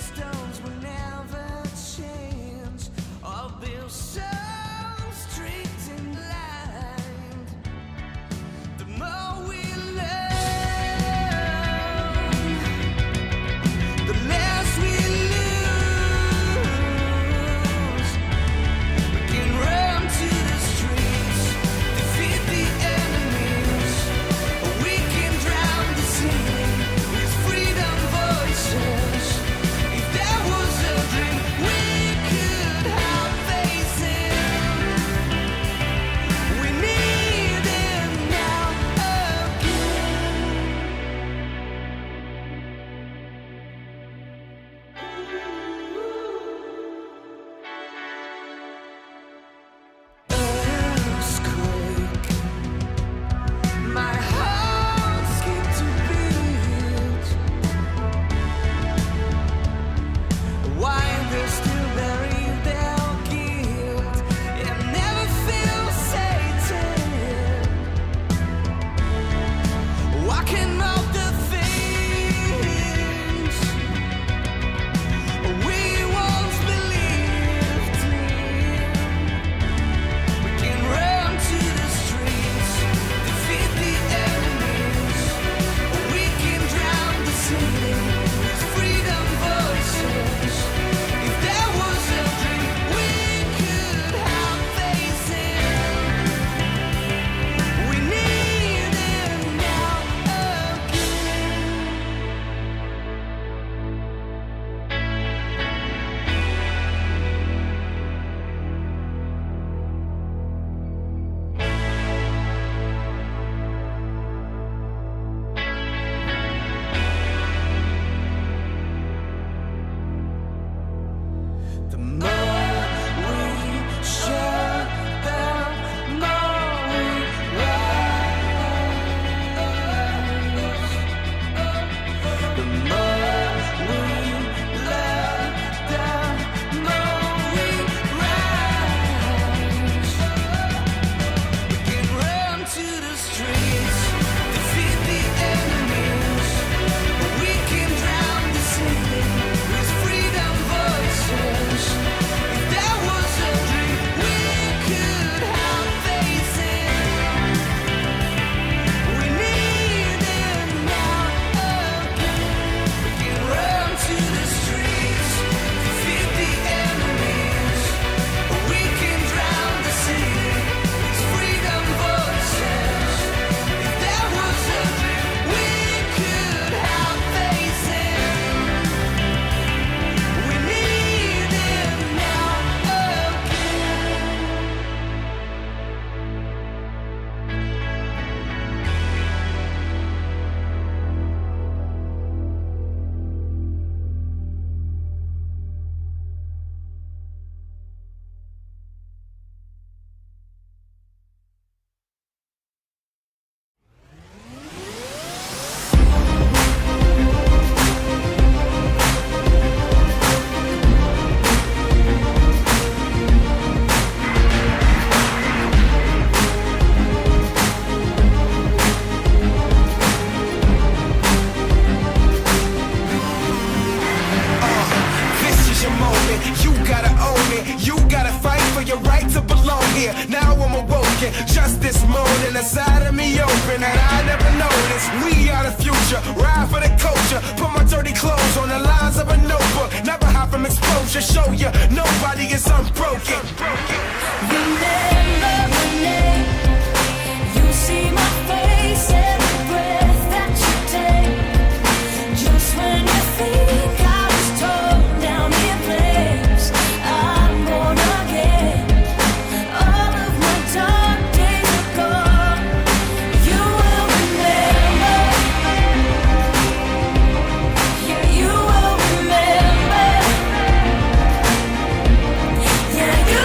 stones will never change or build so strict and blind. The more we learn, the less we lose. We can run to the streets, defeat the enemies, or we can drown the sea with freedom voices. If there was a dream we could have facing, we need them now earthquake, my heart skipped a beat. Why they still bury their guilt and never feel sated? Walking off the things we once believed in. We can run to the streets, defeat the enemies, or we can drown the city with freedom voices. If there was a dream we could have facing, we need them now the more we shut down, more we rise. The more we let down, more we rise. We can run to the streets, defeat the enemies, or we can drown the city with freedom voices. If there was a dream we could have facing, we need them now again. We can run to the streets, defeat the enemies, or we can drown the city with freedom voices. If there was a dream we could have facing, we need them now This is your moment, you gotta own it. You gotta fight for your right to belong here. Now I'm awoken, just this morning, a side of me open that I never noticed. We are the future, ride for the culture. Put my dirty clothes on the lines of a notebook. Never hide from exposure, show you nobody is unbroken. Remember my name. You see my face every breath that you take. Just when you think I was torn down in flames, I'm born again. All of my dark days are gone. You will remember. Yeah, you will remember. Yeah, you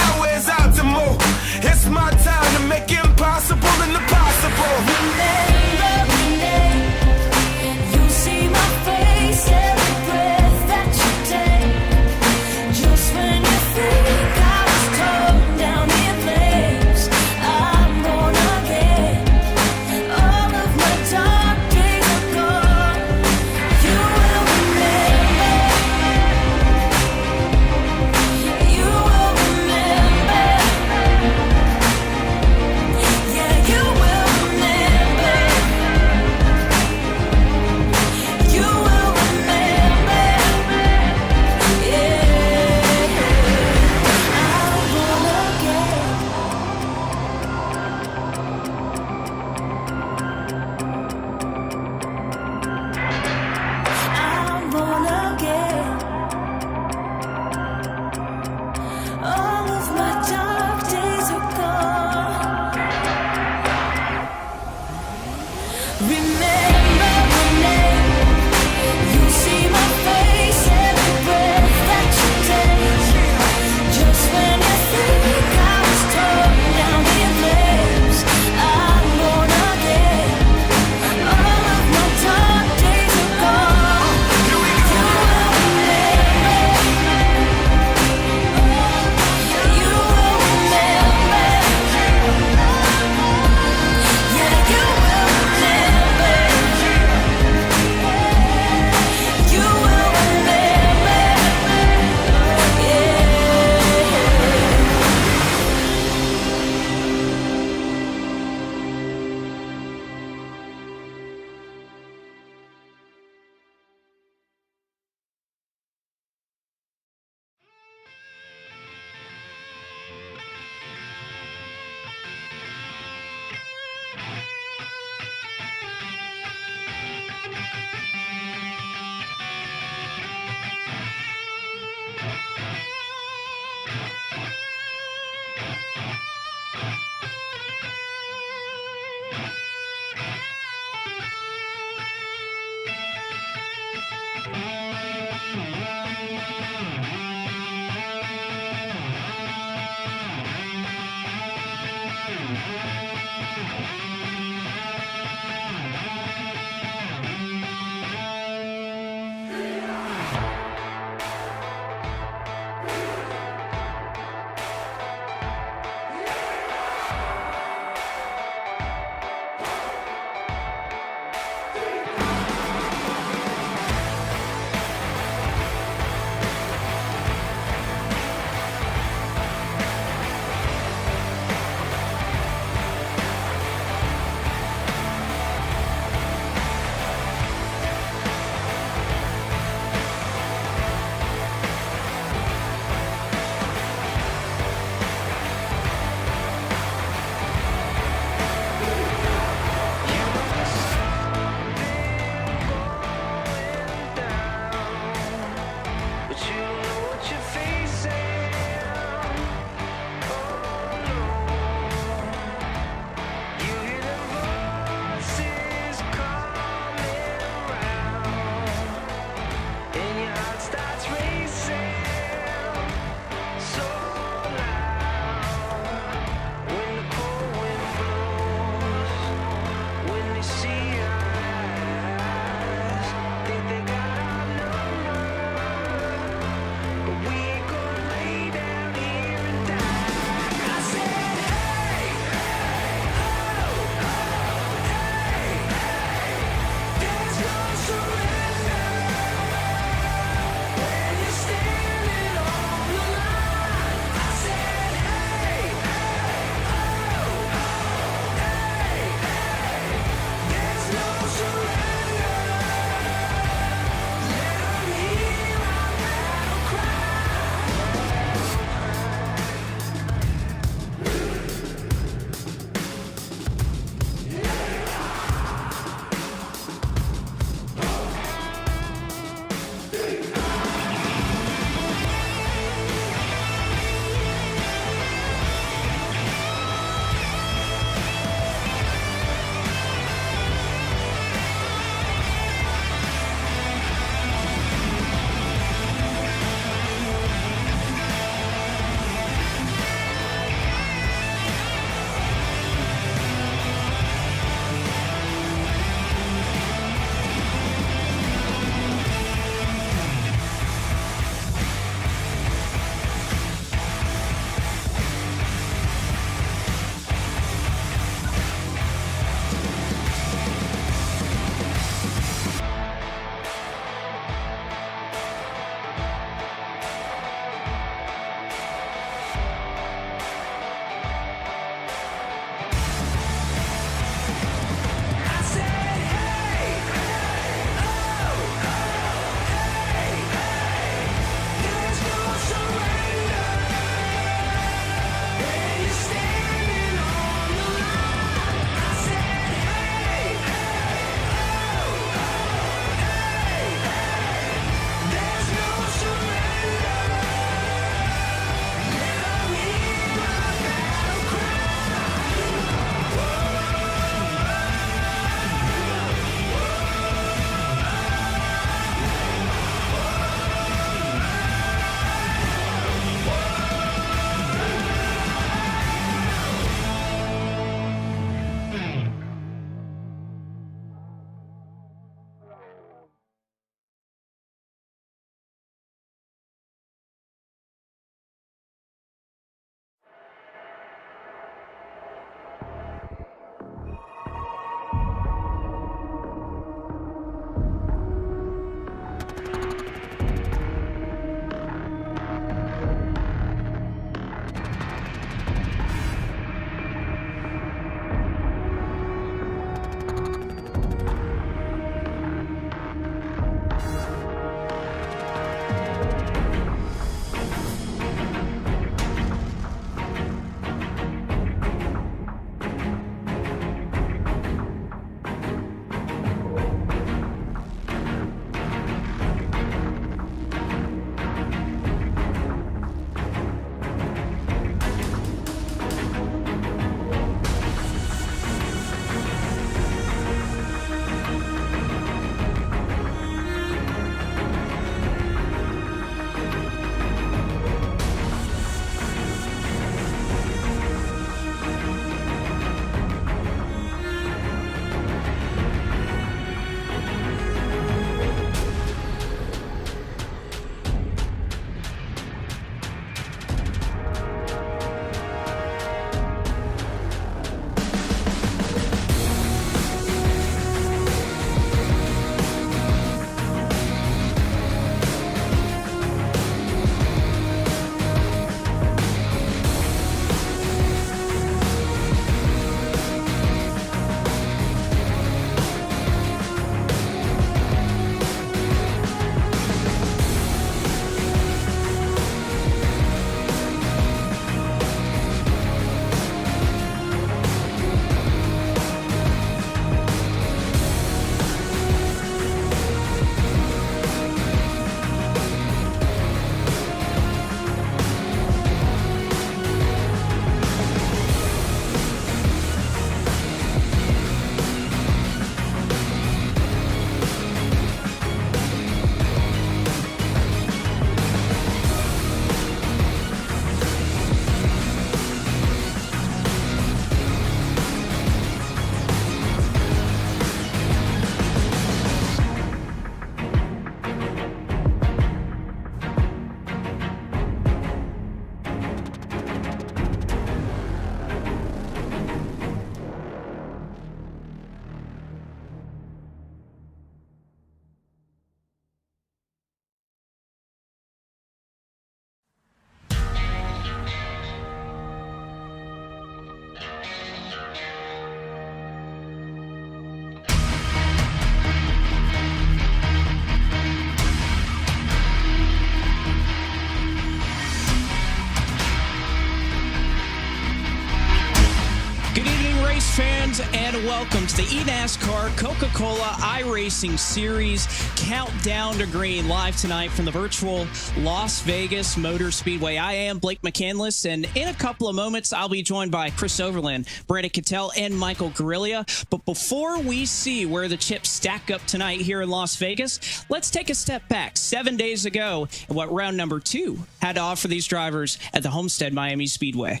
Greetings and welcome to the eNASCAR Coca-Cola iRacing Series Countdown to Green, live tonight from the virtual Las Vegas Motor Speedway. I am Blake McCandless, and in a couple of moments, I'll be joined by Chris Overland, Brandon Cattell, and Michael Guerrilla. But before we see where the chips stack up tonight here in Las Vegas, let's take a step back 7 days ago and what round number 2 had to offer these drivers at the Homestead Miami Speedway.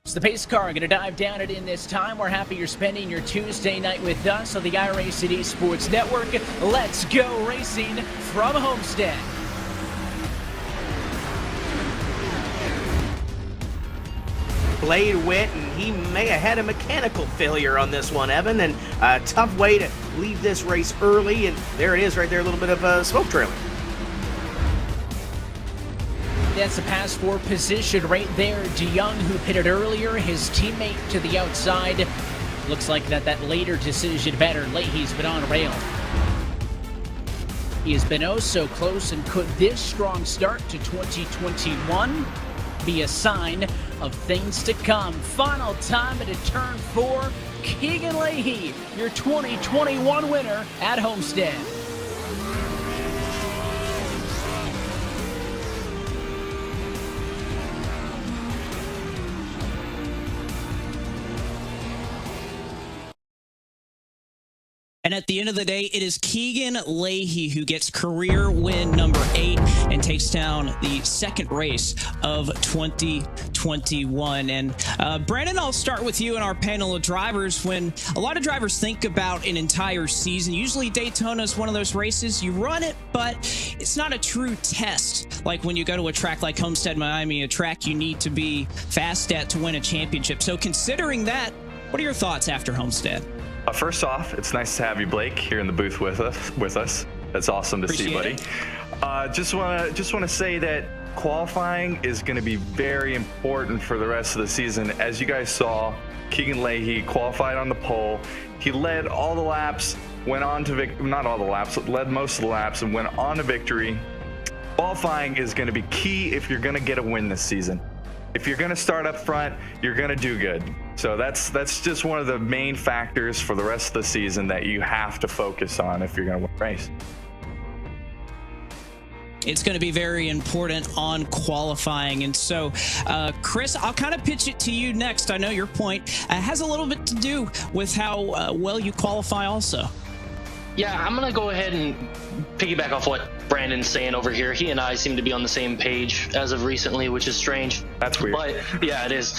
It's the pace car going to dive down it in this time. We're happy you're spending your Tuesday night with us on the iRacing Sports Network. Let's go racing from Homestead. Blade went, and he may have had a mechanical failure on this one, Evan, and a tough way to leave this race early, and there it is right there, a little bit of smoke trailing. That's the pass for position right there. DeYoung, who pitted earlier, his teammate to the outside. Looks like that later decision better. Leahy's been on rail. He has been oh so close, and could this strong start to 2021 be a sign of things to come? Final time at turn 4. Keegan Leahy, your 2021 winner at Homestead. And at the end of the day, it is Keegan Leahy who gets career win number 8 and takes down the second race of 2021. And Brandon, I'll start with you and our panel of drivers. When a lot of drivers think about an entire season, usually Daytona is one of those races. You run it, but it's not a true test. Like when you go to a track like Homestead Miami, a track you need to be fast at to win a championship. So considering that, what are your thoughts after Homestead? First off, it's nice to have you, Blake, here in the booth with us. That's awesome to see, buddy. Just want to say that qualifying is going to be very important for the rest of the season. As you guys saw, Keegan Leahy qualified on the pole. He led all the laps, went on to not all the laps, led most of the laps, and went on to victory. Qualifying is going to be key if you're going to get a win this season. If you're going to start up front, you're going to do good. So that's just one of the main factors for the rest of the season that you have to focus on if you're going to win a race. It's going to be very important on qualifying. And so, Chris, I'll kind of pitch it to you next. I know your point has a little bit to do with how well you qualify also. Yeah, I'm going to go ahead and piggyback off what Brandon's saying over here. He and I seem to be on the same page as of recently, which is strange. That's weird. But yeah, it is.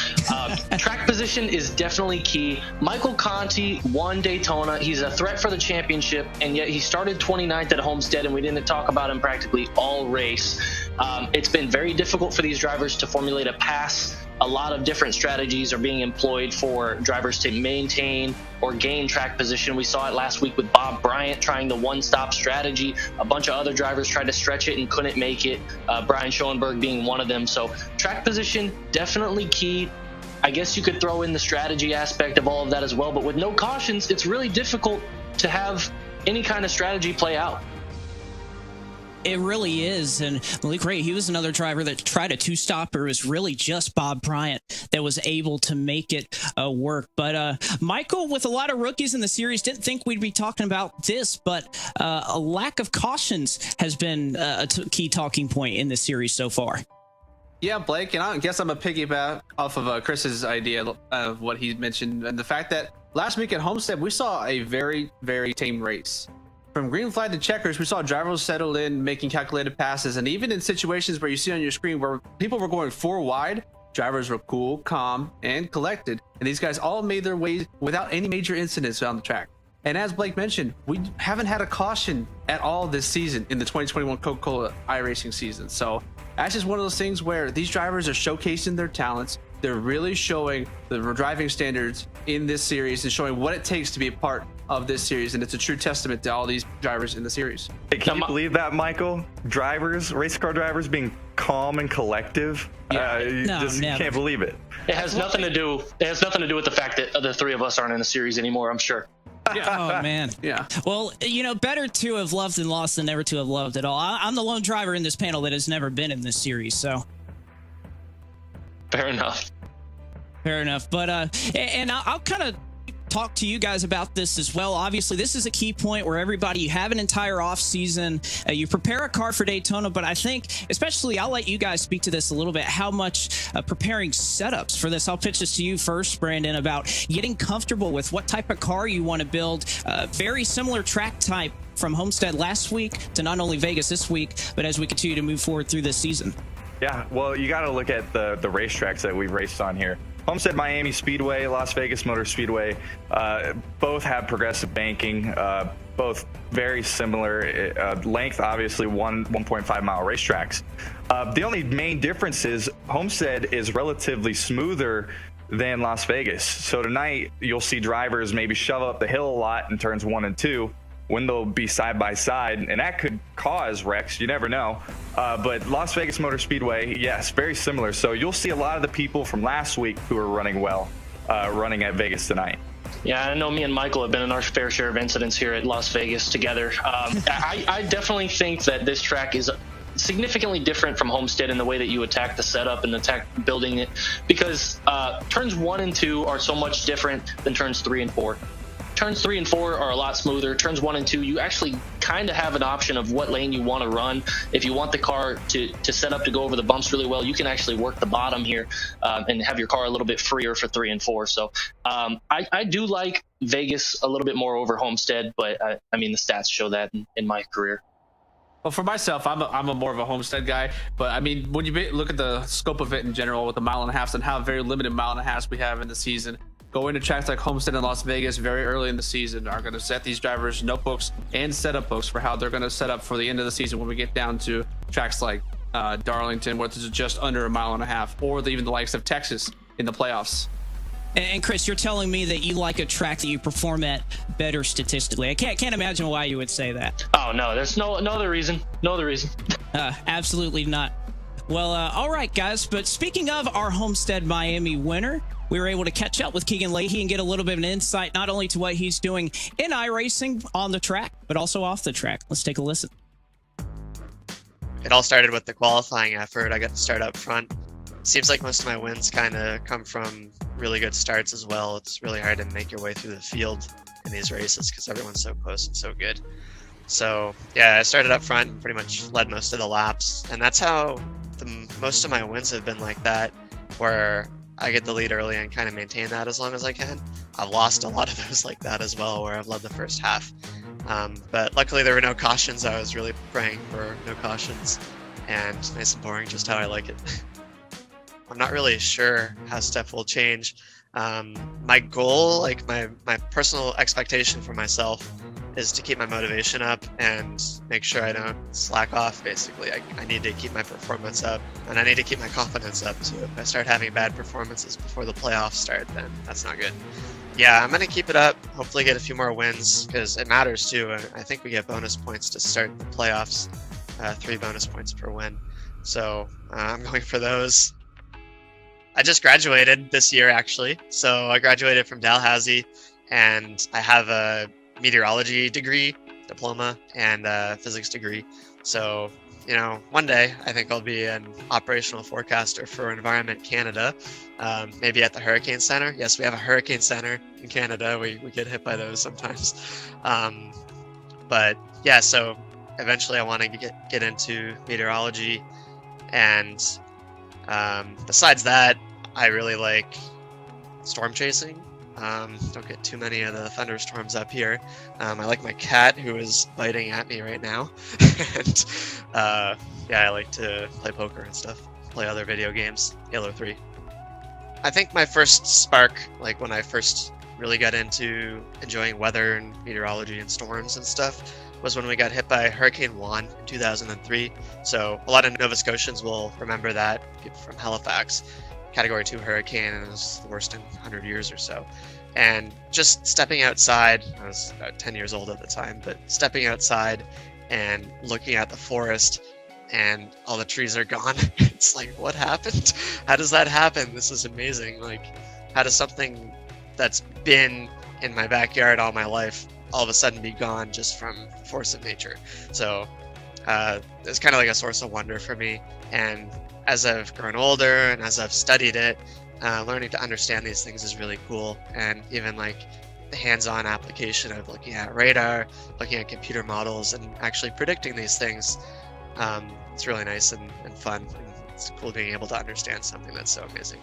Track position is definitely key. Michael Conti won Daytona. He's a threat for the championship, and yet he started 29th at Homestead, and we didn't talk about him practically all race. It's been very difficult for these drivers to formulate a pass. A lot of different strategies are being employed for drivers to maintain or gain track position. We saw it last week with Bob Bryant trying the one-stop strategy. A bunch of other drivers tried to stretch it and couldn't make it, Brian Schoenberg being one of them. So track position, definitely key. I guess you could throw in the strategy aspect of all of that as well, but with no cautions, it's really difficult to have any kind of strategy play out. It really is. And Malik Ray, he was another driver that tried a two-stopper. It was really just Bob Bryant that was able to make it work. But Michael, with a lot of rookies in the series, didn't think we'd be talking about this, but a lack of cautions has been a key talking point in this series so far. Yeah, Blake, and I guess I'm a piggyback off of Chris's idea of what he mentioned, and the fact that last week at Homestead, we saw a very, very tame race. From green flag to checkers, we saw drivers settle in, making calculated passes, and even in situations where you see on your screen where people were going 4 wide, drivers were cool, calm, and collected, and these guys all made their way without any major incidents on the track. And as Blake mentioned, we haven't had a caution at all this season in the 2021 Coca-Cola iRacing season. So that's just one of those things where these drivers are showcasing their talents. They're really showing the driving standards in this series and showing what it takes to be a part of this series, and it's a true testament to all these drivers in the series. Hey, can you believe that, Michael? Race car drivers being calm and collective. Yeah. You can't believe it. It has nothing to do. It has nothing to do with the fact that the three of us aren't in the series anymore, I'm sure. Oh, man. Yeah. Well, better to have loved and lost than never to have loved at all. I'm the lone driver in this panel that has never been in this series, so. Fair enough. Fair enough. But, and I'll kind of talk to you guys about this as well. Obviously, this is a key point where everybody, you have an entire off season, you prepare a car for Daytona, but I think, especially, I'll let you guys speak to this a little bit, how much preparing setups for this. I'll pitch this to you first, Brandon, about getting comfortable with what type of car you want to build. Very similar track type from Homestead last week to not only Vegas this week, but as we continue to move forward through this season. Yeah, well, you got to look at the racetracks that we've raced on here. Homestead Miami Speedway, Las Vegas Motor Speedway, both have progressive banking, both very similar length, obviously 1.5 mile racetracks. The only main difference is Homestead is relatively smoother than Las Vegas. So tonight you'll see drivers maybe shove up the hill a lot in turns 1 and 2 when they'll be side by side, and that could cause wrecks. You never know. But Las Vegas Motor Speedway, yes, very similar. So you'll see a lot of the people from last week who are running well, running at Vegas tonight. Yeah, I know me and Michael have been in our fair share of incidents here at Las Vegas together. I definitely think that this track is significantly different from Homestead in the way that you attack the setup and attack building it, because turns 1 and 2 are so much different than turns 3 and 4. Turns 3 and 4 are a lot smoother. Turns 1 and 2, you actually kind of have an option of what lane you want to run. If you want the car to set up to go over the bumps really well, you can actually work the bottom here and have your car a little bit freer for 3 and 4. So I do like Vegas a little bit more over Homestead, but I mean, the stats show that in my career. Well, for myself, I'm a more of a Homestead guy, but I mean, when you look at the scope of it in general with the 1.5 miles and how very limited 1.5 miles we have in the season, going to tracks like Homestead and Las Vegas very early in the season are going to set these drivers notebooks and setup books for how they're going to set up for the end of the season when we get down to tracks like Darlington, which is just under 1.5 miles, or even the likes of Texas in the playoffs. And Chris, you're telling me that you like a track that you perform at better statistically. I can't imagine why you would say that. Oh, no, there's no other reason. No other reason. Absolutely not. Well, all right, guys. But speaking of our Homestead Miami winner, we were able to catch up with Keegan Leahy and get a little bit of an insight not only to what he's doing in iRacing on the track, but also off the track. Let's take a listen. It all started with the qualifying effort. I got to start up front. Seems like most of my wins kind of come from really good starts as well. It's really hard to make your way through the field in these races because everyone's so close and so good. So yeah, I started up front and pretty much led most of the laps, and that's how most of my wins have been like that, where I get the lead early and kind of maintain that as long as I can. I've lost a lot of those like that as well, where I've led the first half. But luckily there were no cautions. I was really praying for no cautions, and nice and boring, just how I like it. I'm not really sure how stuff will change. My goal, like my personal expectation for myself, is to keep my motivation up and make sure I don't slack off, basically. I need to keep my performance up, and I need to keep my confidence up too. If I start having bad performances before the playoffs start, then that's not good. Yeah, I'm gonna keep it up, hopefully get a few more wins, because it matters too. I think we get bonus points to start the playoffs, 3 bonus points per win. So I'm going for those. I just graduated this year, actually. So I graduated from Dalhousie, and I have a meteorology degree, diploma, and a physics degree. So, you know, one day I think I'll be an operational forecaster for Environment Canada, maybe at the Hurricane Center. Yes, we have a Hurricane Center in Canada. We get hit by those sometimes. But yeah, so eventually I want to get into meteorology, and besides that, I really like storm chasing. Don't get too many of the thunderstorms up here. I like my cat, who is biting at me right now. And yeah, I like to play poker and stuff, play other video games, Halo 3. I think my first spark, like when I first really got into enjoying weather and meteorology and storms and stuff, was when we got hit by Hurricane Juan in 2003. So a lot of Nova Scotians will remember that, people from Halifax. Category 2 hurricane, and it was the worst in 100 years or so. And just stepping outside, I was about 10 years old at the time, but stepping outside and looking at the forest and all the trees are gone, it's like, what happened? How does that happen? This is amazing. Like, how does something that's been in my backyard all my life all of a sudden be gone just from force of nature? So it's kind of like a source of wonder for me. And as I've grown older and as I've studied it, learning to understand these things is really cool. And even like hands-on application of looking at radar, looking at computer models, and actually predicting these things. It's really nice and fun. And it's cool being able to understand something that's so amazing.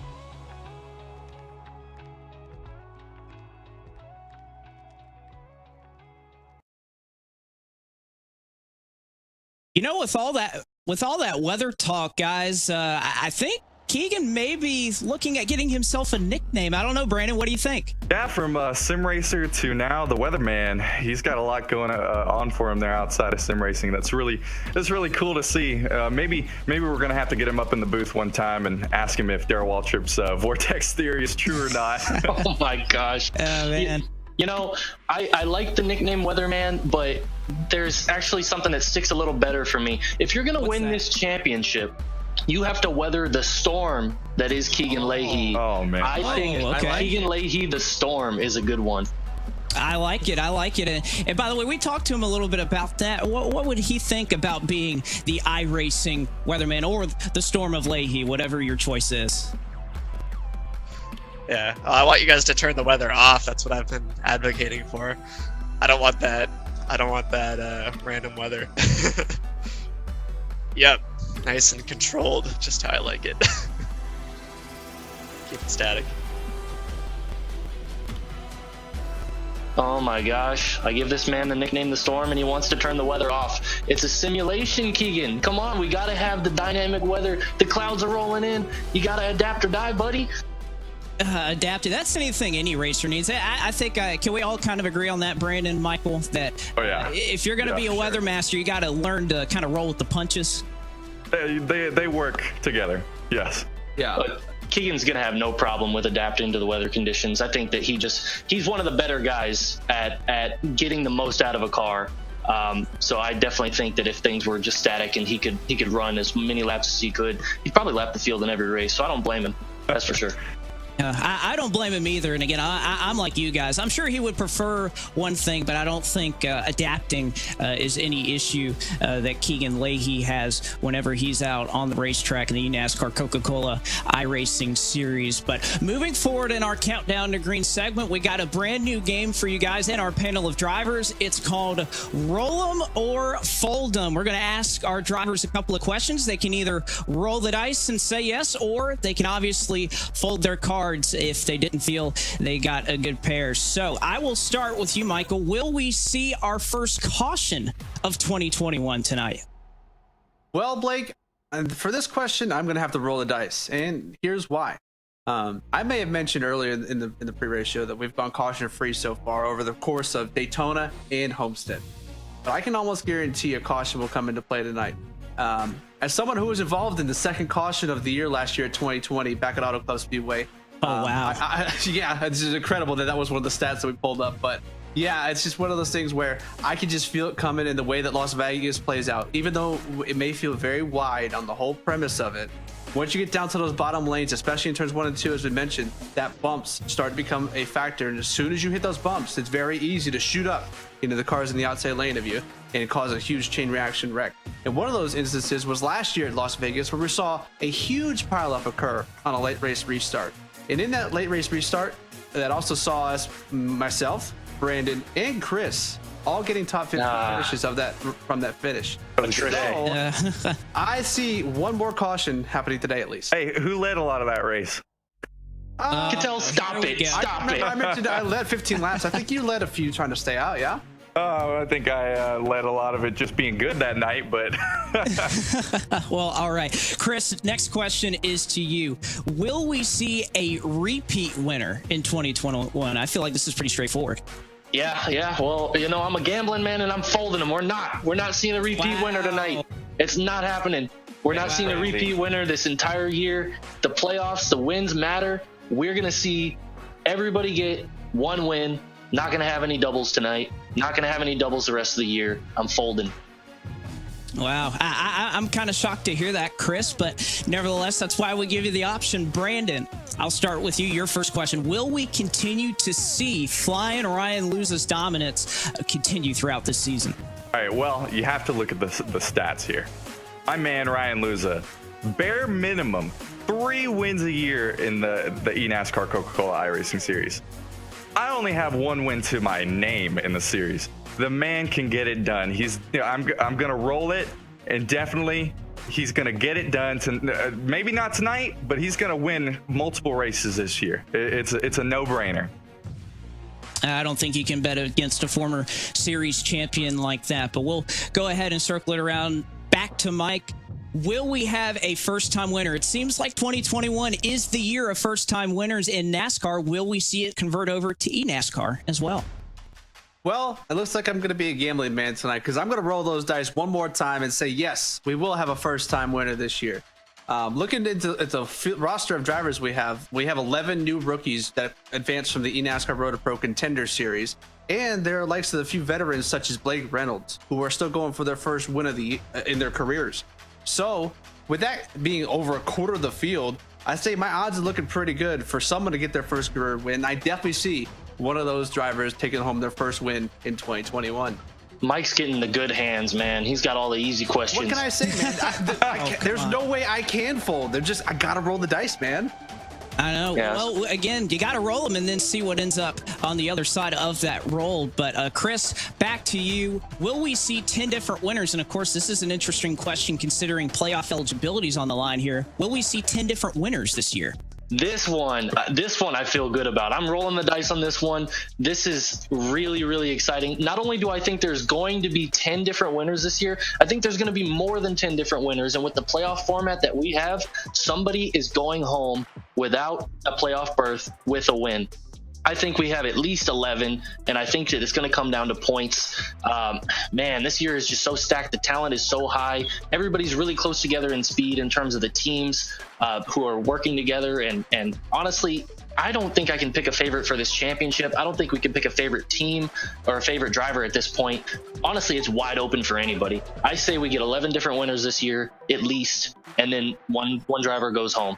You know, with all that weather talk, guys, I think Keegan may be looking at getting himself a nickname. I don't know, Brandon. What do you think? Yeah, from sim racer to now the weatherman, he's got a lot going on for him there outside of sim racing. That's really cool to see. Maybe we're gonna have to get him up in the booth one time and ask him if Darrell Waltrip's vortex theory is true or not. Oh my gosh. Man. You know, I like the nickname Weatherman, but there's actually something that sticks a little better for me. If you're gonna win this championship, you have to weather the storm that is Keegan Leahy. Oh man. I think Keegan Leahy, the storm, is a good one. I like it. And by the way, we talked to him a little bit about that. What would he think about being the iRacing weatherman or the Storm of Leahy, whatever your choice is? Yeah, I want you guys to turn the weather off. That's what I've been advocating for. I don't want that random weather. Yep, nice and controlled, just how I like it. Keep it static. Oh my gosh, I give this man the nickname The Storm and he wants to turn the weather off. It's a simulation, Keegan. Come on, we gotta have the dynamic weather. The clouds are rolling in. You gotta adapt or die, buddy. Adapted. That's anything any racer needs. I think, can we all kind of agree on that, Brandon, Michael, that if you're going to be a weather master, you got to learn to kind of roll with the punches? They work together. Yes. Yeah. But Keegan's going to have no problem with adapting to the weather conditions. I think that he's one of the better guys at getting the most out of a car. So I definitely think that if things were just static and he could run as many laps as he could, he'd probably lap the field in every race. So I don't blame him. That's for sure. I don't blame him either. And again, I'm like you guys. I'm sure he would prefer one thing, but I don't think adapting is any issue that Keegan Leahy has whenever he's out on the racetrack in the eNASCAR Coca-Cola iRacing series. But moving forward in our Countdown to Green segment, we got a brand new game for you guys and our panel of drivers. It's called Roll 'em or Fold 'em. We're going to ask our drivers a couple of questions. They can either roll the dice and say yes, or they can obviously fold their cards if they didn't feel they got a good pair. So I will start with you, Michael. Will we see our first caution of 2021 tonight? Well, Blake, for this question, I'm going to have to roll the dice, and here's why. I may have mentioned earlier in the pre-race show that we've gone caution-free so far over the course of Daytona and Homestead, but I can almost guarantee a caution will come into play tonight. As someone who was involved in the second caution of the year last year at 2020 back at Auto Club Speedway. Oh, wow. Yeah, it's just incredible that was one of the stats that we pulled up. But yeah, it's just one of those things where I can just feel it coming in the way that Las Vegas plays out. Even though it may feel very wide on the whole premise of it, once you get down to those bottom lanes, especially in turns 1 and 2, as we mentioned, that bumps start to become a factor. And as soon as you hit those bumps, it's very easy to shoot up into the cars in the outside lane of you and cause a huge chain reaction wreck. And one of those instances was last year at Las Vegas, where we saw a huge pileup occur on a late race restart. And in that late race restart, that also saw us, myself, Brandon, and Chris, all getting top 50 finishes from that finish. So, I see one more caution happening today, at least. Hey, who led a lot of that race? Cattell, stop it. I mentioned I led 15 laps. I think you led a few trying to stay out, yeah? Oh, I think I led a lot of it just being good that night, but... Well, all right. Chris, next question is to you. Will we see a repeat winner in 2021? I feel like this is pretty straightforward. Yeah. Well, you know, I'm a gambling man and I'm folding them. We're not seeing a repeat winner tonight. It's not happening. We're not seeing a repeat winner this entire year. The playoffs, the wins matter. We're going to see everybody get one win. Not going to have any doubles tonight. Not going to have any doubles the rest of the year. I'm folding. Wow. I'm kind of shocked to hear that, Chris, but nevertheless, that's why we give you the option. Brandon, I'll start with you. Your first question. Will we continue to see Flying Ryan Luza's dominance continue throughout the season? All right, well, you have to look at the stats here. My man, Ryan Luza, bare minimum 3 wins a year in the eNASCAR Coca-Cola iRacing series. I only have one win to my name in the series. The man can get it done. I'm gonna roll it, and definitely he's gonna get it done. Maybe not tonight, but he's gonna win multiple races this year. It's a no-brainer. I don't think you can bet against a former series champion like that, but we'll go ahead and circle it around back to Mike. Will we have a first-time winner? It seems like 2021 is the year of first-time winners in NASCAR. Will we see it convert over to eNASCAR as well? Well, it looks like I'm going to be a gambling man tonight because I'm going to roll those dice one more time and say, yes, we will have a first-time winner this year. Looking into the roster of drivers we have 11 new rookies that advanced from the eNASCAR Road to Pro Contender Series, and there are likes of a few veterans such as Blake Reynolds, who are still going for their first win of in their careers. So, with that being over a quarter of the field, I say my odds are looking pretty good for someone to get their first career win. I definitely see one of those drivers taking home their first win in 2021. Mike's getting the good hands, man. He's got all the easy questions. What can I say, man? There's no way I can fold. I gotta roll the dice, man. I know. Yes. Well, again, you got to roll them and then see what ends up on the other side of that roll. But Chris, back to you. Will we see 10 different winners? And of course, this is an interesting question considering playoff eligibility is on the line here. Will we see 10 different winners this year? This one I feel good about. I'm rolling the dice on this one. This is really, really exciting. Not only do I think there's going to be 10 different winners this year, I think there's going to be more than 10 different winners. And with the playoff format that we have, somebody is going home without a playoff berth with a win. I think we have at least 11, and I think that it's going to come down to points. Man, this year is just so stacked. The talent is so high. Everybody's really close together in speed in terms of the teams who are working together. And honestly, I don't think I can pick a favorite for this championship. I don't think we can pick a favorite team or a favorite driver at this point. Honestly, it's wide open for anybody. I say we get 11 different winners this year, at least, and then one driver goes home.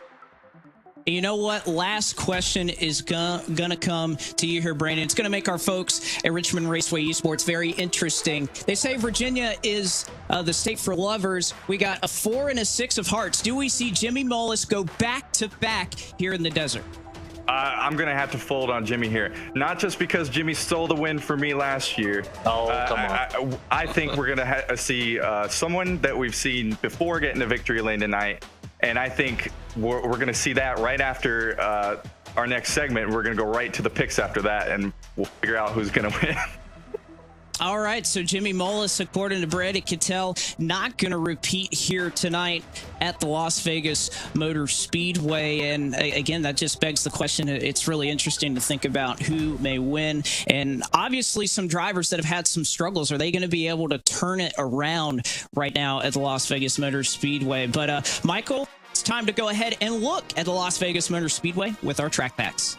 You know what? Last question is gonna come to you here, Brandon. It's gonna make our folks at Richmond Raceway Esports very interesting. They say Virginia is the state for lovers. We got a 4 and a 6 of hearts. Do we see Jimmy Mullis go back to back here in the desert? I'm going to have to fold on Jimmy here. Not just because Jimmy stole the win for me last year. Oh, come on. I think we're going to see someone that we've seen before get into victory lane tonight. And I think we're going to see that right after our next segment. We're going to go right to the picks after that, and we'll figure out who's going to win. All right, so Jimmy Mullis, according to Brady Cattell, not going to repeat here tonight at the Las Vegas Motor Speedway. And again, that just begs the question. It's really interesting to think about who may win. And obviously some drivers that have had some struggles. Are they going to be able to turn it around right now at the Las Vegas Motor Speedway? But Michael, it's time to go ahead and look at the Las Vegas Motor Speedway with our track packs.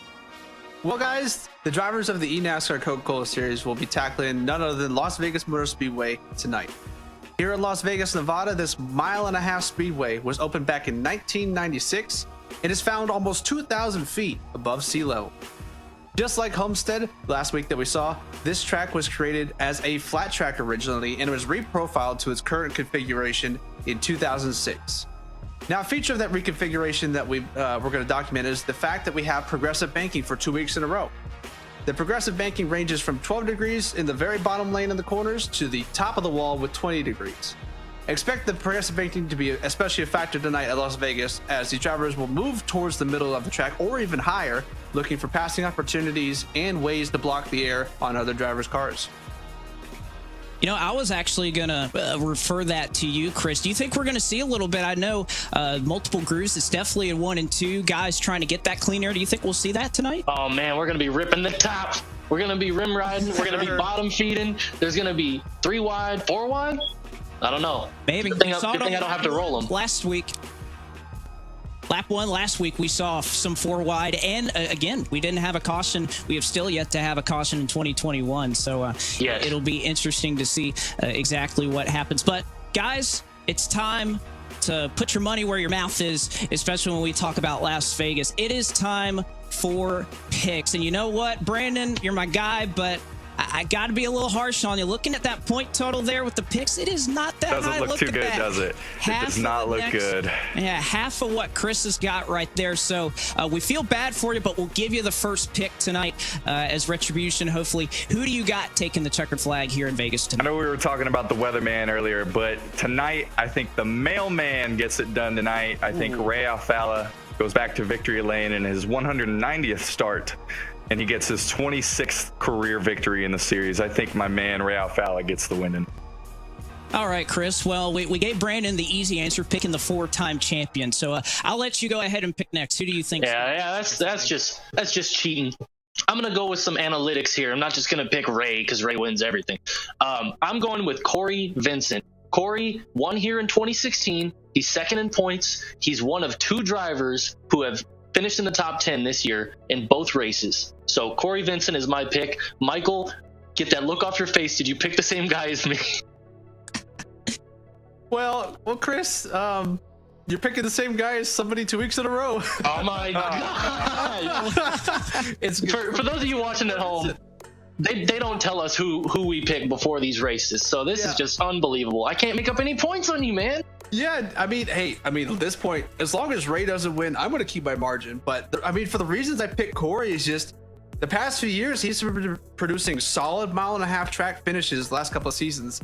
Well, guys, the drivers of the eNASCAR Coca-Cola Series will be tackling none other than Las Vegas Motor Speedway tonight. Here in Las Vegas, Nevada, this 1.5 mile speedway was opened back in 1996 and is found almost 2,000 feet above sea level. Just like Homestead last week that we saw, this track was created as a flat track originally and was reprofiled to its current configuration in 2006. Now, a feature of that reconfiguration that we're going to document is the fact that we have progressive banking for 2 weeks in a row. The progressive banking ranges from 12 degrees in the very bottom lane in the corners to the top of the wall with 20 degrees. Expect the progressive banking to be especially a factor tonight at Las Vegas, as the drivers will move towards the middle of the track or even higher, looking for passing opportunities and ways to block the air on other drivers' cars. You know, I was actually going to refer that to you, Chris. Do you think we're going to see a little bit? I know multiple grooves. It's definitely a 1 and 2 guys trying to get that clean air. Do you think we'll see that tonight? Oh, man, we're going to be ripping the top. We're going to be rim riding. We're going to be bottom feeding. There's going to be 3 wide, 4 wide. I don't know. Maybe. Good thing I don't have to roll them. Last week. Lap 1 last week, we saw some 4 wide, and again, we didn't have a caution. We have still yet to have a caution in 2021, so yes. It'll be interesting to see exactly what happens. But guys, it's time to put your money where your mouth is, especially when we talk about Las Vegas. It is time for picks, and you know what, Brandon, you're my guy, but I got to be a little harsh on you. Looking at that point total there with the picks, it is not that high. Doesn't look too at good, that. does it? Half It does not of the look good. Yeah, half of what Chris has got right there. So we feel bad for you, but we'll give you the first pick tonight as retribution, hopefully. Who do you got taking the checkered flag here in Vegas I tonight? know we were talking about the weatherman earlier, but tonight I think the mailman gets it done tonight. I think Ray Alfala goes back to victory lane in his 190th start, and he gets his 26th career victory in the series. I think my man Ray Alfala gets the winning. All right, Chris. Well, we gave Brandon the easy answer, picking the 4-time champion. So I'll let you go ahead and pick next. Who do you think? Yeah, that's just cheating. I'm gonna go with some analytics here. I'm not just gonna pick Ray because Ray wins everything. I'm going with Corey Vincent. Corey won here in 2016. He's second in points. He's one of 2 drivers who have finished in the top 10 this year in both races. So Corey Vincent is my pick. Michael, get that look off your face. Did you pick the same guy as me? Well, Chris, you're picking the same guy as somebody 2 weeks in a row. Oh my god! It's For those of you watching at home, they don't tell us who we pick before these races. So this is just unbelievable. I can't make up any points on you, man. Yeah, I mean, at this point, as long as Ray doesn't win, I'm going to keep my margin. But for the reasons I picked Corey is just the past few years, he's been producing solid 1.5-mile track finishes the last couple of seasons.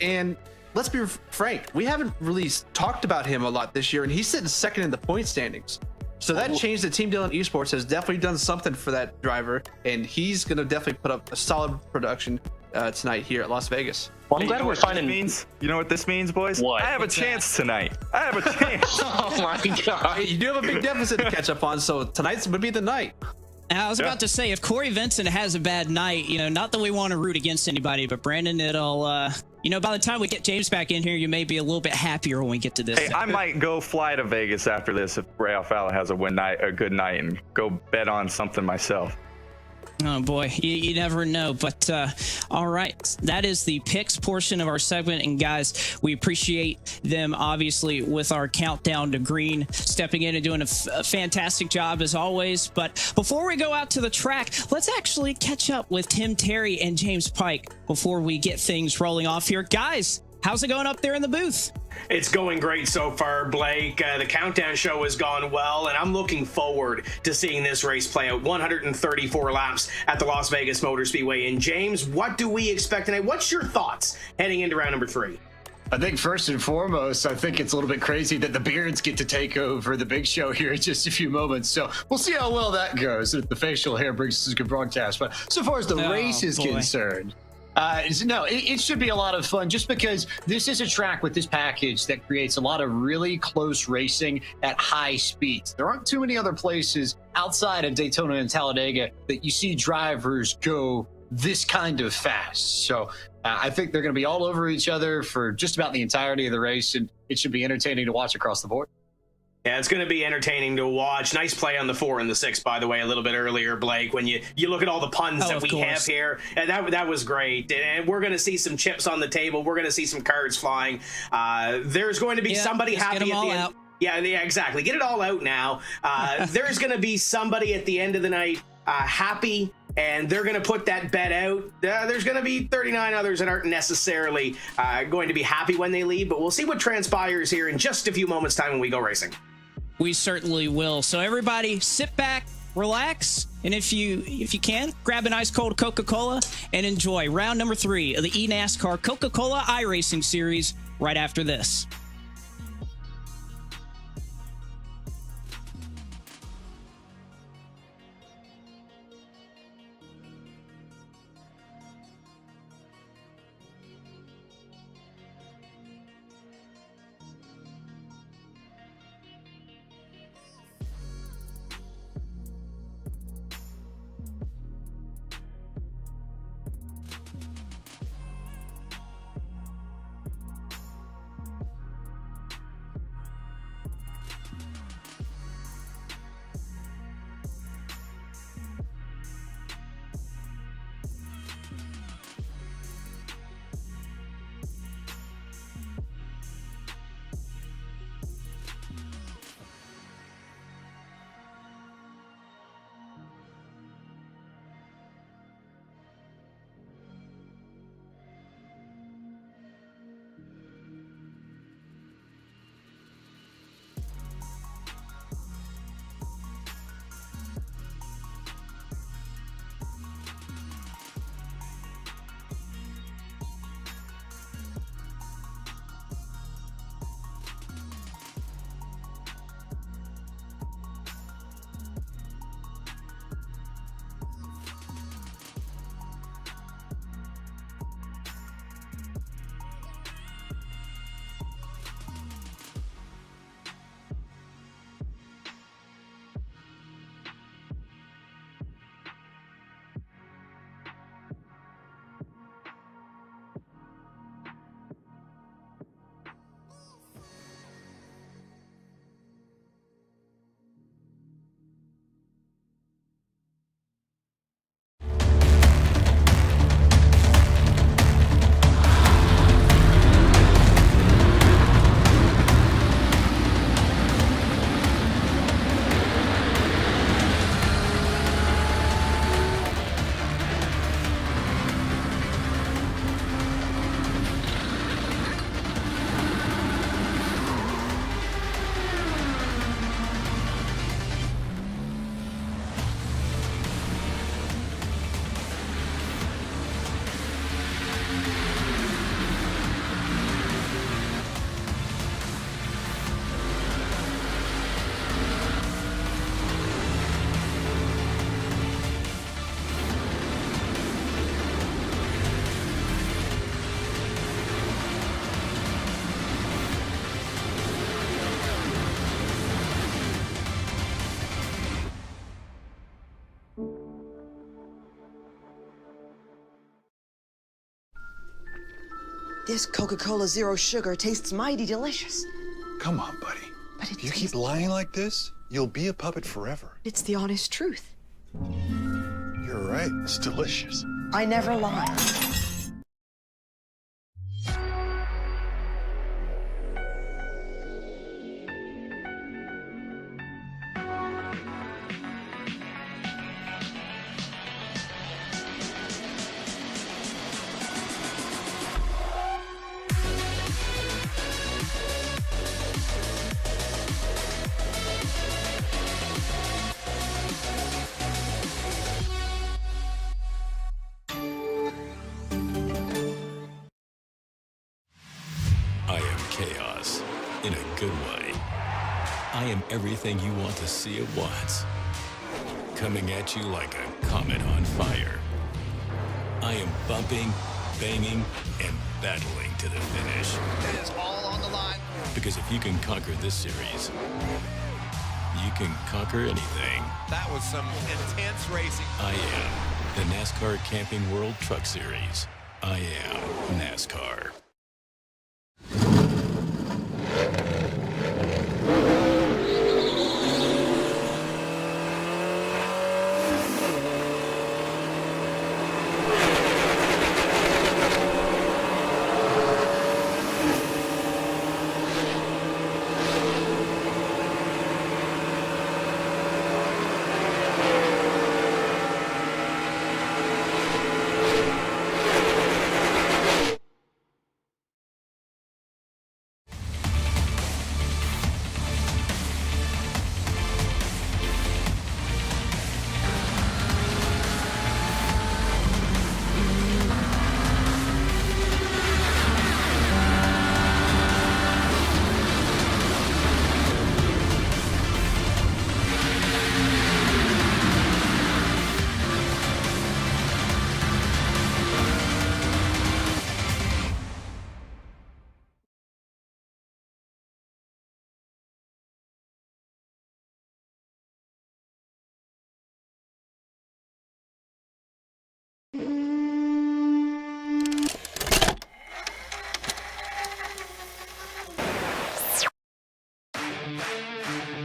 And let's be frank, we haven't really talked about him a lot this year, and he's sitting second in the point standings. So that change that Team Dillon Esports has definitely done something for that driver, and he's going to definitely put up a solid production tonight here at Las Vegas. Well, I'm glad we're finding. You know what this means, boys? What? I have a chance tonight. I have a chance. Oh my god! You do have a big deficit to catch up on, so tonight's would be the night. I was about to say, if Corey Vincent has a bad night, not that we want to root against anybody, but Brandon, it'll, by the time we get James back in here, you may be a little bit happier when we get to this. Hey, I might go fly to Vegas after this if Ray Alfala has a good night, and go bet on something myself. Oh boy, you never know. But all right, that is the picks portion of our segment. And guys, we appreciate them obviously with our countdown to green, stepping in and doing a fantastic job as always. But before we go out to the track, let's actually catch up with Tim Terry and James Pike before we get things rolling off here. Guys, how's it going up there in the booth? It's going great so far, Blake. The countdown show has gone well, and I'm looking forward to seeing this race play out. 134 laps at the Las Vegas Motor Speedway. And James, what do we expect tonight? What's your thoughts heading into round number 3? I think first and foremost, I think it's a little bit crazy that the Beards get to take over the big show here in just a few moments. So we'll see how well that goes. If the facial hair brings us a good broadcast. But so far as the race is concerned, it should be a lot of fun just because this is a track with this package that creates a lot of really close racing at high speeds. There aren't too many other places outside of Daytona and Talladega that you see drivers go this kind of fast. So I think they're going to be all over each other for just about the entirety of the race, and it should be entertaining to watch across the board. Yeah, it's going to be entertaining to watch. Nice play on the 4 and the 6, by the way, a little bit earlier, Blake, when you look at all the puns that we have here. And that was great. And we're going to see some chips on the table. We're going to see some cards flying. There's going to be somebody happy at the end. Yeah, exactly. Get it all out now. There's going to be somebody at the end of the night happy, and they're going to put that bet out. There's going to be 39 others that aren't necessarily going to be happy when they leave, but we'll see what transpires here in just a few moments' time when we go racing. We certainly will. So everybody sit back, relax, and if you can, grab an ice cold Coca-Cola and enjoy round number 3 of the eNASCAR Coca-Cola iRacing series right after this. This Coca-Cola Zero Sugar tastes mighty delicious. Come on, buddy. But If you keep lying like this, you'll be a puppet forever. it's the honest truth. You're right. It's delicious. I never lie. I am chaos, in a good way. I am everything you want to see at once. Coming at you like a comet on fire. I am bumping, banging, and battling to the finish. It is all on the line. Because if you can conquer this series, you can conquer anything. That was some intense racing. I am the NASCAR Camping World Truck Series. I am NASCAR.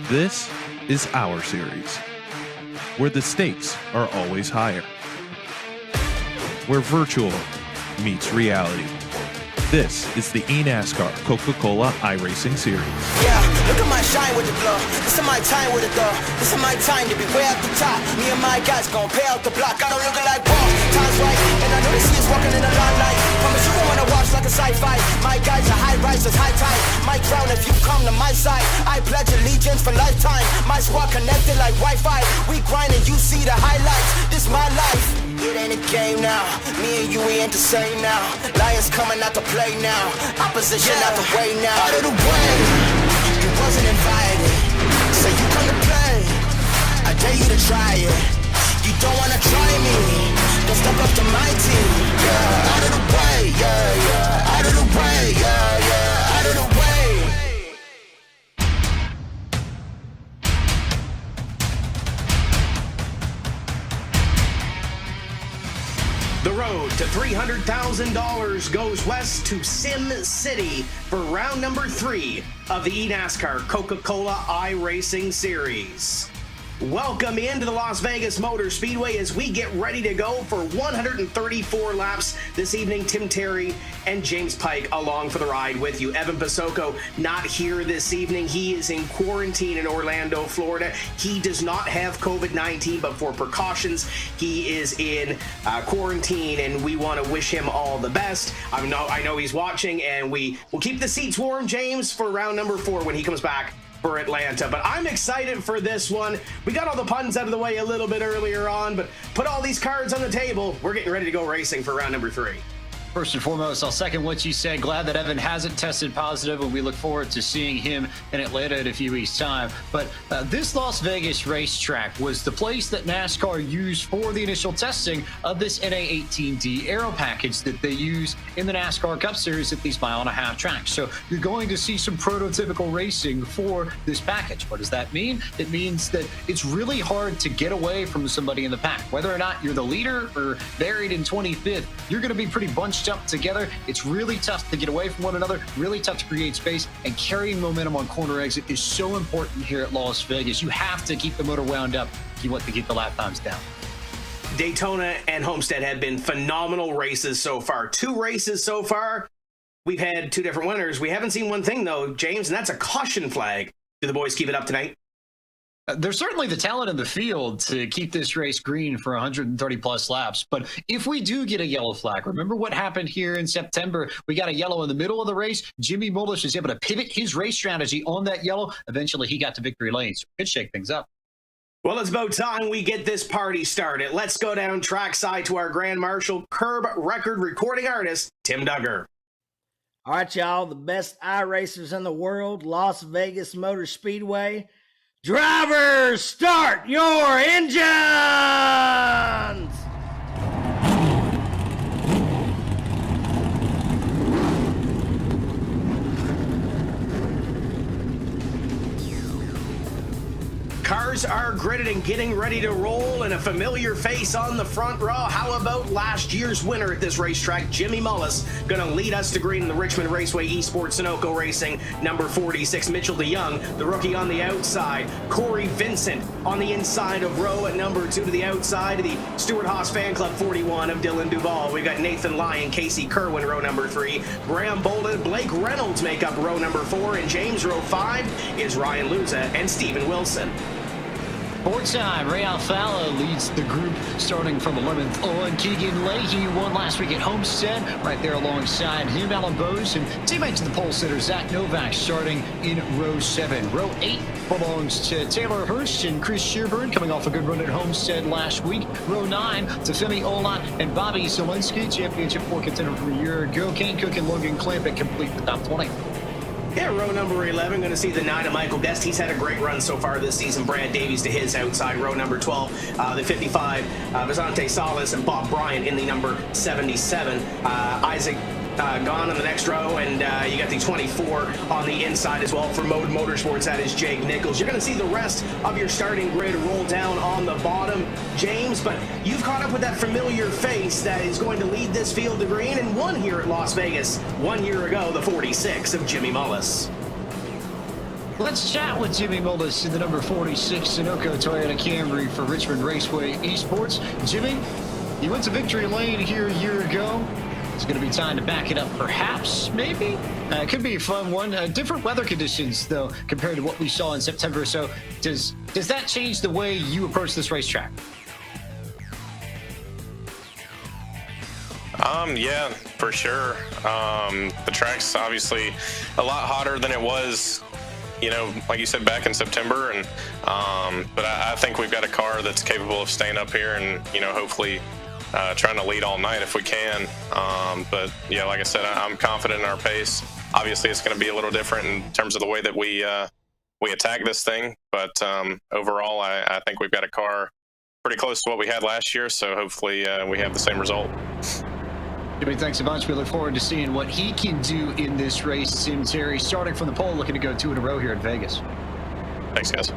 This is our series, where the stakes are always higher, where virtual meets reality. This is the eNASCAR Coca-Cola iRacing Series. Yeah, look at my shine with the glow. This is my time with it though. This is my time to be way at the top. Me and my guys gon' pay out the block. I don't look like Paul. Time's right, and I know they see us walking in the limelight. Promise you won't wanna watch like a sci-fi. My guys are high rises, high time. My crown if you come to my side. I pledge allegiance for lifetime. My squad connected like Wi-Fi. We grind and you see the highlights. This my life. It ain't a game now. Me and you, we ain't the same now. Lions coming out to play now. Opposition out the way now. Out of the way. You wasn't invited. So you come to play. I dare you to try it. You don't wanna try me. Don't step up to my team. Yeah. Out of the way. Yeah, yeah. Out of the way. Yeah, yeah. Out of the way. The road to $300,000 goes west to Sim City for round number 3 of the eNASCAR Coca-Cola iRacing Series. Welcome into the Las Vegas Motor Speedway as we get ready to go for 134 laps this evening. Tim Terry and James Pike along for the ride with you. Evan Pasoko not here this evening. He is in quarantine in Orlando, Florida. He does not have COVID-19, but for precautions, he is in quarantine, and we want to wish him all the best. I know he's watching, and we will keep the seats warm, James, for round number 4 when he comes back for Atlanta. But I'm excited for this one. We got all the puns out of the way a little bit earlier on, but put all these cards on the table. We're getting ready to go racing for round number 3. First and foremost, I'll second what you said. Glad that Evan hasn't tested positive, and we look forward to seeing him in Atlanta in a few weeks' time. But this Las Vegas racetrack was the place that NASCAR used for the initial testing of this NA18D aero package that they use in the NASCAR Cup Series at these mile-and-a-half tracks. So you're going to see some prototypical racing for this package. What does that mean? It means that it's really hard to get away from somebody in the pack. Whether or not you're the leader or buried in 25th, you're going to be pretty bunched bunched up together. It's really tough to get away from one another, really tough to create space, and carrying momentum on corner exit is so important here at Las Vegas. You have to keep the motor wound up if you want to keep the lap times down. Daytona and Homestead have been phenomenal races so far. 2 races so far. We've had 2 different winners. We haven't seen one thing, though, James, and that's a caution flag. Do the boys keep it up tonight? There's certainly the talent in the field to keep this race green for 130 plus laps. But if we do get a yellow flag, remember what happened here in September? We got a yellow in the middle of the race. Jimmy Mullis was able to pivot his race strategy on that yellow. Eventually, he got to victory lane. So it could shake things up. Well, it's about time we get this party started. Let's go down trackside to our Grand Marshal, curb record recording artist, Tim Duggar. All right, y'all, the best iRacers in the world, Las Vegas Motor Speedway. Drivers, start your engines! Cars are gridded and getting ready to roll, and a familiar face on the front row. How about last year's winner at this racetrack, Jimmy Mullis, going to lead us to green in the Richmond Raceway Esports Sunoco Racing, number 46, Mitchell DeYoung, the rookie on the outside, Corey Vincent on the inside of row at number 2 to the outside of the Stuart Haas Fan Club 41 of Dylan Duvall. We've got Nathan Lyon, Casey Kerwin, row number 3, Graham Bolden, Blake Reynolds make up row number 4, and James row 5 is Ryan Luza and Stephen Wilson. 4-time Ray Alfala leads the group starting from 11th on. Keegan Leahy won last week at Homestead, right there alongside him. Alan Bose and teammate to the pole sitter Zach Novak starting in row 7. Row 8 belongs to Taylor Hurst and Chris Shearburn, coming off a good run at Homestead last week. Row 9 to Femi Olat and Bobby Zielinski, championship 4 contender from a year ago. Kane Cook and Logan Clampett complete the top 20. Yeah, row number 11, going to see the 9 of Michael Guest. He's had a great run so far this season. Brad Davies to his outside. Row number 12, the 55, Vizante Salas and Bob Bryant in the number 77. Isaac gone on the next row, and you got the 24 on the inside as well for Mode Motorsports. That is Jake Nichols. You're going to see the rest of your starting grid roll down on the bottom, James, but you've caught up with that familiar face that is going to lead this field to green and won here at Las Vegas 1 year ago, the 46 of Jimmy Mullis. Let's chat with Jimmy Mullis in the number 46 Sunoco Toyota Camry for Richmond Raceway Esports. Jimmy, you went to victory lane here a year ago. It's going to be time to back it up, perhaps, maybe. It could be a fun one. Different weather conditions, though, compared to what we saw in September. So does that change the way you approach this racetrack? Yeah, for sure. The track's obviously a lot hotter than it was, like you said, back in September. And but I think we've got a car that's capable of staying up here and, hopefully trying to lead all night if we can. But yeah, like I said, I'm confident in our pace. Obviously, it's going to be a little different in terms of the way that we attack this thing. But overall, I think we've got a car pretty close to what we had last year. So hopefully we have the same result. Jimmy, thanks a bunch. We look forward to seeing what he can do in this race. Tim Terry starting from the pole, looking to go 2 in a row here in Vegas. Thanks, guys.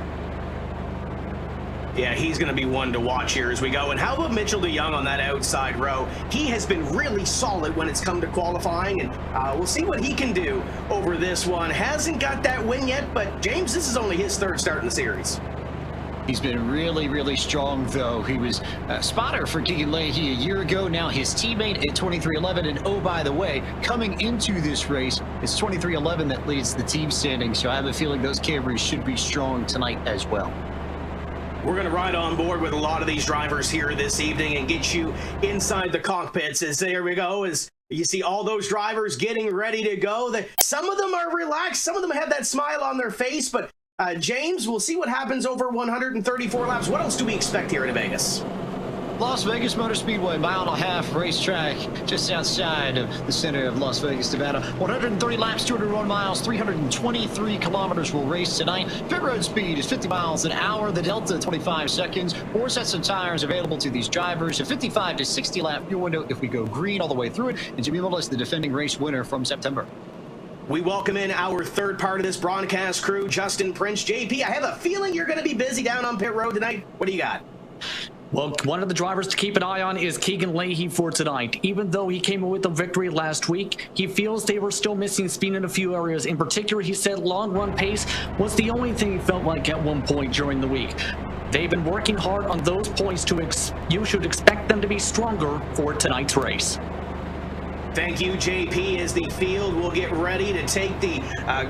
Yeah, he's going to be one to watch here as we go. And how about Mitchell DeYoung on that outside row? He has been really solid when it's come to qualifying, and we'll see what he can do over this one. Hasn't got that win yet, but James, this is only his 3rd start in the series. He's been really, really strong, though. He was a spotter for Keegan Leahy a year ago. Now his teammate at 2311. And oh, by the way, coming into this race, it's 2311 that leads the team standing. So I have a feeling those Camrys should be strong tonight as well. We're going to ride on board with a lot of these drivers here this evening and get you inside the cockpits. As there we go, as you see all those drivers getting ready to go. Some of them are relaxed. Some of them have that smile on their face. But James, we'll see what happens over 134 laps. What else do we expect here in Vegas? Las Vegas Motor Speedway, 1.5 mile racetrack just outside of the center of Las Vegas, Nevada. 130 laps, 201 miles, 323 kilometers will race tonight. Pit road speed is 50 miles an hour. The Delta, 25 seconds. 4 sets of tires available to these drivers. A 55 to 60 lap fuel window if we go green all the way through it. And Jimmy Mullis, the defending race winner from September. We welcome in our 3rd part of this broadcast crew, Justin Prince. JP, I have a feeling you're going to be busy down on pit road tonight. What do you got? Well, one of the drivers to keep an eye on is Keegan Leahy for tonight. Even though he came with a victory last week, he feels they were still missing speed in a few areas. In particular, he said long run pace was the only thing he felt like at one point during the week. They've been working hard on those points. You should expect them to be stronger for tonight's race. Thank you, JP, as the field will get ready to take the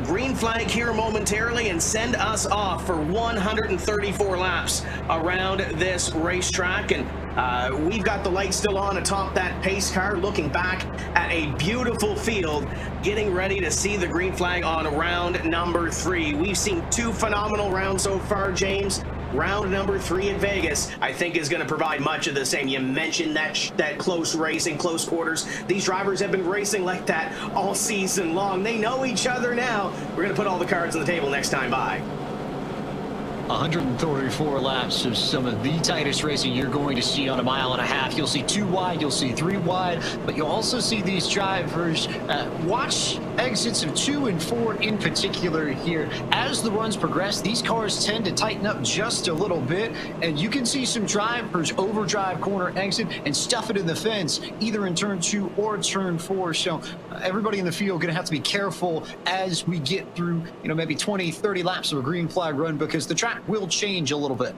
green flag here momentarily and send us off for 134 laps around this racetrack. And we've got the lights still on atop that pace car, looking back at a beautiful field, getting ready to see the green flag on round number 3. We've seen 2 phenomenal rounds so far, James. Round number 3 in Vegas, I think, is going to provide much of the same. You mentioned that close racing, close quarters. These drivers have been racing like that all season long. They know each other now. We're going to put all the cards on the table next time by. 134 laps of some of the tightest racing you're going to see on a mile and a half. You'll see 2 wide, you'll see 3 wide, but you'll also see these drivers watch exits of 2 and 4 in particular here. As the runs progress, these cars tend to tighten up just a little bit, and you can see some drivers overdrive corner exit and stuff it in the fence, either in turn 2 or turn 4. So everybody in the field going to have to be careful as we get through, maybe 20, 30 laps of a green flag run, because the track will change a little bit.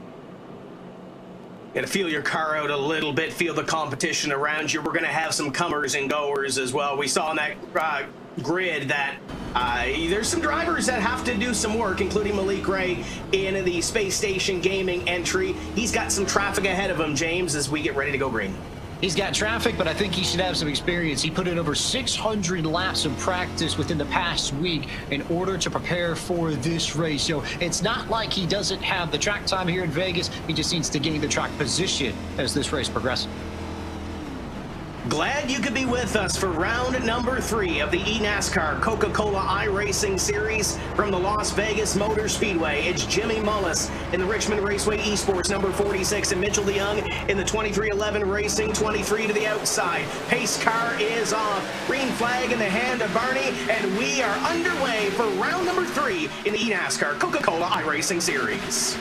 Got to feel your car out a little bit, feel the competition around you. We're going to have some comers and goers as well. We saw on that grid that there's some drivers that have to do some work, including Malik Ray in the Space Station Gaming entry. He's got some traffic ahead of him, James, as we get ready to go green. He's got traffic, but I think he should have some experience. He put in over 600 laps of practice within the past week in order to prepare for this race. So it's not like he doesn't have the track time here in Vegas. He just needs to gain the track position as this race progresses. Glad you could be with us for round number 3 of the eNASCAR Coca-Cola iRacing Series from the Las Vegas Motor Speedway. It's Jimmy Mullis in the Richmond Raceway Esports number 46 and Mitchell DeYoung in the 2311 Racing 23 to the outside. Pace car is off. Green flag in the hand of Barney, and we are underway for round number 3 in the eNASCAR Coca-Cola iRacing Series.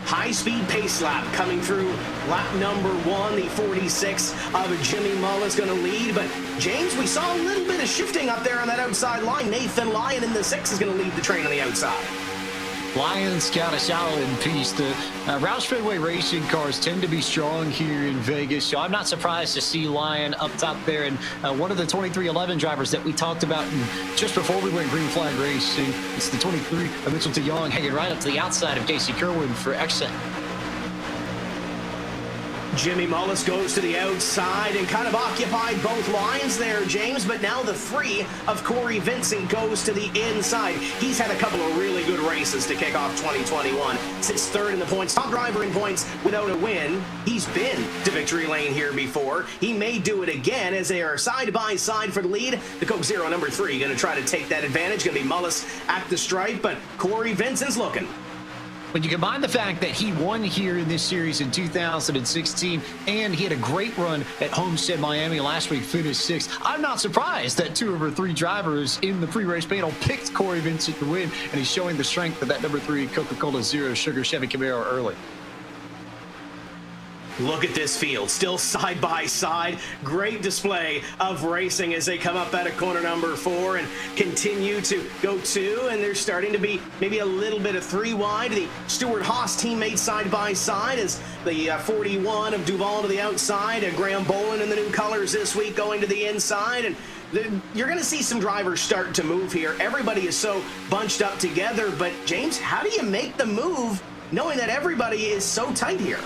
High-speed pace lap coming through lap number 1. The 46 of Jimmy Mullis going to lead. But, James, we saw a little bit of shifting up there on that outside line. Nathan Lyon in the 6 is going to lead the train on the outside. Lyon's got a solid piece. The Roush Fenway racing cars tend to be strong here in Vegas, so I'm not surprised to see Lyon up top there. And one of the 2311 drivers that we talked about just before we went green flag racing, it's the 23 of Mitchell DeYoung hanging right up to the outside of Casey Kerwin for exit. Jimmy Mullis goes to the outside and kind of occupied both lines there, James, but now the 3 of Corey Vincent goes to the inside. He's had a couple of really good races to kick off 2021. Sits 3rd in the points, top driver in points without a win. He's been to victory lane here before. He may do it again as they are side by side for the lead. The Coke Zero number 3 going to try to take that advantage. Going to be Mullis at the stripe, but Corey Vincent's looking. When you combine the fact that he won here in this series in 2016 and he had a great run at Homestead Miami last week, finished 6th, I'm not surprised that 2 of our 3 drivers in the pre-race panel picked Corey Vincent to win, and he's showing the strength of that number 3 Coca-Cola Zero Sugar Chevy Camaro early. Look at this field, still side by side. Great display of racing as they come up out of corner number 4 and continue to go 2. And there's starting to be maybe a little bit of 3 wide. The Stuart Haas teammates side by side as the 41 of Duval to the outside. Graham Boland in the new colors this week going to the inside. And you're going to see some drivers start to move here. Everybody is so bunched up together. But, James, how do you make the move knowing that everybody is so tight here?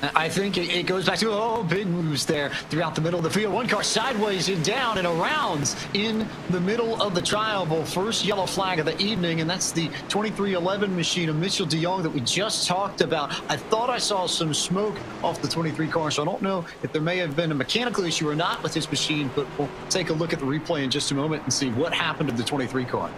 I think it goes back to, big moves there throughout the middle of the field. One car sideways and down and around in the middle of the trial bowl. First yellow flag of the evening, and that's the 2311 machine of Mitchell DeYoung that we just talked about. I thought I saw some smoke off the 23 car, so I don't know if there may have been a mechanical issue or not with his machine, but we'll take a look at the replay in just a moment and see what happened to the 23 car.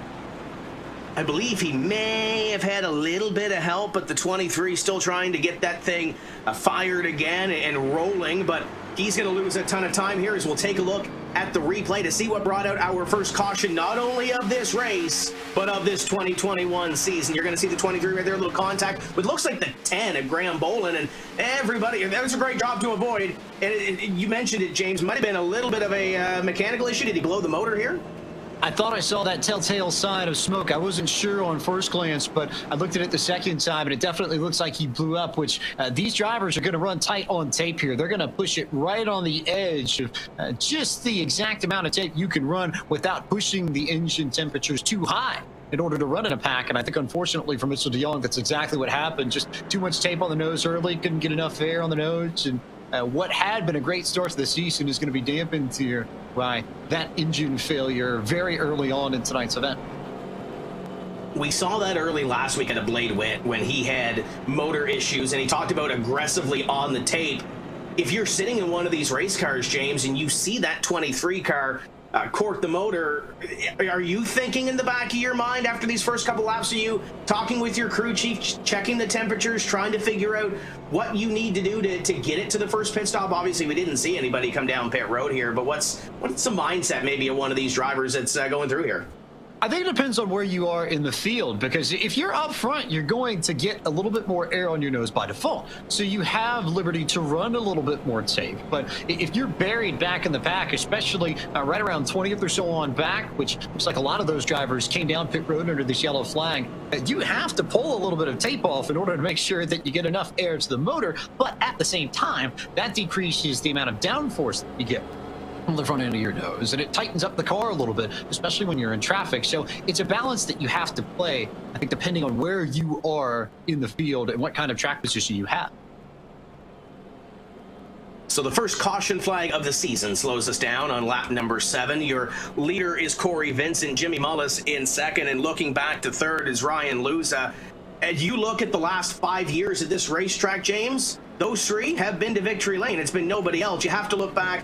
I believe he may have had a little bit of help, but the 23 still trying to get that thing fired again and rolling, but he's going to lose a ton of time here as we'll take a look at the replay to see what brought out our first caution, not only of this race, but of this 2021 season. You're going to see the 23 right there, a little contact with looks like the 10 of Graham Bolin, and everybody, that was a great job to avoid. And you mentioned it, James, might have been a little bit of a mechanical issue. Did he blow the motor here? I thought I saw that telltale sign of smoke. I wasn't sure on first glance, but I looked at it the second time, and it definitely looks like he blew up, which these drivers are going to run tight on tape here. They're going to push it right on the edge of just the exact amount of tape you can run without pushing the engine temperatures too high in order to run in a pack. And I think, unfortunately, for Mitchell DeYoung, that's exactly what happened. Just too much tape on the nose early, couldn't get enough air on the nose, and what had been a great start to the season is going to be dampened here by that engine failure very early on in tonight's event. We saw that early last week at a Blade Wit when he had motor issues, and he talked about aggressively on the tape. If you're sitting in one of these race cars, James, and you see that 23 car cork the motor, are you thinking in the back of your mind after these first couple laps, are you talking with your crew chief, checking the temperatures, trying to figure out what you need to do to get it to the first pit stop? Obviously, we didn't see anybody come down pit road here, but what's the mindset maybe of one of these drivers that's going through here? I think it depends on where you are in the field, because if you're up front, you're going to get a little bit more air on your nose by default. So you have liberty to run a little bit more tape. But if you're buried back in the pack, especially right around 20th or so on back, which looks like a lot of those drivers came down pit road under this yellow flag, you have to pull a little bit of tape off in order to make sure that you get enough air to the motor. But at the same time, that decreases the amount of downforce that you get from the front end of your nose, and it tightens up the car a little bit, especially when you're in traffic. So it's a balance that you have to play, I think, depending on where you are in the field and what kind of track position you have. So the first caution flag of the season slows us down on lap number 7. Your leader is Corey Vincent, Jimmy Mullis in second, and looking back to third is Ryan Luza. And you look at the last 5 years at this racetrack, James, those three have been to victory lane. It's been nobody else. You have to look back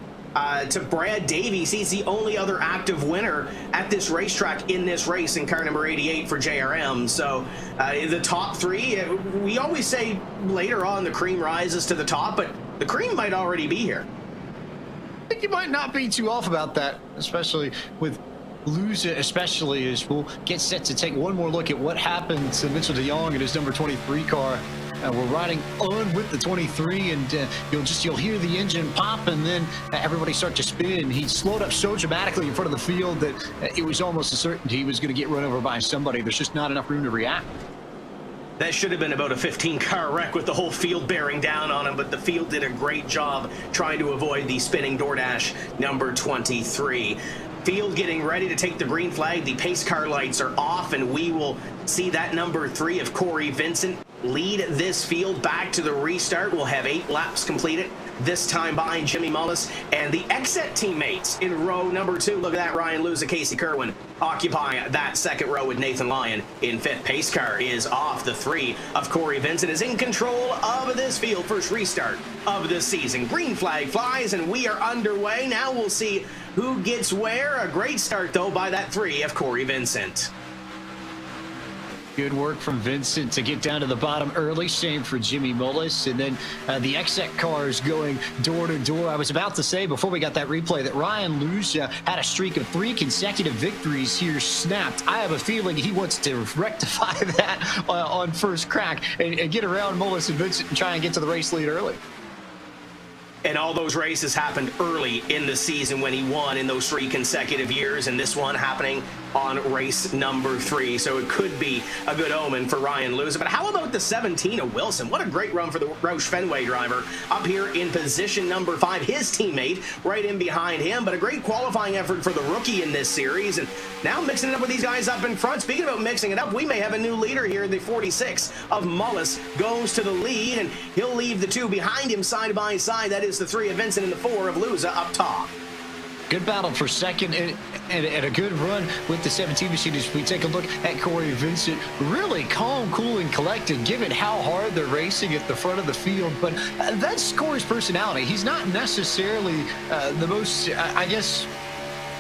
to Brad Davies. He's the only other active winner at this racetrack in this race in car number 88 for JRM. So the top three, we always say later on the cream rises to the top, but the cream might already be here. I think you might not be too off about that, especially with Luza, especially as we'll get set to take one more look at what happened to Mitchell DeYoung in his number 23 car. We're riding on with the 23, and you'll hear the engine pop, and then everybody start to spin. He slowed up so dramatically in front of the field that it was almost a certainty he was going to get run over by somebody. There's just not enough room to react. That should have been about a 15-car wreck with the whole field bearing down on him, but the field did a great job trying to avoid the spinning DoorDash number 23. Field getting ready to take the green flag. The pace car lights are off, and we will see that number 3 of Corey Vincent lead this field back to the restart. We'll have 8 laps completed, this time behind Jimmy Mullis and the exit teammates in row number 2. Look at that, Ryan Luza, Casey Kerwin occupying that second row with Nathan Lyon in 5th. Pace car is off. The 3 of Corey Vincent is in control of this field. First restart of the season. Green flag flies, and we are underway. Now we'll see who gets where. A great start, though, by that 3 of Corey Vincent. Good work from Vincent to get down to the bottom early. Same for Jimmy Mullis. And then the exit cars going door to door. I was about to say before we got that replay that Ryan Luza had a streak of 3 consecutive victories here snapped. I have a feeling he wants to rectify that on first crack and get around Mullis and Vincent and try and get to the race lead early. And all those races happened early in the season when he won in those 3 consecutive years, and this one happening on race number 3. So it could be a good omen for Ryan Luza. But how about the 17 of Wilson? What a great run for the Roush Fenway driver up here in position number 5. His teammate right in behind him, but a great qualifying effort for the rookie in this series. And now mixing it up with these guys up in front. Speaking about mixing it up, we may have a new leader here. The 46 of Mullis goes to the lead, and he'll leave the 2 behind him side by side. That is the 3 of Vincent and the 4 of Luza up top. Good battle for second and a good run with the 17 machine. As we take a look at Corey Vincent, really calm, cool, and collected, given how hard they're racing at the front of the field. But that's Corey's personality. He's not necessarily the most, I guess,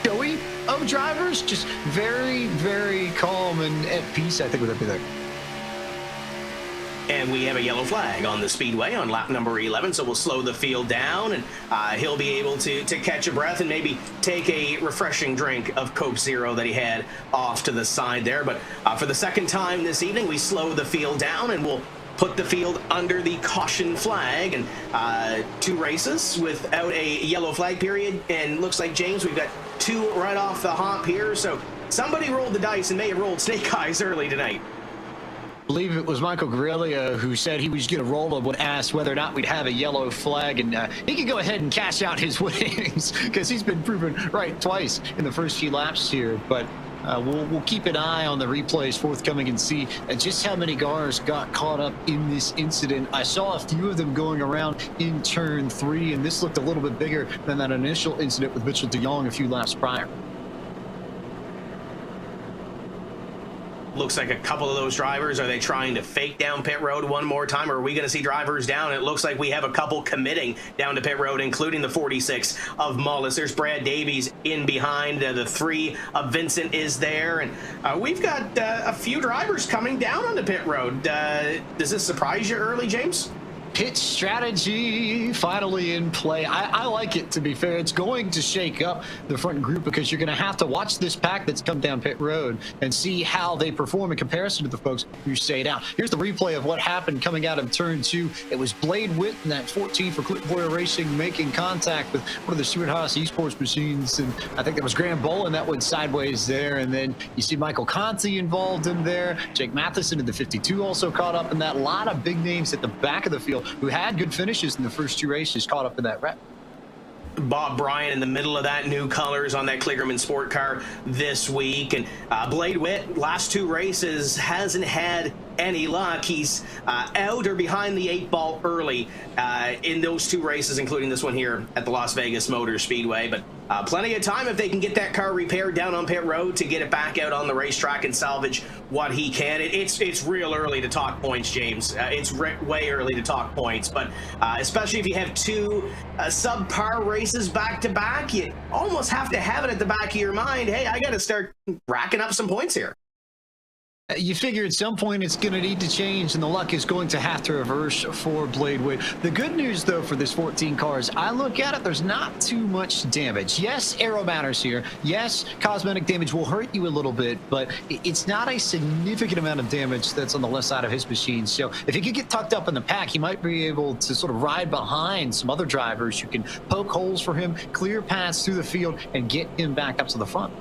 showy of drivers, just very, very calm and at peace, I think, with everything. And we have a yellow flag on the speedway on lap number 11, so we'll slow the field down, and he'll be able to catch a breath and maybe take a refreshing drink of Coke Zero that he had off to the side there. But for the second time this evening, we slow the field down, and we'll put the field under the caution flag. And 2 races without a yellow flag period, and looks like, James, we've got 2 right off the hop here, so somebody rolled the dice and may have rolled snake eyes early tonight. I believe it was Michael Grillia who said he was going to roll them when asked whether or not we'd have a yellow flag, and he can go ahead and cash out his winnings because he's been proven right twice in the first few laps here. But we'll keep an eye on the replays forthcoming and see just how many cars got caught up in this incident. I saw a few of them going around in turn 3, and this looked a little bit bigger than that initial incident with Mitchell de Jong a few laps prior. Looks like a couple of those drivers, are they trying to fake down pit road one more time, or are we going to see drivers down? It looks like we have a couple committing down to pit road, including the 46 of Mullis. There's Brad Davies in behind. The 3 of Vincent is there, and we've got a few drivers coming down on the pit road. Does this surprise you early, James? Pit strategy finally in play. I like it, to be fair. It's going to shake up the front group because you're going to have to watch this pack that's come down pit road and see how they perform in comparison to the folks who stayed out. Here's the replay of what happened coming out of turn 2. It was Blade Witt and that 14 for Clipboard Racing making contact with one of the Stuart Haas esports machines, and I think that was Graham Bolin that went sideways there. And then you see Michael Conti involved in there. Jake Matheson in the 52 also caught up in that. A lot of big names at the back of the field who had good finishes in the first 2 races caught up in that wreck. Bob Bryan in the middle of that, new colors on that Kligerman sport car this week. And Blade Witt, last 2 races, hasn't had any luck. He's out or behind the 8 ball early in those 2 races, including this one here at the Las Vegas Motor Speedway. But plenty of time if they can get that car repaired down on pit road to get it back out on the racetrack and salvage what he can. It's real early to talk points, James. It's way early to talk points, but especially if you have 2 subpar races back to back, you almost have to have it at the back of your mind. Hey, I got to start racking up some points here. You figure at some point it's going to need to change, and the luck is going to have to reverse for Blade Witt. The good news, though, for this 14 cars, I look at it, there's not too much damage. Yes, aero matters here. Yes, cosmetic damage will hurt you a little bit, but it's not a significant amount of damage that's on the left side of his machine. So if he could get tucked up in the pack, he might be able to sort of ride behind some other drivers who can poke holes for him, clear paths through the field, and get him back up to the front.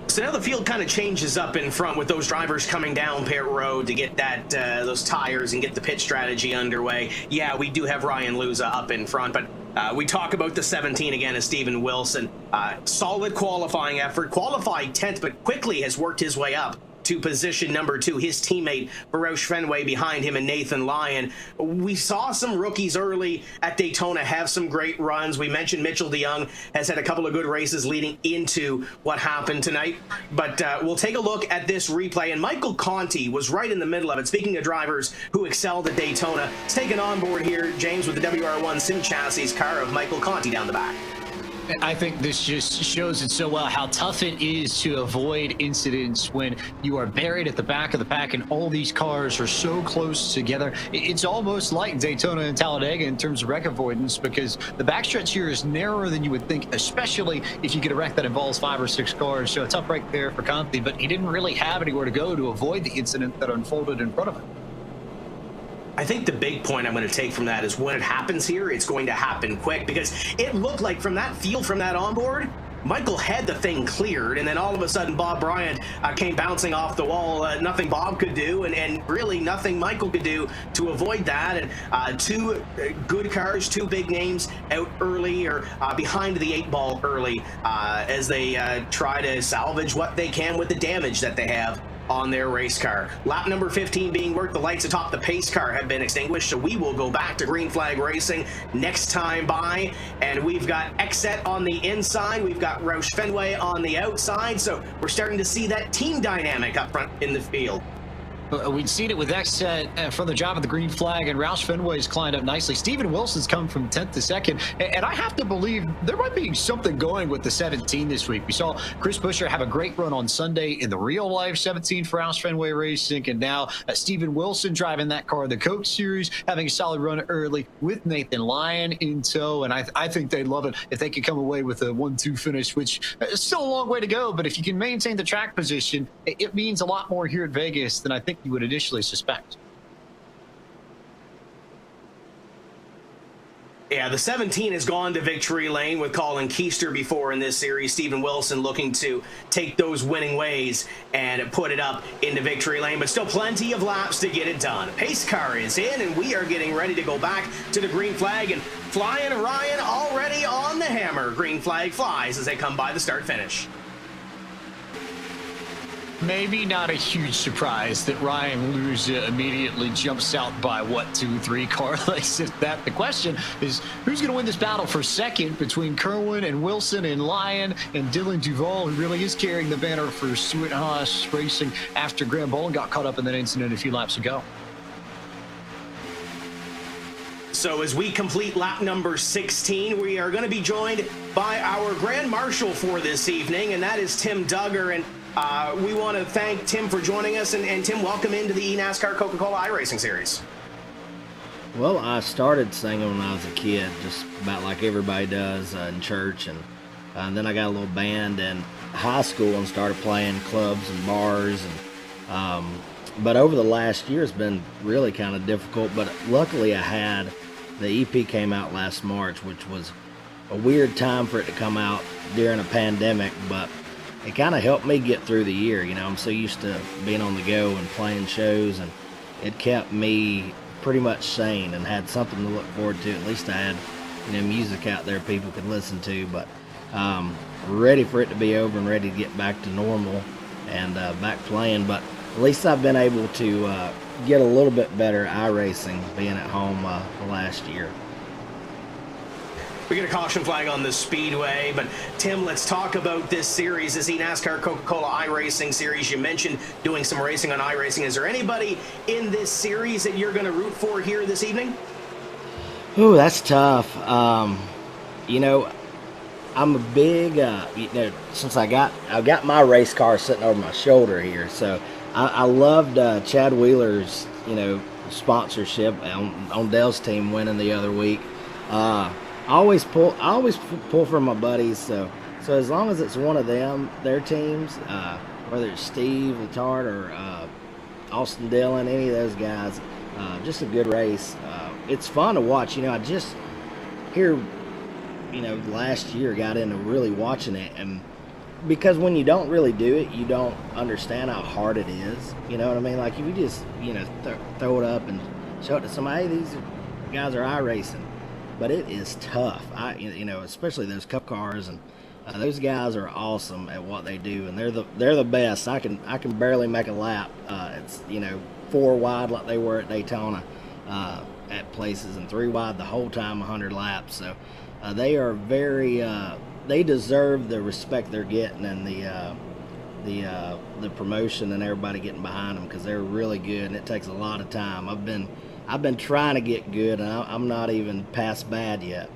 So now the field kind of changes up in front with those drivers coming down pit road to get that those tires and get the pit strategy underway. Yeah, we do have Ryan Luza up in front, but we talk about the 17 again as Steven Wilson. Solid qualifying effort, qualified 10th, but quickly has worked his way up to position number 2. His teammate Barouche Fenway behind him and Nathan Lyon. We saw some rookies early at Daytona have some great runs. We mentioned Mitchell de Jong has had a couple of good races leading into what happened tonight. But we'll take a look at this replay. And Michael Conti was right in the middle of it. Speaking of drivers who excelled at Daytona, it's taken on board here, James, with the WR1 Sim Chassis car of Michael Conti down the back. I think this just shows it so well how tough it is to avoid incidents when you are buried at the back of the pack and all these cars are so close together. It's almost like Daytona and Talladega in terms of wreck avoidance, because the backstretch here is narrower than you would think, especially if you get a wreck that involves 5 or 6 cars. So it's up right there for Conti, but he didn't really have anywhere to go to avoid the incident that unfolded in front of him. I think the big point I'm going to take from that is when it happens here, it's going to happen quick, because it looked like from that field, from that onboard, Michael had the thing cleared, and then all of a sudden Bob Bryant came bouncing off the wall. Nothing Bob could do, and really nothing Michael could do to avoid that. And two good cars, two big names out early, or behind the 8-ball early, as they try to salvage what they can with the damage that they have on their race car. Lap number 15 being worked. The lights atop the pace car have been extinguished, so we will go back to green flag racing next time by. And we've got Exet on the inside, we've got Roush Fenway on the outside, so we're starting to see that team dynamic up front in the field. We'd seen it with Exet from the job of the green flag, and Roush Fenway's climbed up nicely. Steven Wilson's come from 10th to 2nd, and I have to believe there might be something going with the 17 this week. We saw Chris Buescher have a great run on Sunday in the real-life 17 for Roush Fenway Racing, and now Steven Wilson driving that car in the Coke Series, having a solid run early with Nathan Lyon in tow, and I think they'd love it if they could come away with a 1-2 finish, which is still a long way to go, but if you can maintain the track position, it means a lot more here at Vegas than I think you would initially suspect. Yeah, the 17 has gone to victory lane with Colin Keister before in this series. Steven Wilson looking to take those winning ways and put it up into victory lane, but still plenty of laps to get it done. Pace car is in, and we are getting ready to go back to the green flag, and Flying Ryan already on the hammer. Green flag flies as they come by the start finish. Maybe not a huge surprise that Ryan Luja immediately jumps out by, 2-3 car lengths, if that. The question is, who's going to win this battle for second between Kerwin and Wilson and Lyon and Dylan Duval, who really is carrying the banner for Stuart Haas Racing after Graham Boland got caught up in that incident a few laps ago. So as we complete lap number 16, we are going to be joined by our Grand Marshal for this evening, and that is Tim Duggar. And we want to thank Tim for joining us, and Tim, welcome into the eNASCAR Coca-Cola iRacing Series. Well, I started singing when I was a kid, just about like everybody does in church, and then I got a little band in high school and started playing clubs and bars. And but over the last year, it's been really kind of difficult. But luckily, I had the EP came out last March, which was a weird time for it to come out during a pandemic, but it kind of helped me get through the year. You know, I'm so used to being on the go and playing shows, and it kept me pretty much sane and had something to look forward to. At least I had, music out there people could listen to. But ready for it to be over and ready to get back to normal and back playing. But at least I've been able to get a little bit better iRacing being at home the last year. We get a caution flag on the speedway, but Tim, let's talk about this series, this eNASCAR Coca-Cola iRacing Series. You mentioned doing some racing on iRacing. Is there anybody in this series that you're going to root for here this evening? Ooh, that's tough. I'm a big, since I got my race car sitting over my shoulder here, so I loved Chad Wheeler's, sponsorship on Dell's team winning the other week. I always pull for my buddies, so as long as it's one of them, their teams, whether it's Steve Letard or Austin Dillon, any of those guys, just a good race. It's fun to watch. I just here, last year got into really watching it, and because when you don't really do it, you don't understand how hard it is. You know what I mean? Like if you just throw it up and show it to somebody, hey, these guys are iRacing. But it is tough. Especially those cup cars, and those guys are awesome at what they do, and they're the best. I can barely make a lap. It's 4 wide like they were at Daytona at places, and 3 wide the whole time, 100 laps. So they are very. They deserve the respect they're getting, and the promotion and everybody getting behind them, because they're really good, and it takes a lot of time. I've been trying to get good, and I'm not even past bad yet.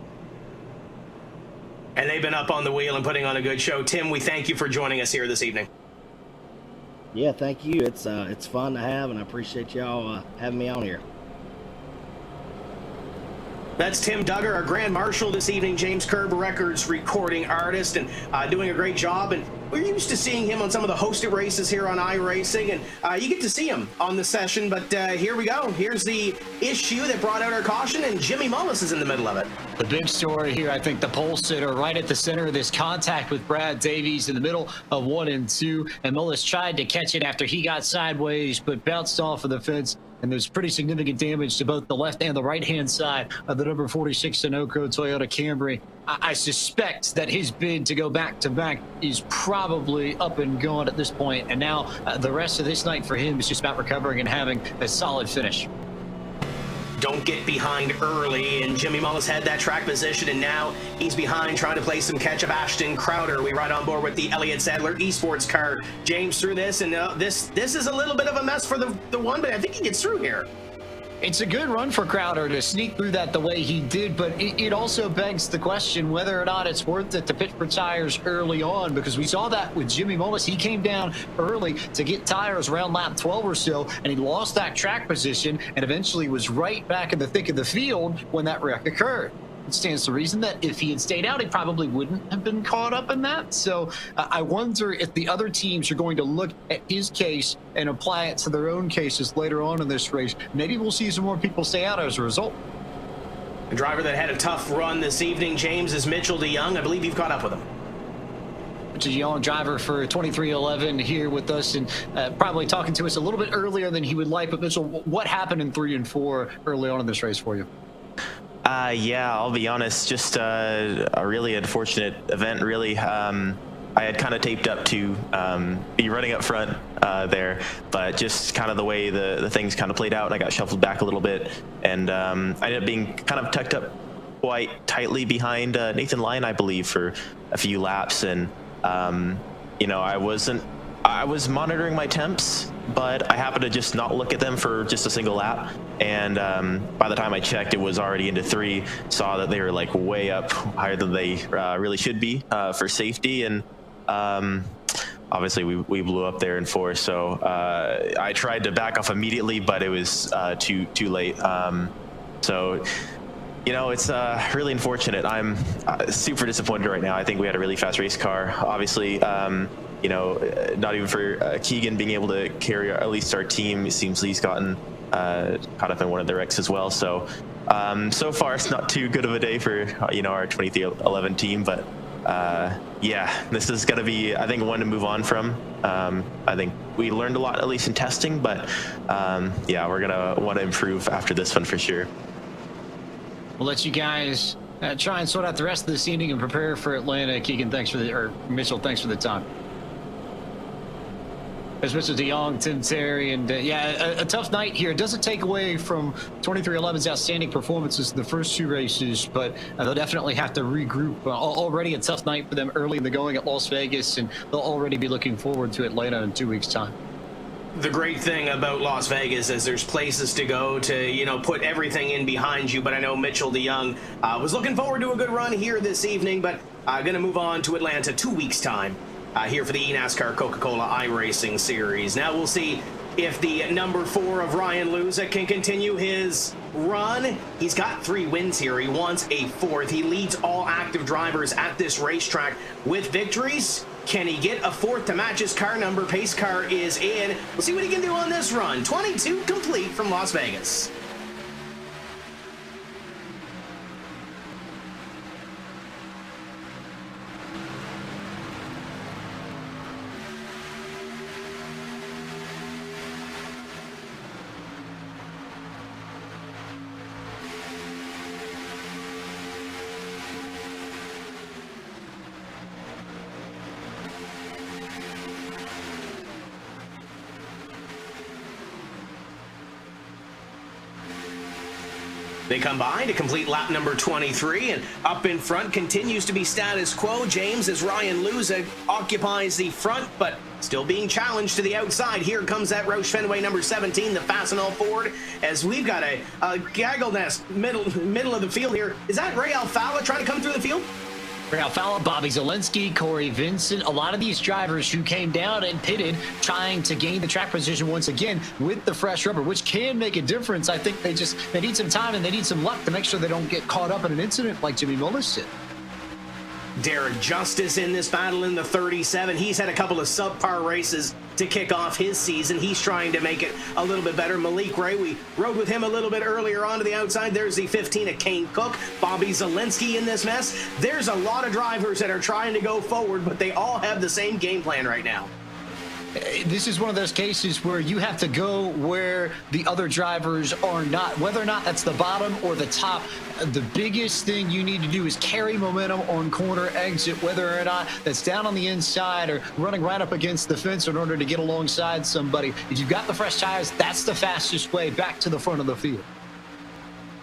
And they've been up on the wheel and putting on a good show. Tim, we thank you for joining us here this evening. Yeah, thank you. It's fun to have, and I appreciate y'all having me on here. That's Tim Duggar, our Grand Marshal this evening, James Kerb Records recording artist, and doing a great job. And we're used to seeing him on some of the hosted races here on iRacing, and you get to see him on the session, but here we go. Here's the issue that brought out our caution, and Jimmy Mullis is in the middle of it. The big story here, I think the pole sitter right at the center of this contact with Brad Davies in the middle of 1 and 2, and Mullis tried to catch it after he got sideways, but bounced off of the fence, and there's pretty significant damage to both the left and the right-hand side of the number 46 Sunoco Toyota Camry. I suspect that his bid to go back-to-back is probably up and gone at this point, and now the rest of this night for him is just about recovering and having a solid finish. Don't get behind early, and Jimmy Mullis had that track position, and now he's behind trying to play some catch-up. Ashton Crowder, we ride on board with the Elliott Sadler Esports car. James through this, and this is a little bit of a mess for the one, but I think he gets through here. It's a good run for Crowder to sneak through that the way he did, but it also begs the question whether or not it's worth it to pit for tires early on, because we saw that with Jimmy Mullis. He came down early to get tires around lap 12 or so, and he lost that track position and eventually was right back in the thick of the field when that wreck occurred. It stands to reason that if he had stayed out, he probably wouldn't have been caught up in that. So I wonder if the other teams are going to look at his case and apply it to their own cases later on in this race. Maybe we'll see some more people stay out as a result. A driver that had a tough run this evening, James, is Mitchell DeYoung. I believe you've caught up with him. Mitchell DeYoung, driver for 2311, here with us, and probably talking to us a little bit earlier than he would like. But Mitchell, what happened in 3 and 4 early on in this race for you? Yeah, I'll be honest, just a really unfortunate event, really. I had kind of taped up to be running up front there, but just kind of the way the things kind of played out, I got shuffled back a little bit, and I ended up being kind of tucked up quite tightly behind Nathan Lyon, I believe, for a few laps, and you know, I was monitoring my temps, but I happened to just not look at them for just a single lap. And by the time I checked, it was already into 3. Saw that they were like way up higher than they really should be for safety. And obviously we blew up there in 4. So I tried to back off immediately, but it was too late. So, you know, it's really unfortunate. I'm super disappointed right now. I think we had a really fast race car. Obviously, you know, not even for Keegan being able to carry at least our team. It seems he's gotten caught up in one of the wrecks as well. So, so far it's not too good of a day for, you know, our 2311 team. But yeah, this is going to be, I think, one to move on from. I think we learned a lot, at least in testing. But yeah, we're going to want to improve after this one for sure. We'll let you guys try and sort out the rest of this evening and prepare for Atlanta. Keegan, thanks for Mitchell, thanks for the time. As Mitchell DeYoung, Tim Terry, and yeah, a tough night here. It doesn't take away from 2311's outstanding performances in the first 2 races, but they'll definitely have to regroup. Already a tough night for them early in the going at Las Vegas, and they'll already be looking forward to Atlanta in 2 weeks' time. The great thing about Las Vegas is there's places to go to, you know, put everything in behind you. But I know Mitchell DeYoung was looking forward to a good run here this evening, but going to move on to Atlanta 2 weeks' time. Here for the eNASCAR Coca-Cola iRacing Series. Now we'll see if the number 4 of Ryan Luza can continue his run. He's got 3 wins here. He wants a 4th. He leads all active drivers at this racetrack with victories. Can he get a 4th to match his car number? Pace car is in. We'll see what he can do on this run. 22 complete from Las Vegas. They come by to complete lap number 23, and up in front continues to be status quo. James, as Ryan Luza occupies the front, but still being challenged to the outside. Here comes that Roush Fenway number 17, the Fastenal Ford, as we've got a gaggle nest middle of the field here. Is that Ray Alfala trying to come through the field? Ray Alfala, Bobby Zelensky, Corey Vincent, a lot of these drivers who came down and pitted trying to gain the track position once again with the fresh rubber, which can make a difference. I think they need some time and they need some luck to make sure they don't get caught up in an incident like Jimmy Mullis did. Derek Justice in this battle in the 37. He's had a couple of subpar races to kick off his season. He's trying to make it a little bit better. Malik Ray, we rode with him a little bit earlier on to the outside. There's the 15 of Kane Cook. Bobby Zielinski in this mess. There's a lot of drivers that are trying to go forward, but they all have the same game plan right now. This is one of those cases where you have to go where the other drivers are not, whether or not that's the bottom or the top. The biggest thing you need to do is carry momentum on corner exit, whether or not that's down on the inside or running right up against the fence in order to get alongside somebody. If you've got the fresh tires, that's the fastest way back to the front of the field.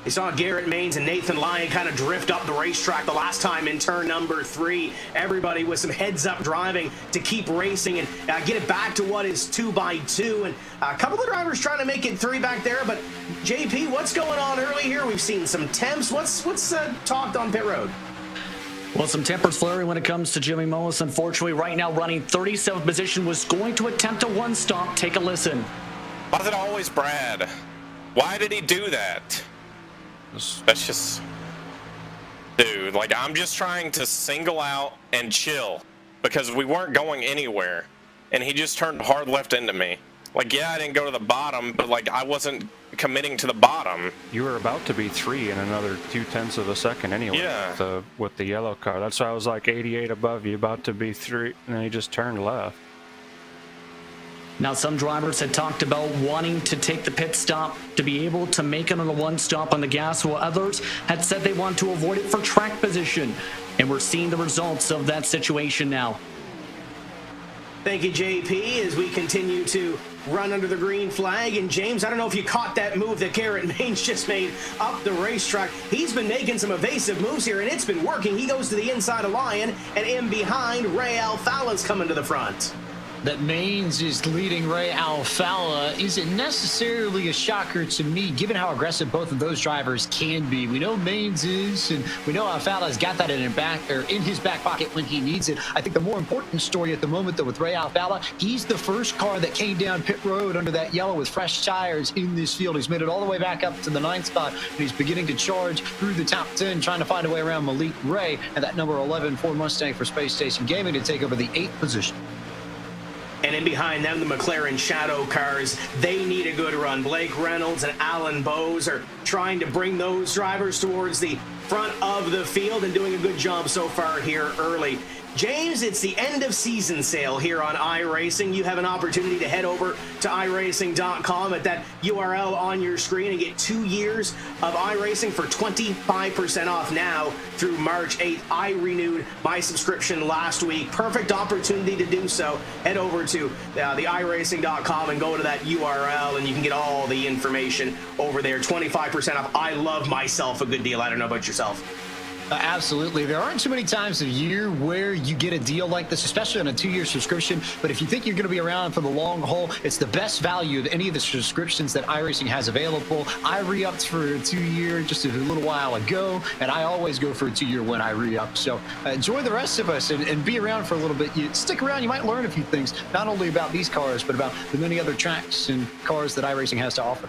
You saw Garrett Maines and Nathan Lyon kind of drift up the racetrack the last time in turn number 3. Everybody with some heads-up driving to keep racing and get it back to what is 2x2. And a couple of drivers trying to make it 3 back there. But, JP, what's going on early here? We've seen some temps. What's talked on pit road? Well, some tempers flaring when it comes to Jimmy Mullis. Unfortunately, right now running 37th position, was going to attempt a one-stop. Take a listen. Why is it always Brad? Why did he do that? That's just, dude, like, I'm just trying to single out and chill because we weren't going anywhere and he just turned hard left into me. Like, yeah, I didn't go to the bottom, but like, I wasn't committing to the bottom. You were about to be 3 in another 0.2 of a second anyway. Yeah. With the yellow car. That's why I was like 88 above you, about to be 3, and then he just turned left. Now, some drivers had talked about wanting to take the pit stop to be able to make it on a one-stop on the gas, while others had said they want to avoid it for track position. And we're seeing the results of that situation now. Thank you, JP, as we continue to run under the green flag. And James, I don't know if you caught that move that Garrett Maines just made up the racetrack. He's been making some evasive moves here, and it's been working. He goes to the inside of Lyon, and in behind, Ray Alfala's coming to the front. That Maines is leading Ray Alfala isn't necessarily a shocker to me, given how aggressive both of those drivers can be. We know Maines is, and we know Alfala's got that in his back pocket when he needs it. I think the more important story at the moment, though, with Ray Alfala, he's the first car that came down pit road under that yellow with fresh tires in this field. He's made it all the way back up to the 9th spot, and he's beginning to charge through the top 10, trying to find a way around Malik Ray and that number 11 Ford Mustang for Space Station Gaming to take over the 8th position. And in behind them, the McLaren Shadow cars, they need a good run. Blake Reynolds and Alan Bowes are trying to bring those drivers towards the front of the field and doing a good job so far here early. James, it's the end of season sale here on iRacing. You have an opportunity to head over to iRacing.com at that URL on your screen and get 2 years of iRacing for 25% off now through March 8th. I renewed my subscription last week. Perfect opportunity to do so. Head over to the iRacing.com and go to that URL and you can get all the information over there. 25% off. I love myself a good deal. I don't know about yourself. Absolutely. There aren't too many times a year where you get a deal like this, especially on a 2-year subscription. But if you think you're going to be around for the long haul, it's the best value of any of the subscriptions that iRacing has available. I re-upped for a 2-year just a little while ago, and I always go for a 2-year when I re-up. So enjoy the rest of us and be around for a little bit. You stick around, you might learn a few things, not only about these cars, but about the many other tracks and cars that iRacing has to offer.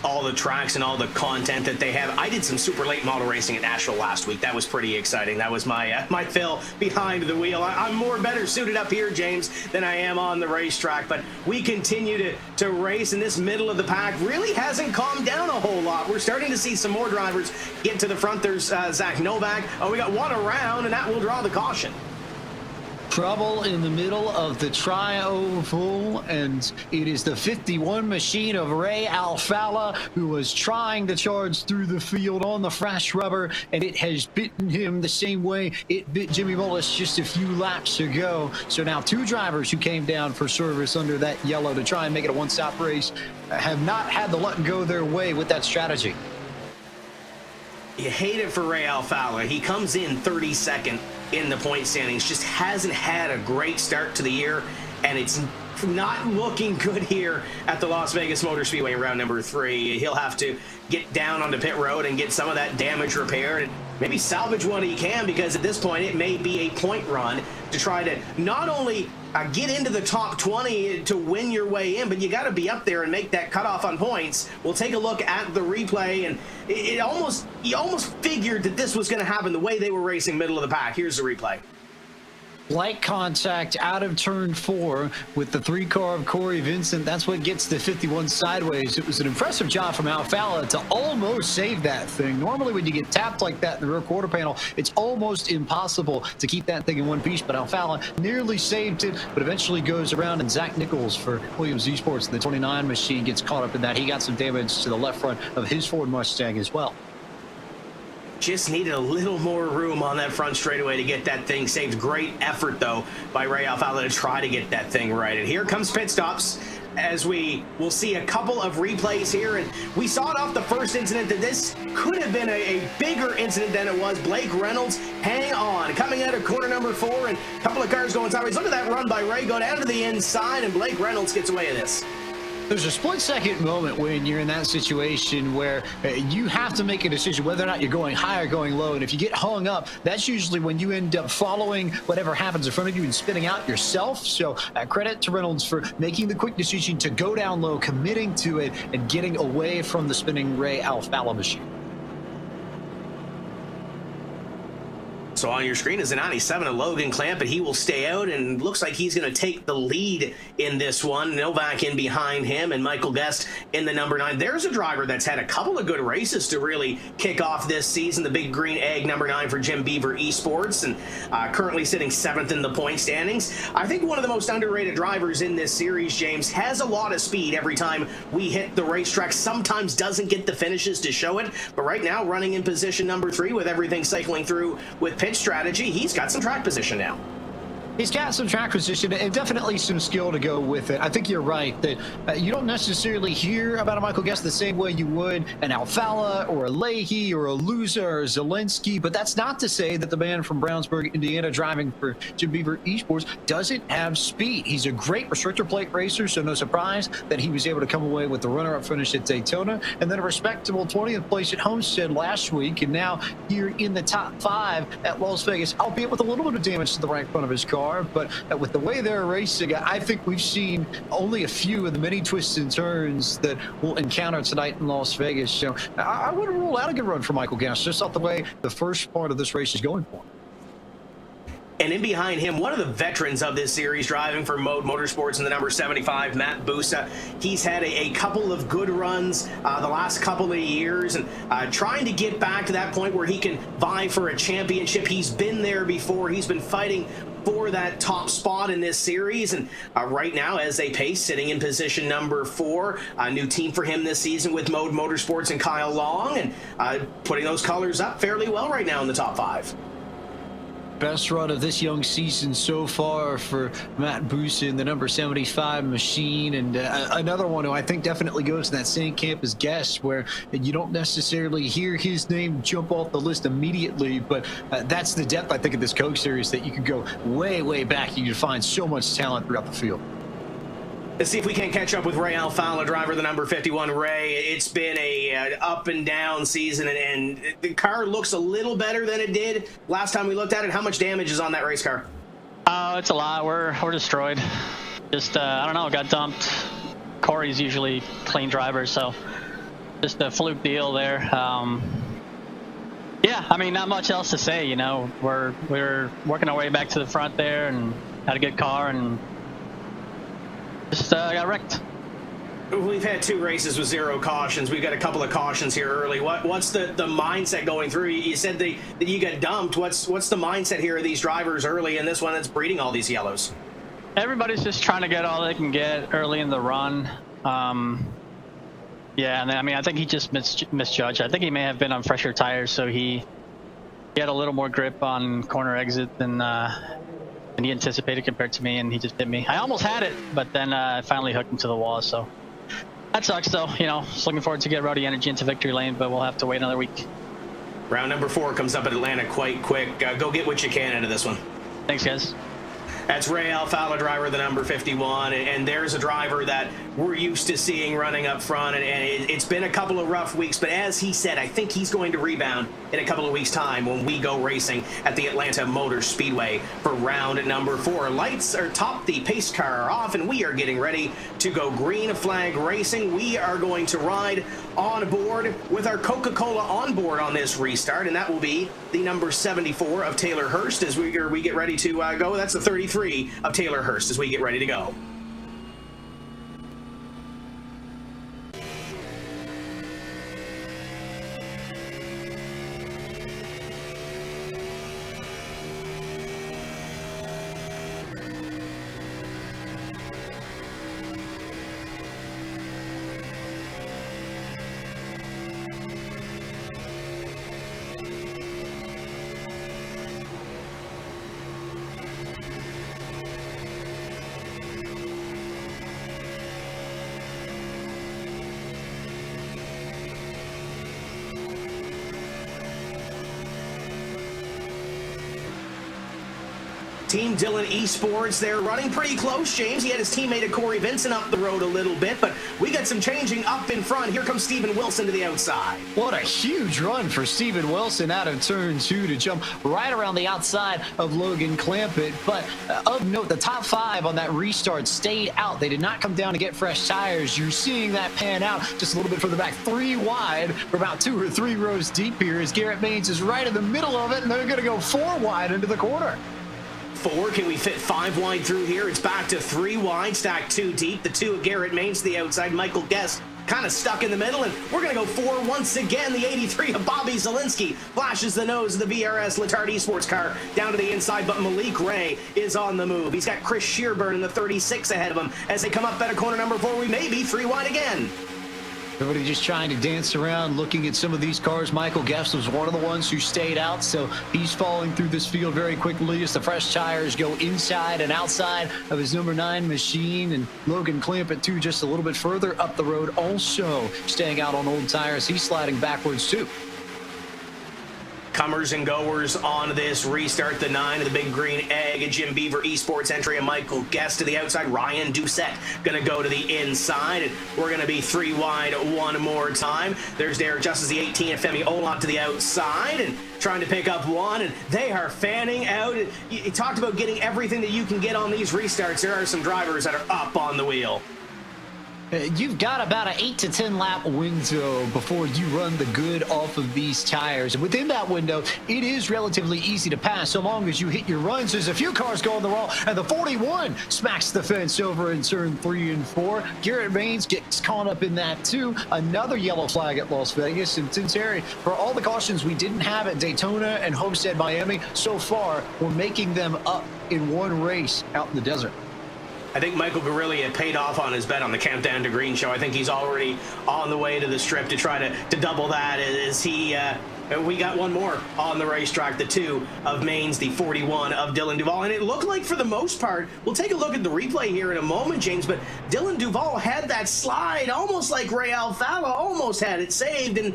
All the tracks and all the content that they have. I did some super late model racing at Nashville last week. That was pretty exciting. That was my fill behind the wheel. I'm better suited up here, James, than I am on the racetrack. But we continue to race, and this middle of the pack really hasn't calmed down a whole lot. We're starting to see some more drivers get to the front. There's Zach Novak. Oh, we got one around, and that will draw the caution. Trouble in the middle of the tri-oval, and it is the 51 machine of Ray Alfala who was trying to charge through the field on the fresh rubber, and it has bitten him the same way it bit Jimmy Mullis just a few laps ago. So now 2 drivers who came down for service under that yellow to try and make it a one-stop race have not had the luck go their way with that strategy. You hate it for Ray Alfala. He comes in 32nd in the point standings, just hasn't had a great start to the year, and it's not looking good here at the Las Vegas Motor Speedway in round number 3. He'll have to get down onto pit road and get some of that damage repaired and maybe salvage what he can, because at this point it may be a point run to try to not only get into the top 20 to win your way in, but you got to be up there and make that cutoff on points. We'll take a look at the replay, and you almost figured that this was going to happen the way they were racing middle of the pack. Here's the replay. Light contact out of turn 4 with the 3 car of Corey Vincent. That's what gets the 51 sideways. It was an impressive job from Alfala to almost save that thing. Normally when you get tapped like that in the rear quarter panel, it's almost impossible to keep that thing in one piece, but Alfala nearly saved it, but eventually goes around, and Zach Nichols for Williams Esports, the 29 machine, gets caught up in that. He got some damage to the left front of his Ford Mustang as well. Just needed a little more room on that front straightaway to get that thing saved. Great effort, though, by Ray Alfala to try to get that thing right. And here comes pit stops, as we will see a couple of replays here. And we saw it off the first incident that this could have been a bigger incident than it was. Blake Reynolds, hang on, coming out of corner number 4, and a couple of cars going sideways. Look at that run by Ray, go down to the inside, and Blake Reynolds gets away with this. There's a split-second moment when you're in that situation where you have to make a decision whether or not you're going high or going low. And if you get hung up, that's usually when you end up following whatever happens in front of you and spinning out yourself. So credit to Reynolds for making the quick decision to go down low, committing to it, and getting away from the spinning Ray Alfala machine. So on your screen is a 97 of Logan Clamp, and he will stay out, and looks like he's going to take the lead in this one. Novak in behind him, and Michael Guest in the number 9. There's a driver that's had a couple of good races to really kick off this season. The big green egg, number 9 for Jim Beaver Esports, and currently sitting 7th in the point standings. I think one of the most underrated drivers in this series, James, has a lot of speed every time we hit the racetrack. Sometimes doesn't get the finishes to show it, but right now running in position number 3 with everything cycling through with pitch strategy, he's got some track position now. He's got some track position and definitely some skill to go with it. I think you're right that you don't necessarily hear about a Michael Guest the same way you would an Alfala or a Leahy or a Luza or a Zelensky, but that's not to say that the man from Brownsburg, Indiana, driving for Jim Beaver Esports doesn't have speed. He's a great restrictor plate racer, so no surprise that he was able to come away with the runner-up finish at Daytona, and then a respectable 20th place at Homestead last week, and now here in the top 5 at Las Vegas, albeit with a little bit of damage to the right front of his car. But with the way they're racing, I think we've seen only a few of the many twists and turns that we'll encounter tonight in Las Vegas. So I wouldn't rule out a good run for Michael Guest, just off the way the first part of this race is going for him. And in behind him, one of the veterans of this series, driving for Mode Motorsports in the number 75, Matt Busa. He's had a couple of good runs the last couple of years, and trying to get back to that point where he can vie for a championship. He's been there before. He's been fighting for that top spot in this series, and right now as they pace, sitting in position number 4, a new team for him this season with Mode Motorsports and Kyle Long, and putting those colors up fairly well right now in the top 5. Best run of this young season so far for Matt Busa in the number 75 machine, and another one who I think definitely goes in that same camp as Guest, where you don't necessarily hear his name jump off the list immediately, but that's the depth, I think, of this Coke series, that you could go way, way back. You can find so much talent throughout the field. Let's see if we can catch up with Ray Alfala, driver the number 51. Ray, it's been a up and down season, and the car looks a little better than it did last time we looked at it. How much damage is on that race car? Oh, it's a lot. We're destroyed. Just I don't know, got dumped. Corey's usually clean driver, so just a fluke deal there. Yeah, I mean, not much else to say. You know, we're working our way back to the front there, and had a good car, and just got wrecked. We've had 2 races with 0 cautions. We've got a couple of cautions here early. What's the mindset going through? You said that you got dumped. What's the mindset here of these drivers early in this one that's breeding all these yellows? Everybody's just trying to get all they can get early in the run. Yeah, and then, I mean, I think he just misjudged. I think he may have been on fresher tires, so he had a little more grip on corner exit than he anticipated compared to me, and he just hit me. I almost had it, but then I finally hooked him to the wall, so that sucks though. You know, just looking forward to get Rowdy Energy into victory lane, but we'll have to wait another week. Round number 4 comes up at Atlanta quite quick. Go get what you can out of this one. Thanks, guys. That's Ray Alfala, driver, the number 51, and there's a driver that we're used to seeing running up front, and it's been a couple of rough weeks, but as he said, I think he's going to rebound in a couple of weeks' time when we go racing at the Atlanta Motor Speedway for round number 4. Lights are top, the pace car are off, and we are getting ready to go green flag racing. We are going to ride on board with our Coca-Cola on board on this restart, and that will be the number 74 of Taylor Hurst as we get ready to go. That's the 33 of Taylor Hurst as we get ready to go. Team Dillon Esports, they're running pretty close, James. He had his teammate Corey Vincent up the road a little bit, but we got some changing up in front. Here comes Steven Wilson to the outside. What a huge run for Steven Wilson out of turn 2 to jump right around the outside of Logan Clampett. But of note, the top 5 on that restart stayed out. They did not come down to get fresh tires. You're seeing that pan out just a little bit further back, 3 wide. We're about 2 or 3 rows deep here as Garrett Maines is right in the middle of it, and they're going to go 4 wide into the corner. 4, can we fit 5 wide through here? It's back to 3 wide, stacked 2 deep. The 2 of Garrett Maines to the outside. Michael Guest kind of stuck in the middle, and we're going to go 4 once again. The 83 of Bobby Zielinski flashes the nose of the VRS Letard Esports car down to the inside, but Malik Ray is on the move. He's got Chris Shearburn in the 36 ahead of him. As they come up at a corner number 4, we may be 3 wide again. Everybody just trying to dance around, looking at some of these cars. Michael Guest was one of the ones who stayed out, so he's falling through this field very quickly as the fresh tires go inside and outside of his number 9 machine. And Logan Clampett, too, just a little bit further up the road, also staying out on old tires. He's sliding backwards, too. Comers and goers on this restart. The 9 of the Big Green Egg, Jim Beaver Esports entry, and Michael Guest to the outside. Ryan Doucette going to go to the inside, and we're going to be 3 wide one more time. There's Derek Justice, the 18, and Femi Olot to the outside, and trying to pick up 1, and they are fanning out. You talked about getting everything that you can get on these restarts. There are some drivers that are up on the wheel. You've got about an 8 to 10 lap window before you run the good off of these tires. And within that window, it is relatively easy to pass so long as you hit your runs. There's a few cars going the wall, and the 41 smacks the fence over in turn 3 and 4. Garrett Maines gets caught up in that too. Another yellow flag at Las Vegas. And since Harry, for all the cautions we didn't have at Daytona and Homestead Miami, so far, we're making them up in one race out in the desert. I think Michael Gurilli had paid off on his bet on the Countdown to Green show. I think he's already on the way to the strip to try to double that as he we got one more on the racetrack, the 2 of Maines, the 41 of Dylan Duval. And it looked like, for the most part, we'll take a look at the replay here in a moment, James, but Dylan Duval had that slide almost like Ray Alfala almost had it saved, and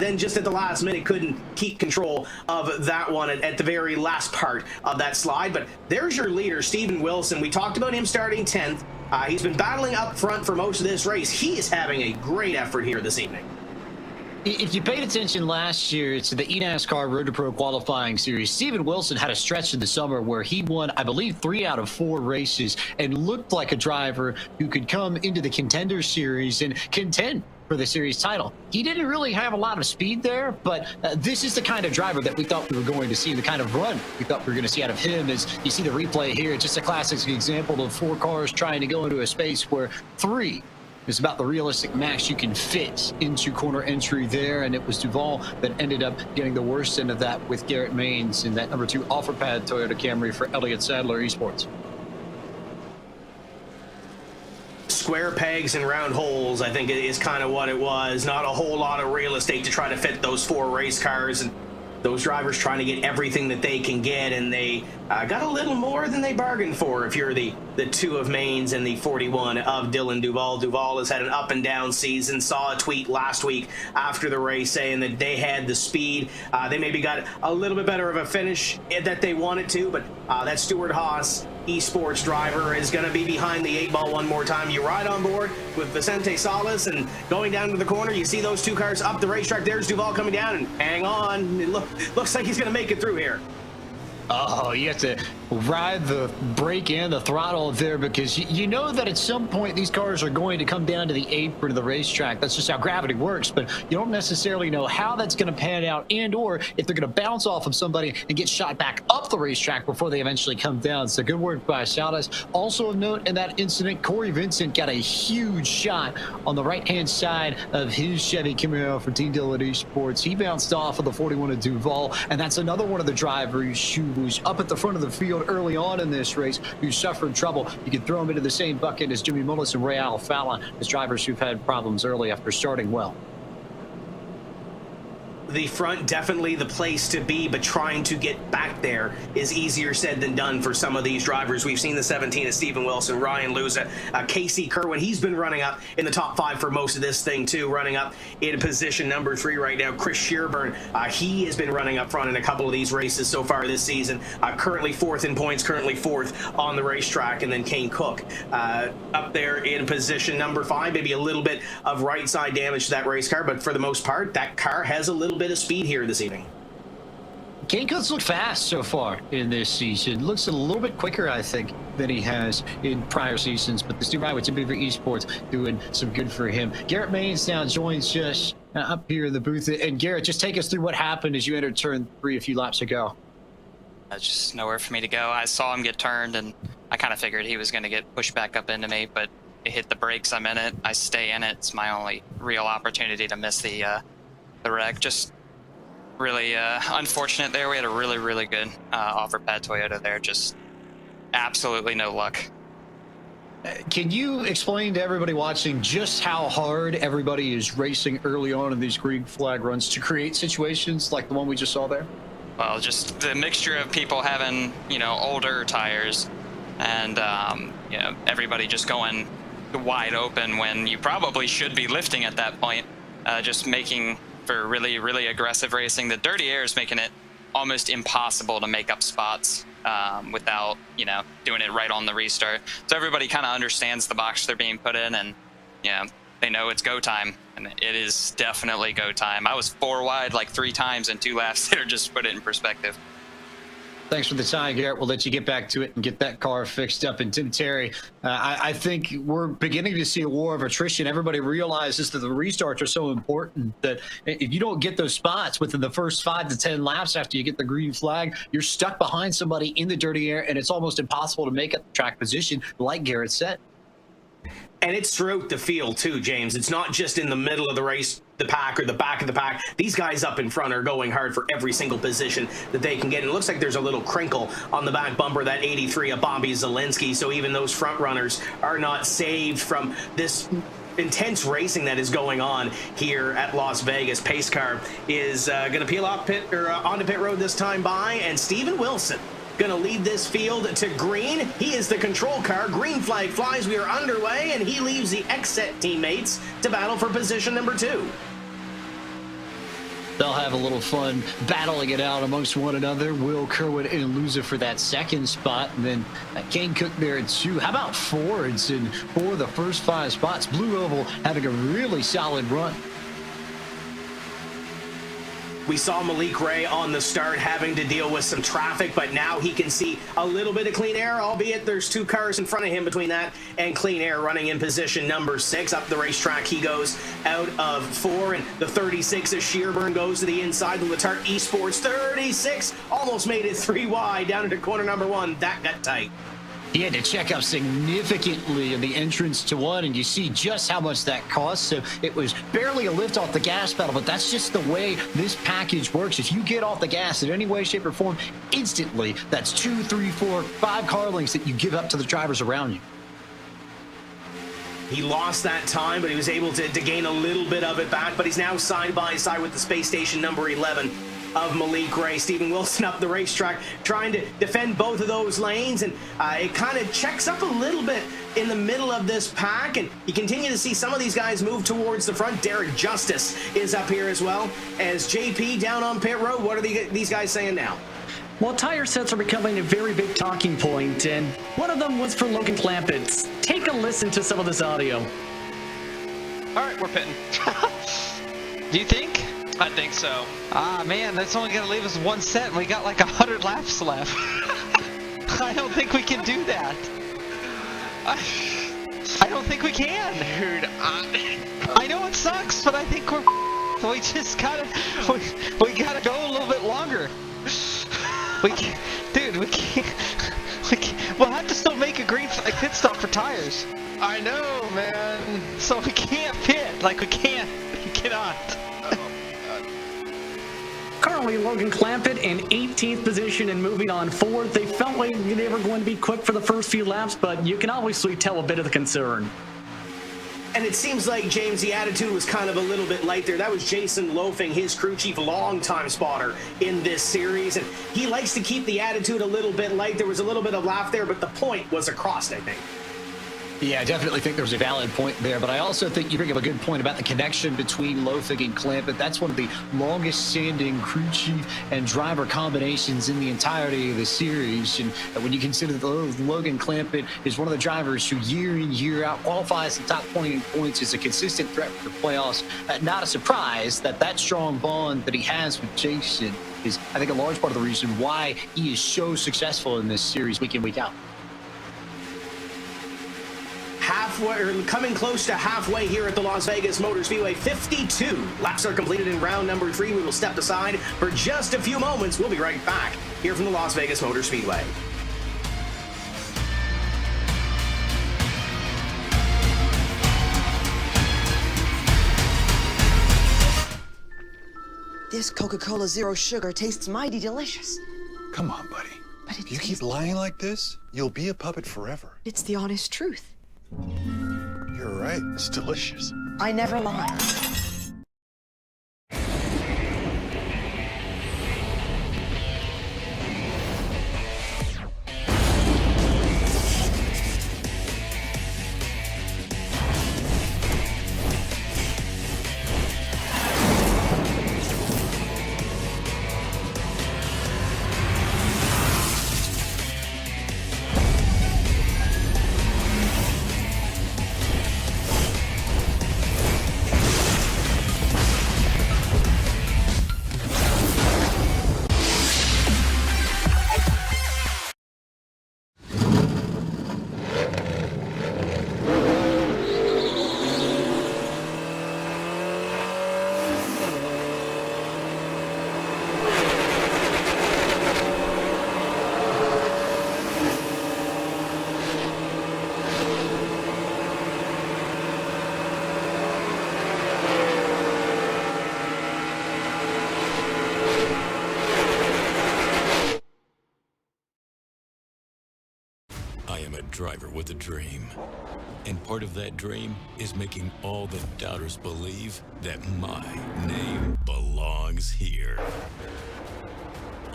then just at the last minute couldn't keep control of that one at the very last part of that slide. But there's your leader, Steven Wilson. We talked about him starting 10th. He's been battling up front for most of this race. He is having a great effort here this evening. If you paid attention last year to the eNASCAR Road to Pro qualifying series, Steven Wilson had a stretch in the summer where he won, I believe, 3 out of 4 races and looked like a driver who could come into the Contender Series and contend for the series title. He didn't really have a lot of speed there, but this is the kind of driver that we thought we were going to see, the kind of run we thought we were going to see out of him. As you see the replay here, it's just a classic example of 4 cars trying to go into a space where 3 is about the realistic max you can fit into corner entry there, and it was Duval that ended up getting the worst end of that with Garrett Maines in that number 2 offer pad Toyota Camry for Elliott Sadler Esports. Square pegs and round holes, I think, is kind of what it was. Not a whole lot of real estate to try to fit those 4 race cars, and those drivers trying to get everything that they can get, and they got a little more than they bargained for if you're the the 2 of Maine's and the 41 of Dylan Duval. Duval has had an up and down season. Saw a tweet last week after the race saying that they had the speed. They maybe got a little bit better of a finish that they wanted to, but that Stuart Haas esports driver is going to be behind the 8 ball one more time. You ride on board with Vicente Salas, and going down to the corner, you see those 2 cars up the racetrack. There's Duval coming down, and hang on. It looks like he's going to make it through here. Oh, you have to ride the brake and the throttle there, because you know that at some point these cars are going to come down to the apron of the racetrack. That's just how gravity works, but you don't necessarily know how that's going to pan out, and or if they're going to bounce off of somebody and get shot back up the racetrack before they eventually come down. So good work by Salas. Also of note in that incident, Corey Vincent got a huge shot on the right-hand side of his Chevy Camaro for Team Dillon Esports. He bounced off of the 41 of Duval, and that's another one of the drivers who was up at the front of the field early on in this race who suffered trouble. You can throw them into the same bucket as Jimmy Mullis and Ray Alfala as drivers who've had problems early after starting well. The front definitely the place to be, but trying to get back there is easier said than done for some of these drivers. We've seen the 17 of Stephen Wilson, Ryan Luza, Casey Kerwin. He's been running up in the top 5 for most of this thing too, running up in position number 3 right now. Chris Shearburn, he has been running up front in a couple of these races so far this season. Currently 4th in points, currently 4th on the racetrack. And then Kane Cook up there in position number 5. Maybe a little bit of right side damage to that race car, but for the most part, that car has a little bit of speed here this evening. Kane Cook's looked fast so far in this season. Looks a little bit quicker, I think, than he has in prior seasons. But this new ride with Tim Beaver Esports doing some good for him. Garrett Maines now joins us up here in the booth. And Garrett, just take us through what happened as you entered turn 3 a few laps ago. Just nowhere for me to go. I saw him get turned, and I kind of figured he was going to get pushed back up into me, but it hit the brakes. I'm in it. I stay in it. It's my only real opportunity to miss the wreck. Just really unfortunate there. We had a really, really good offer pad Toyota there. Just absolutely no luck. Can you explain to everybody watching just how hard everybody is racing early on in these green flag runs to create situations like the one we just saw there? Well, just the mixture of people having, older tires and, everybody just going wide open when you probably should be lifting at that point, just making for really, really aggressive racing. The dirty air is making it almost impossible to make up spots without, doing it right on the restart. So everybody kind of understands the box they're being put in, and, they know it's go time, and it is definitely go time. I was 4 wide like 3 times in 2 laps there, just to put it in perspective. Thanks for the time, Garrett. We'll let you get back to it and get that car fixed up. And Tim Terry, I think we're beginning to see a war of attrition. Everybody realizes that the restarts are so important that if you don't get those spots within the first 5 to 10 laps after you get the green flag, you're stuck behind somebody in the dirty air, and it's almost impossible to make up the track position, like Garrett said. And it's throughout the field too, James. It's not just in the middle of the race, the pack, or the back of the pack. These guys up in front are going hard for every single position that they can get. And it looks like there's a little crinkle on the back bumper, that 83 of Bobby Zielinski. So even those front runners are not saved from this intense racing that is going on here at Las Vegas. Pace car is going to peel off onto pit road this time by, and Stephen Wilson going to lead this field to green. He is the control car. Green flag flies. We are underway, and he leaves the X-Set teammates to battle for position number 2. They'll have a little fun battling it out amongst one another. Will Kerwin and Luza for that 2nd spot, and then Kane Cook there at 2. How about Fords in 4 of the first 5 spots? Blue Oval having a really solid run. We saw Malik Ray on the start having to deal with some traffic, but now he can see a little bit of clean air, albeit there's 2 cars in front of him between that and clean air. Running in position number 6 up the racetrack, he goes out of 4, and the 36 of Shearburn goes to the inside. The Letarte Esports 36 almost made it 3 wide down into corner number 1. That got tight. He had to check up significantly in the entrance to 1, and you see just how much that costs. So it was barely a lift off the gas pedal, but that's just the way this package works. If you get off the gas in any way, shape, or form, instantly, that's 2, 3, 4, 5 car lengths that you give up to the drivers around you. He lost that time, but he was able to gain a little bit of it back, but he's now side by side with the space station number 11. of Malik Ray. Steven Wilson up the racetrack trying to defend both of those lanes, and it kind of checks up a little bit in the middle of this pack, and you continue to see some of these guys move towards the front. Derek Justice is up here as well as JP down on pit road. What are these guys saying now? Well, tire sets are becoming a very big talking point, and one of them was for Logan Clampett. Take a listen to some of this audio. All right, we're pitting. Do you think? I think so. Ah, man, that's only going to leave us one set, and we got like 100 laps left. I don't think we can do that. I don't think we can. Dude, I know it sucks, but I think we just gotta, we gotta go a little bit longer. We can't, dude, we'll have to still make a green pit stop for tires. I know, man. So we can't pit, like we cannot. Currently, Logan Clampett in 18th position and moving on forward. They felt like they were going to be quick for the first few laps, but you can obviously tell a bit of the concern. And it seems like, James, the attitude was kind of a little bit light there. That was Jason Loafing, his crew chief, longtime spotter in this series. And he likes to keep the attitude a little bit light. There was a little bit of laugh there, but the point was across, I think. Yeah, I definitely think there's a valid point there, but I also think you bring up a good point about the connection between Loafing and Clampett. That's one of the longest-standing crew chief and driver combinations in the entirety of the series. And when you consider that Logan Clampett is one of the drivers who year in, year out qualifies in top 20 in points, is a consistent threat for the playoffs, not a surprise that strong bond that he has with Jason is, I think, a large part of the reason why he is so successful in this series week in, week out. Coming close to halfway here at the Las Vegas Motor Speedway. 52 laps are completed in round number 3. We will step aside for just a few moments. We'll be right back here from the Las Vegas Motor Speedway. This Coca-Cola Zero Sugar tastes mighty delicious. Come on, buddy. But if you keep lying like this, you'll be a puppet forever. It's the honest truth. You're right. It's delicious. I never lie. Driver with a dream. And part of that dream is making all the doubters believe that my name belongs here.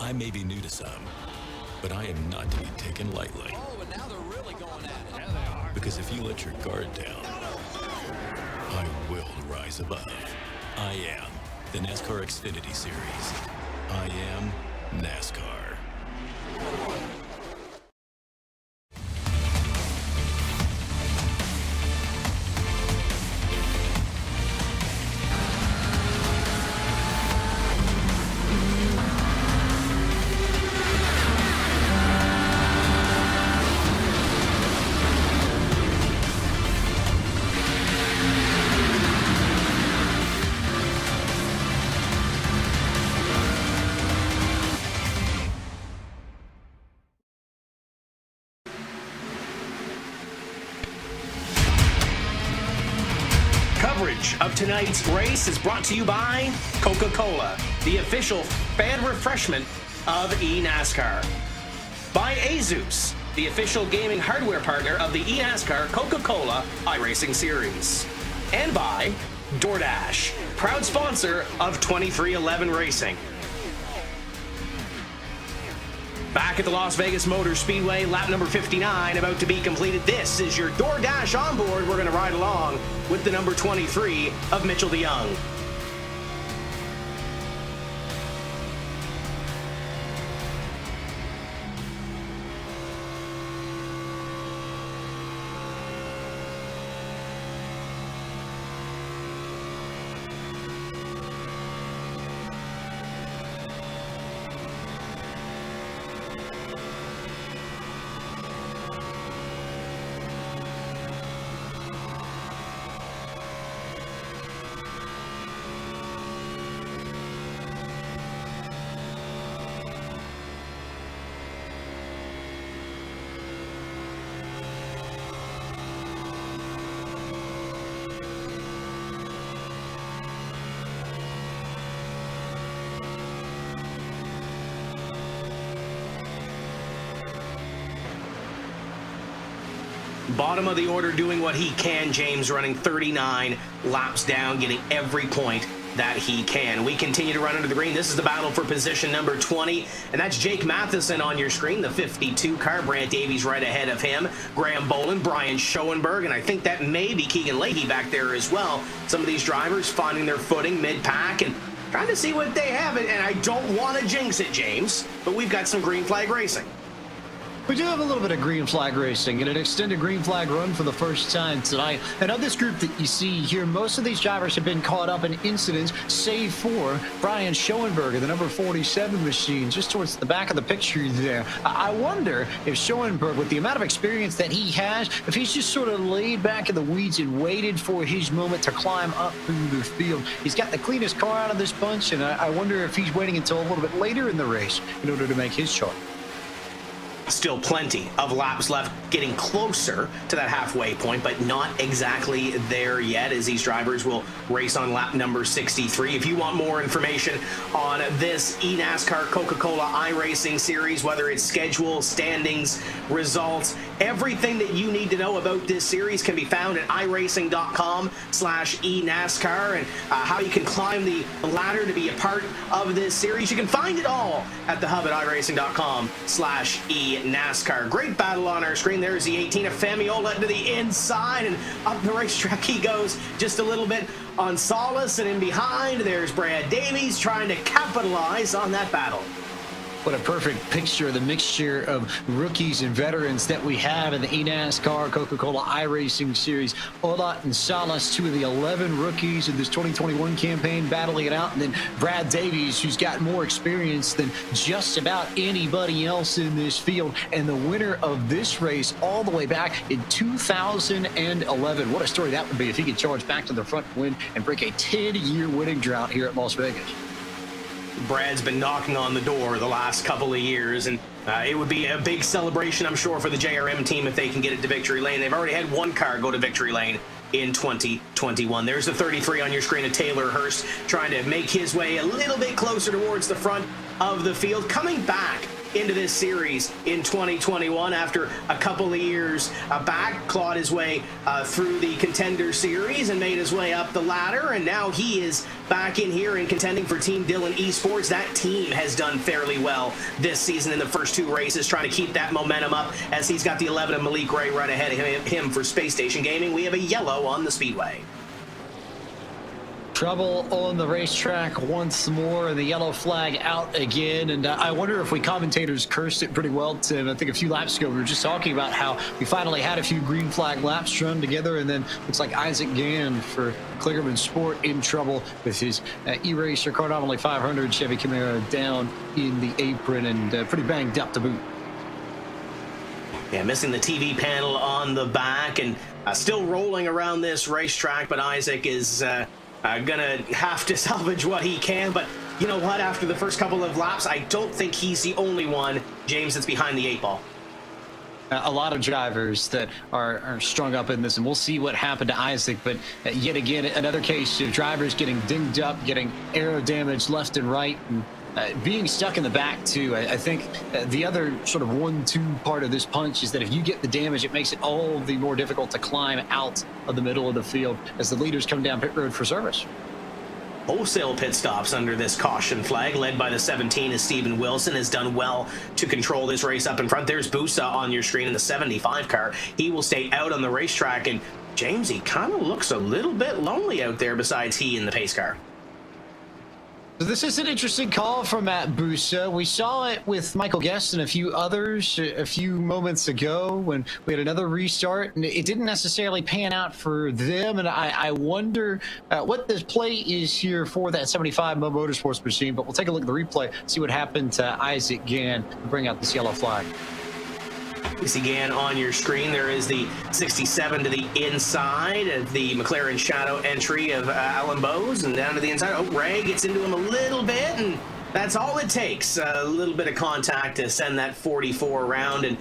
I may be new to some, but I am not to be taken lightly. Oh, and now they're really going at it. Yeah, they are. Because if you let your guard down, I will rise above. I am the NASCAR Xfinity Series. I am NASCAR. Coverage of tonight's race is brought to you by Coca-Cola, the official fan refreshment of eNASCAR. By Asus, the official gaming hardware partner of the eNASCAR Coca-Cola iRacing Series. And by DoorDash, proud sponsor of 2311 Racing. Back at the Las Vegas Motor Speedway, lap number 59 about to be completed. This is your DoorDash onboard. We're going to ride along with the number 23 of Mitchell DeYoung. Bottom of the order doing what he can, James, running 39 laps down, getting every point that he can. We continue to run under the green. This is the battle for position number 20, and that's Jake Matheson on your screen, the 52 car. Brant Davies right ahead of him. Graham Boland, Brian Schoenberg, and I think that may be Keegan Leahy back there as well. Some of these drivers finding their footing mid-pack and trying to see what they have. And I don't want to jinx it, James, but we've got some green flag racing. We do have a little bit of green flag racing and an extended green flag run for the first time tonight. And of this group that you see here, most of these drivers have been caught up in incidents, save for Brian Schoenberger, the number 47 machine, just towards the back of the picture there. I wonder if Schoenberg, with the amount of experience that he has, if he's just sort of laid back in the weeds and waited for his moment to climb up through the field. He's got the cleanest car out of this bunch, and I wonder if he's waiting until a little bit later in the race in order to make his chart. Still plenty of laps left, getting closer to that halfway point, but not exactly there yet, as these drivers will race on lap number 63. If you want more information on this eNASCAR Coca-Cola iRacing series, whether it's schedule, standings, results, everything that you need to know about this series can be found at iRacing.com/eNASCAR, and how you can climb the ladder to be a part of this series. You can find it all at the hub at iRacing.com/eNASCAR. Great battle on our screen. There's the 18 of Famiola to the inside, and up the racetrack he goes just a little bit on Solace, and in behind there's Brad Davies trying to capitalize on that battle. What a perfect picture of the mixture of rookies and veterans that we have in the eNASCAR Coca-Cola iRacing Series. Ola and Salas, two of the 11 rookies in this 2021 campaign, battling it out. And then Brad Davies, who's got more experience than just about anybody else in this field. And the winner of this race all the way back in 2011. What a story that would be if he could charge back to the front win and break a 10-year winning drought here at Las Vegas. Brad's been knocking on the door the last couple of years, and it would be a big celebration, I'm sure, for the JRM team if they can get it to victory lane. They've already had one car go to victory lane in 2021. There's the 33 on your screen of Taylor Hurst trying to make his way a little bit closer towards the front of the field, coming back into this series in 2021 after a couple of years back, clawed his way through the Contender Series and made his way up the ladder, and now he is back in here and contending for Team Dillon Esports. That team has done fairly well this season in the first two races, trying to keep that momentum up as he's got the 11 of Malik Ray right ahead of him for Space Station Gaming. We have a yellow on the speedway. Trouble on the racetrack once more, and the yellow flag out again. And I wonder if we commentators cursed it pretty well, Tim. I think a few laps ago we were just talking about how we finally had a few green flag laps strung together, and then looks like Isaac Gann for Kligerman Sport in trouble with his E-Racer Cardinale 500 Chevy Camaro down in the apron and pretty banged up to boot. Yeah, missing the TV panel on the back, and still rolling around this racetrack, but Isaac is gonna have to salvage what he can. But you know what, after the first couple of laps, I don't think he's the only one, James, that's behind the 8 ball. A lot of drivers that are strung up in this, and we'll see what happened to Isaac. But yet again, another case of drivers getting dinged up, getting aero damage left and right, and being stuck in the back too. I think the other sort of 1-2 part of this punch is that if you get the damage, it makes it all the more difficult to climb out of the middle of the field as the leaders come down pit road for service. wholesale pit stops under this caution flag, led by the 17 as Steven Wilson has done well to control this race up in front. There's Busa on your screen in the 75 car. He will stay out on the racetrack, and James, he kind of looks a little bit lonely out there besides he in the pace car. So this is an interesting call from Matt Busa. We saw it with Michael Guest and a few others a few moments ago when we had another restart, and it didn't necessarily pan out for them. And I wonder what this play is here for that 75 Motorsports machine. But we'll take a look at the replay, see what happened to Isaac Gann to bring out this yellow flag. You see Gann on your screen. There is the 67 to the inside of the McLaren Shadow entry of Alan Bowes, and down to the inside. Oh, Ray gets into him a little bit, and that's all it takes. A little bit of contact to send that 44 around, and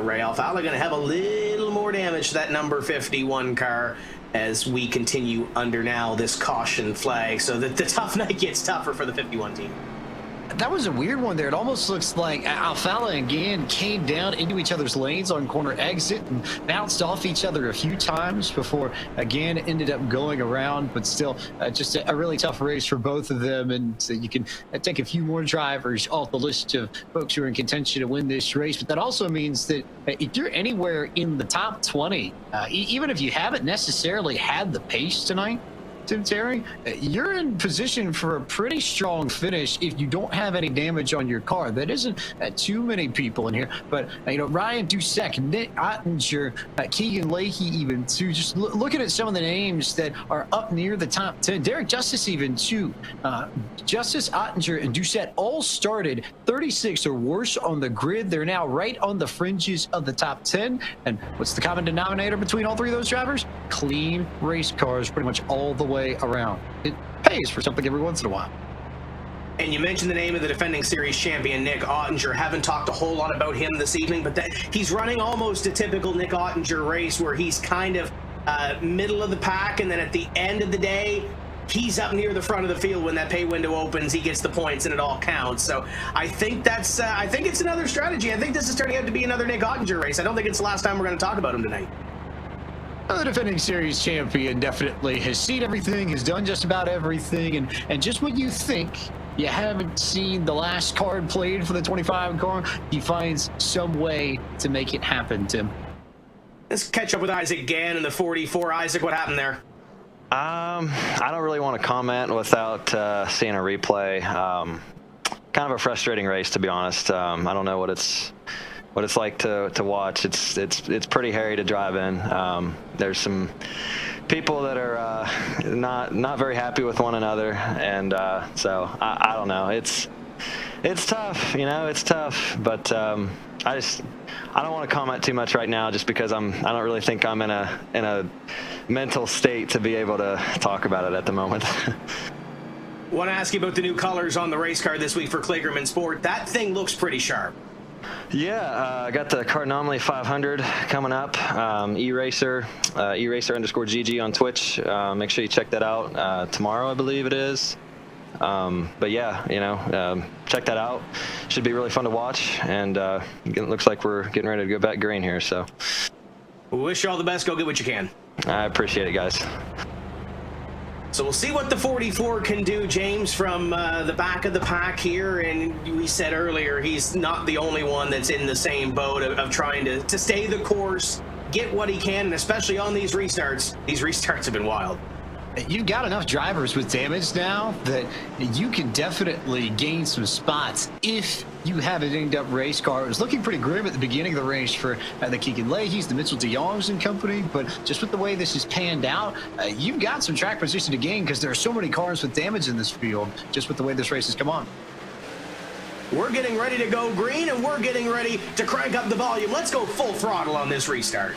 Ray Alfala going to have a little more damage to that number 51 car as we continue under now this caution flag. So the tough night gets tougher for the 51 team. That was a weird one there. It almost looks like Alfala and Gann came down into each other's lanes on corner exit and bounced off each other a few times before Gann ended up going around. But still, just a really tough race for both of them. And so you can take a few more drivers off the list of folks who are in contention to win this race. But that also means that if you're anywhere in the top 20, even if you haven't necessarily had the pace tonight, Tim Terry, you're in position for a pretty strong finish if you don't have any damage on your car. That isn't too many people in here, but Ryan Dusek, Nick Ottinger, Keegan Leahy, even too. Just looking at some of the names that are up near the top 10. Derek Justice even too. Justice, Ottinger, and Doucette all started 36 or worse on the grid. They're now right on the fringes of the top 10. And what's the common denominator between all three of those drivers? Clean race cars, pretty much all the way around. It pays for something every once in a while. And you mentioned the name of the defending series champion, Nick Ottinger. Haven't talked a whole lot about him this evening, but he's running almost a typical Nick Ottinger race where he's kind of middle of the pack, and then at the end of the day, he's up near the front of the field when that pay window opens. He gets the points, and it all counts. So I think I think it's another strategy. I think this is turning out to be another Nick Ottinger race. I don't think it's the last time we're going to talk about him tonight. The defending series champion definitely has seen everything, has done just about everything, and just when you think you haven't seen the last card played for the 25 car, he finds some way to make it happen, Tim. Let's catch up with Isaac Gann in the 44. Isaac, what happened there? I don't really want to comment without seeing a replay. Kind of a frustrating race, to be honest. I don't know what it's like to watch. It's pretty hairy to drive in. There's some people that are not very happy with one another, and so I don't know. It's tough, it's tough. But I don't want to comment too much right now, just because I don't really think I'm in a mental state to be able to talk about it at the moment. Want to ask you about the new colors on the race car this week for Kligerman Sport. That thing looks pretty sharp. Yeah, I got the Cardanomaly 500 coming up. eRacer _GG on Twitch. Make sure you check that out tomorrow, I believe it is. But yeah, check that out. Should be really fun to watch, and it looks like we're getting ready to go back green here. So, we wish you all the best. Go get what you can. I appreciate it, guys. So we'll see what the 44 can do, James, from the back of the pack here. And we said earlier, he's not the only one that's in the same boat of trying to stay the course, get what he can, and especially on these restarts. These restarts have been wild. You've got enough drivers with damage now that you can definitely gain some spots if you have an dinged up race car. It was looking pretty grim at the beginning of the race for the Keegan Leahys, the Mitchell de Jongs and company, but just with the way this is panned out, you've got some track position to gain because there are so many cars with damage in this field, just with the way this race has come on. We're getting ready to go green, and we're getting ready to crank up the volume. Let's go full throttle on this restart.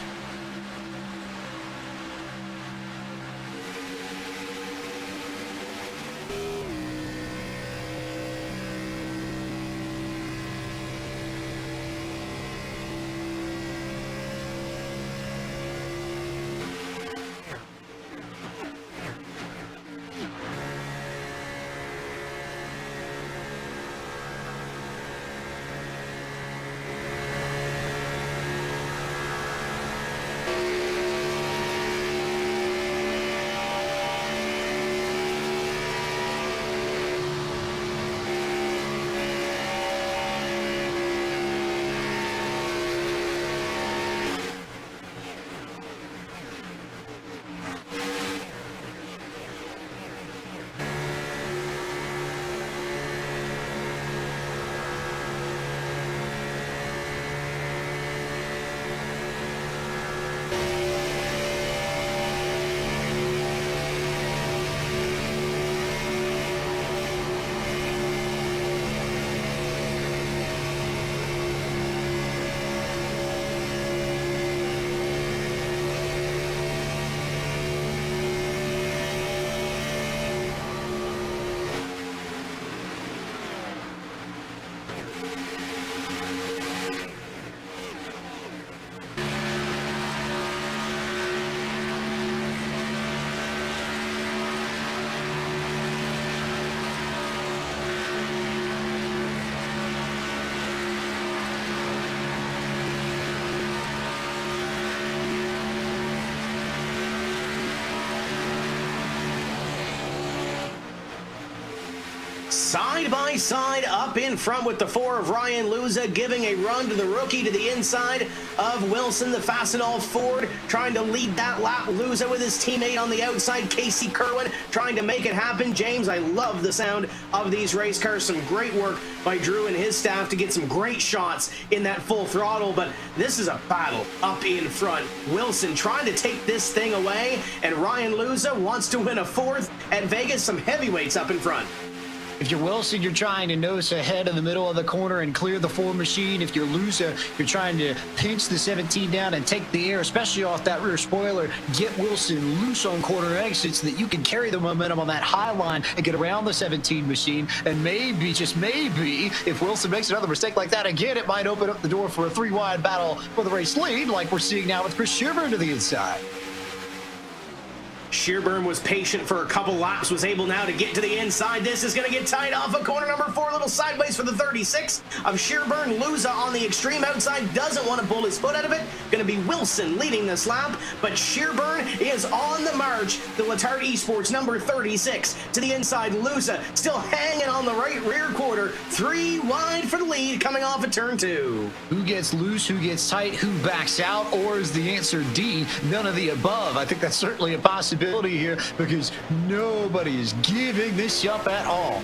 Side by side up in front with the 4 of Ryan Luza, giving a run to the rookie to the inside of Wilson, the Fastenal Ford, trying to lead that lap. Luza with his teammate on the outside, Casey Kerwin, trying to make it happen. James, I love the sound of these race cars. Some great work by Drew and his staff to get some great shots in that full throttle, but this is a battle up in front. Wilson trying to take this thing away, and Ryan Luza wants to win a 4th at Vegas. Some heavyweights up in front. If you're Wilson, you're trying to nose ahead in the middle of the corner and clear the 4 machine. If you're Luza, you're trying to pinch the 17 down and take the air, especially off that rear spoiler. Get Wilson loose on corner exits so that you can carry the momentum on that high line and get around the 17 machine. And maybe, just maybe, if Wilson makes another mistake like that again, it might open up the door for a 3-wide battle for the race lead, like we're seeing now with Chris Sherburne to the inside. Sherburne was patient for a couple laps, was able now to get to the inside. This is going to get tied off of corner number 4, a little sideways for the 36 of Sherburne. Luza on the extreme outside, doesn't want to pull his foot out of it. Going to be Wilson leading this lap, but Sherburne is on the march. The Letard Esports number 36 to the inside. Luza still hanging on the right rear quarter, 3 wide for the lead coming off of turn 2. Who gets loose, who gets tight, who backs out, or is the answer D, none of the above? I think that's certainly a possibility here because nobody is giving this up at all.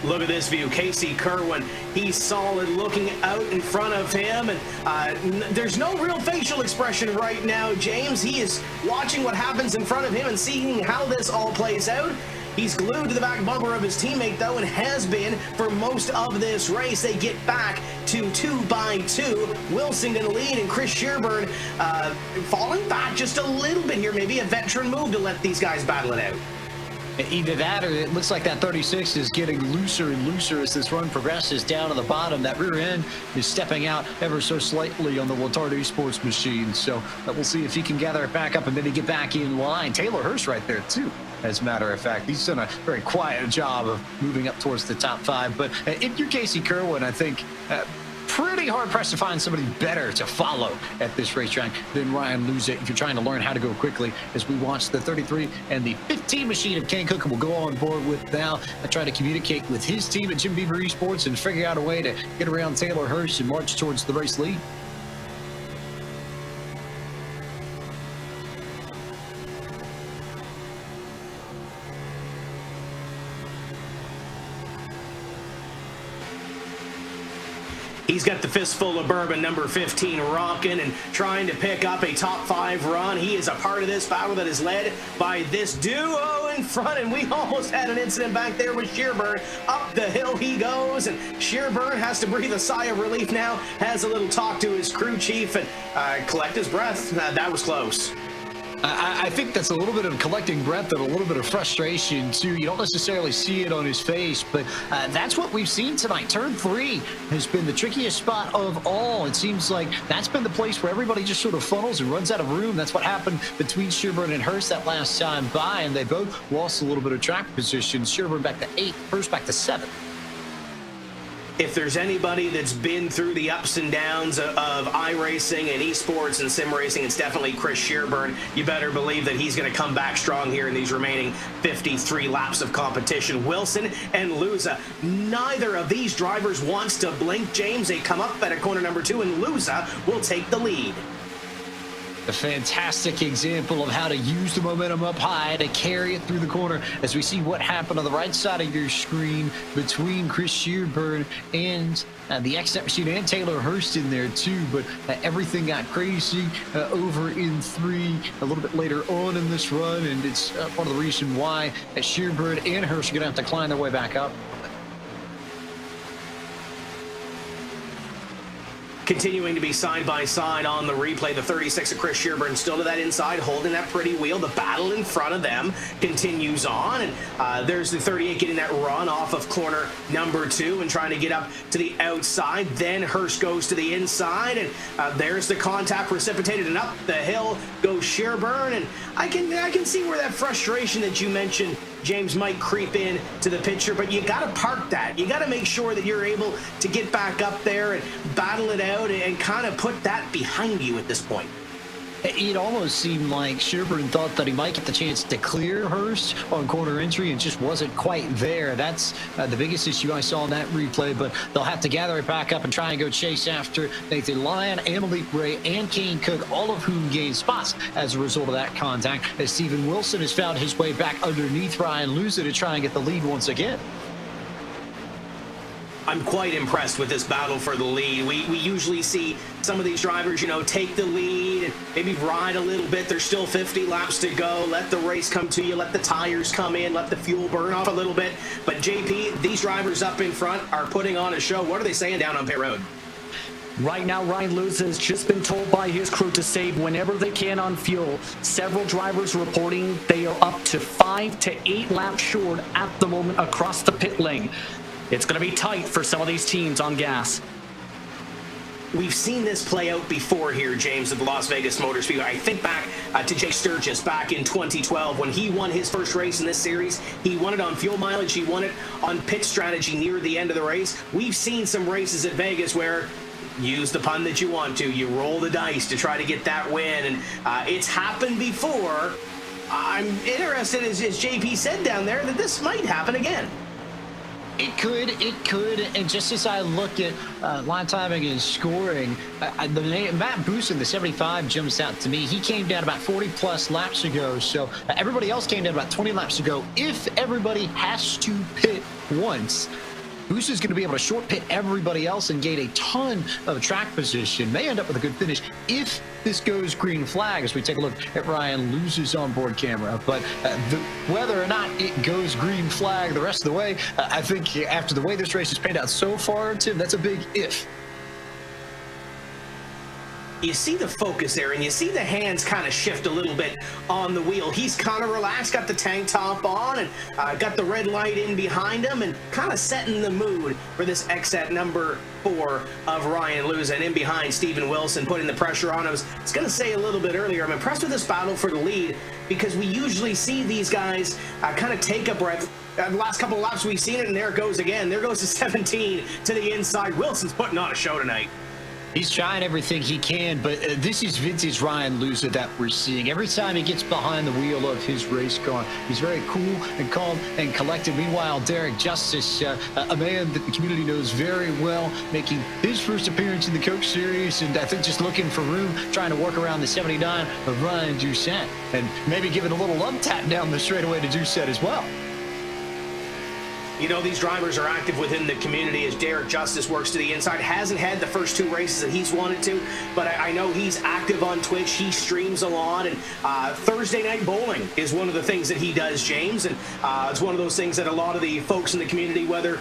Look at this view. Casey Kerwin, he's solid looking out in front of him, and there's no real facial expression right now, James. He is watching what happens in front of him and seeing how this all plays out. He's glued to the back bumper of his teammate, though, and has been for most of this race. They get back to 2 by 2. Wilson going to lead, and Chris Sherburne falling back just a little bit here. Maybe a veteran move to let these guys battle it out. Either that or it looks like that 36 is getting looser and looser as this run progresses down to the bottom. That rear end is stepping out ever so slightly on the Letard Esports machine. So we'll see if he can gather it back up and maybe get back in line. Taylor Hurst right there, too. As a matter of fact, he's done a very quiet job of moving up towards the top 5. But if you're Casey Kerwin, I think pretty hard-pressed to find somebody better to follow at this racetrack than Ryan Luza if you're trying to learn how to go quickly, as we watch the 33 and the 15 machine of Kane Cook will go on board with now. I try to communicate with his team at Jim Beaver Esports and figure out a way to get around Taylor Hurst and march towards the race lead. He's got the fistful of bourbon, number 15, rocking and trying to pick up a top 5 run. He is a part of this battle that is led by this duo in front, and we almost had an incident back there with Sherburne. Up the hill he goes, and Sherburne has to breathe a sigh of relief now, has a little talk to his crew chief and collect his breath. That was close. I think that's a little bit of collecting breath and a little bit of frustration, too. You don't necessarily see it on his face, but that's what we've seen tonight. Turn 3 has been the trickiest spot of all. It seems like that's been the place where everybody just sort of funnels and runs out of room. That's what happened between Sherburne and Hurst that last time by, and they both lost a little bit of track position. Sherburne back to 8th, Hurst back to 7th. If there's anybody that's been through the ups and downs of iRacing and esports and sim racing, it's definitely Chris Sherburne. You better believe that he's going to come back strong here in these remaining 53 laps of competition. Wilson and Luza, neither of these drivers wants to blink. James, they come up at corner number 2, and Luza will take the lead. A fantastic example of how to use the momentum up high to carry it through the corner, as we see what happened on the right side of your screen between Chris Sherburne and the X-Net machine and Taylor Hurst in there too. But everything got crazy over in 3 a little bit later on in this run, and it's part of the reason why Sherburne and Hurst are going to have to climb their way back up. Continuing to be side by side on the replay, the 36 of Chris Sherburne still to that inside, holding that pretty wheel. The battle in front of them continues on, and there's the 38 getting that run off of corner number 2 and trying to get up to the outside. Then Hurst goes to the inside, and there's the contact precipitated, and up the hill goes Sherburne. And I can see where that frustration that you mentioned, James, might creep in to the picture, but you got to park that. You got to make sure that you're able to get back up there and battle it out and kind of put that behind you at this point. It almost seemed like Sherburne thought that he might get the chance to clear Hurst on corner entry and just wasn't quite there. That's the biggest issue I saw in that replay, but they'll have to gather it back up and try and go chase after Nathan Lyon, Malik Ray, and Kane Cook, all of whom gained spots as a result of that contact, as Steven Wilson has found his way back underneath Ryan Luza to try and get the lead once again. I'm quite impressed with this battle for the lead. We usually see some of these drivers, take the lead and maybe ride a little bit. There's still 50 laps to go. Let the race come to you. Let the tires come in. Let the fuel burn off a little bit. But JP, these drivers up in front are putting on a show. What are they saying down on pit road? Right now, Ryan Luza has just been told by his crew to save whenever they can on fuel. Several drivers reporting they are up to 5 to 8 laps short at the moment across the pit lane. It's going to be tight for some of these teams on gas. We've seen this play out before here, James, at the Las Vegas Motor Speedway. I think back to Jake Sturgis back in 2012 when he won his first race in this series. He won it on fuel mileage. He won it on pit strategy near the end of the race. We've seen some races at Vegas where use the pun that you want to. You roll the dice to try to get that win, and it's happened before. I'm interested, as JP said down there, that this might happen again. It could, and just as I look at line timing and scoring, the name Matt Boosin, the 75, jumps out to me. He came down about 40-plus laps ago, so everybody else came down about 20 laps ago. If everybody has to pit once, Boosin's going to be able to short pit everybody else and gain a ton of track position. May end up with a good finish if this goes green flag as we take a look at Ryan Luza's onboard camera. But whether or not it goes green flag the rest of the way, I think after the way this race has panned out so far, Tim, that's a big if. You see the focus there, and you see the hands kind of shift a little bit on the wheel. He's kind of relaxed, got the tank top on, and got the red light in behind him, and kind of setting the mood for this exit number 4 of Ryan Luza. And in behind, Steven Wilson putting the pressure on. I was going to say a little bit earlier, I'm impressed with this battle for the lead because we usually see these guys kind of take a breath. The last couple of laps we've seen it, and there it goes again. There goes the 17 to the inside. Wilson's putting on a show tonight. He's trying everything he can, but this is vintage Ryan Luza that we're seeing. Every time he gets behind the wheel of his race car, he's very cool and calm and collected. Meanwhile, Derek Justice, a man that the community knows very well, making his first appearance in the Coke Series, and I think just looking for room, trying to work around the 79 of Ryan Doucette, and maybe giving a little love tap down the straightaway to Doucette as well. These drivers are active within the community as Derek Justice works to the inside. Hasn't had the first 2 races that he's wanted to, but I know he's active on Twitch. He streams a lot, and Thursday Night Bowling is one of the things that he does, James, and it's one of those things that a lot of the folks in the community, whether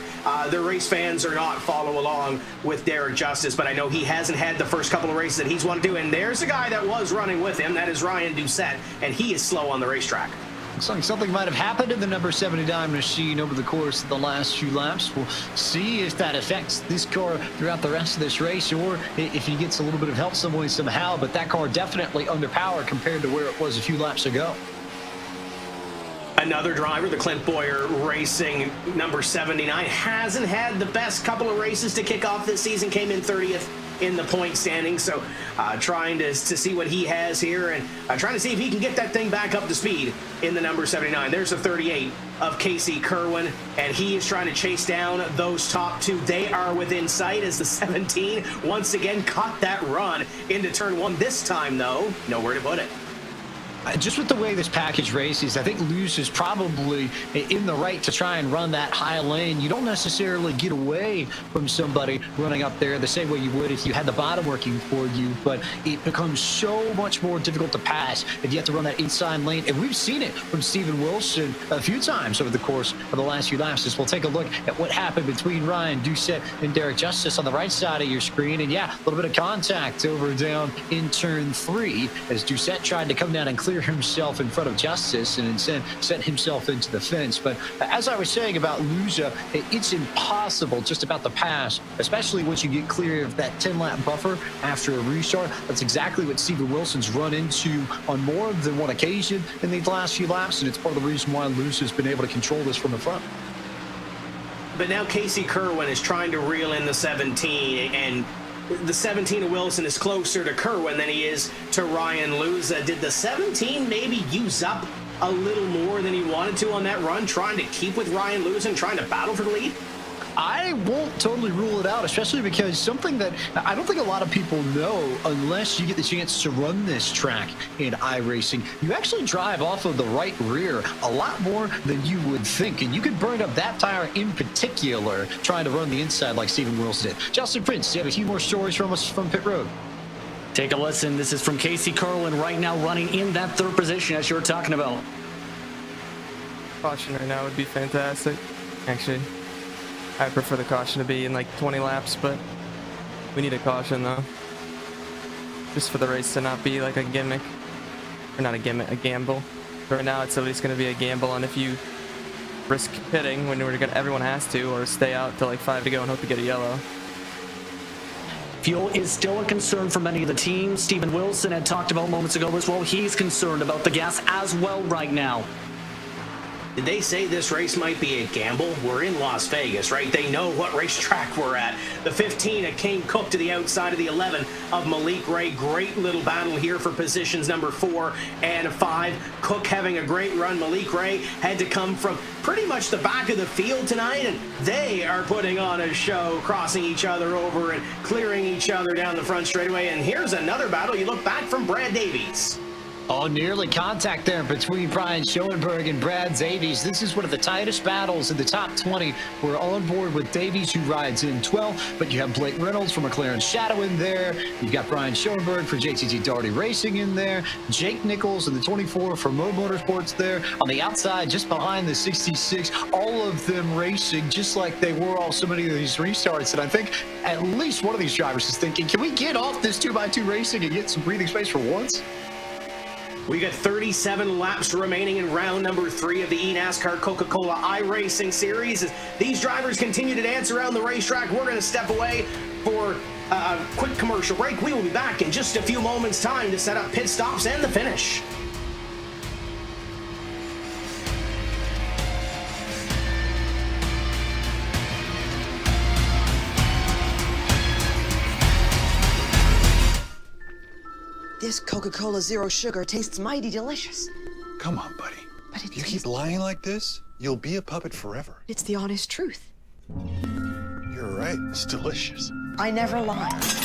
they're race fans or not, follow along with Derek Justice, but I know he hasn't had the first couple of races that he's wanted to, and there's a guy that was running with him. That is Ryan Doucette, and he is slow on the racetrack. Looks like something might have happened in the number 79 machine over the course of the last few laps. We'll see if that affects this car throughout the rest of this race, or if he gets a little bit of help some way somehow. But that car definitely underpowered compared to where it was a few laps ago. Another driver, the Clint Boyer Racing number 79, hasn't had the best couple of races to kick off this season. Came in 30th in the point standing, so trying to see what he has here, and trying to see if he can get that thing back up to speed in the number 79. There's the 38 of Casey Kerwin, and he is trying to chase down those top 2. They are within sight as the 17 once again caught that run into turn 1. This time, though, nowhere to put it. Just with the way this package races, I think Luce is probably in the right to try and run that high lane. You don't necessarily get away from somebody running up there the same way you would if you had the bottom working for you, but it becomes so much more difficult to pass if you have to run that inside lane. And we've seen it from Steven Wilson a few times over the course of the last few laps. As we'll take a look at what happened between Ryan Doucette and Derek Justice on the right side of your screen. And yeah, a little bit of contact over down in turn 3 as Doucette tried to come down and clear himself in front of Justice and instead sent himself into the fence. But as I was saying about Luza, it's impossible just about to pass, especially once you get clear of that 10-lap buffer after a restart. That's exactly what Steven Wilson's run into on more than one occasion in these last few laps, and it's part of the reason why Luza's been able to control this from the front. But now Casey Kerwin is trying to reel in the 17, and the 17 of Wilson is closer to Kerwin than he is to Ryan Luza. Did the 17 maybe use up a little more than he wanted to on that run, trying to keep with Ryan Luza and trying to battle for the lead? I won't totally rule it out, especially because something that I don't think a lot of people know, unless you get the chance to run this track in iRacing, you actually drive off of the right rear a lot more than you would think. And you could burn up that tire in particular trying to run the inside like Steven Wilson did. Justin Prince, do you have a few more stories from us from pit road? Take a listen. This is from Casey Kerwin right now running in that third position as you were talking about. Caution right now would be fantastic, actually. I prefer the caution to be in like 20 laps, but we need a caution though. Just for the race to not be like a gimmick. Or not a gimmick, a gamble. Right now it's at least going to be a gamble on if you risk pitting when everyone has to, or stay out till like 5 to go and hope to get a yellow. Fuel is still a concern for many of the teams. Steven Wilson had talked about moments ago as well. He's concerned about the gas as well right now. Did they say this race might be a gamble? We're in Las Vegas, right? They know what racetrack we're at. The 15 of Kane Cook to the outside of the 11 of Malik Ray. Great little battle here for positions number 4 and 5. Cook having a great run. Malik Ray had to come from pretty much the back of the field tonight, and they are putting on a show, crossing each other over and clearing each other down the front straightaway. And here's another battle. You look back from Brad Davies. Oh, nearly contact there between Brian Schoenberg and Brad Davies. This is one of the tightest battles in the top 20. We're on board with Davies, who rides in 12, but you have Blake Reynolds from McLaren Shadow in there. You've got Brian Schoenberg for JTT Darty Racing in there. Jake Nichols in the 24 for Mo Motorsports there. On the outside, just behind the 66, all of them racing just like they were all so many of these restarts. And I think at least one of these drivers is thinking, can we get off this 2x2 racing and get some breathing space for once? We got 37 laps remaining in round number 3 of the eNASCAR Coca-Cola iRacing Series. As these drivers continue to dance around the racetrack, we're going to step away for a quick commercial break. We will be back in just a few moments' time to set up pit stops and the finish. This Coca-Cola Zero Sugar tastes mighty delicious. Come on, buddy. But if you keep lying like this, you'll be a puppet forever. It's the honest truth. You're right. It's delicious. I never lie.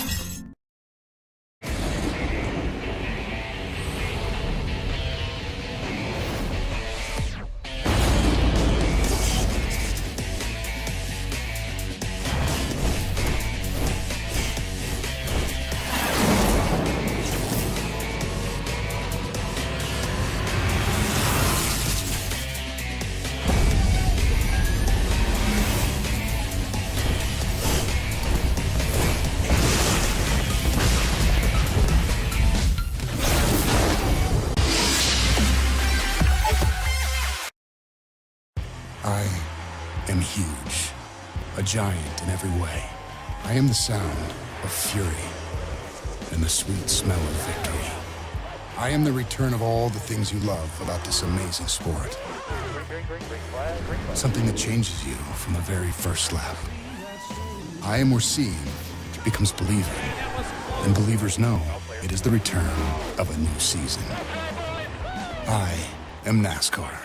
I am huge, a giant in every way. I am the sound of fury and the sweet smell of victory. I am the return of all the things you love about this amazing sport. Something that changes you from the very first lap. I am where seeing becomes believing, and believers know it is the return of a new season. I am NASCAR.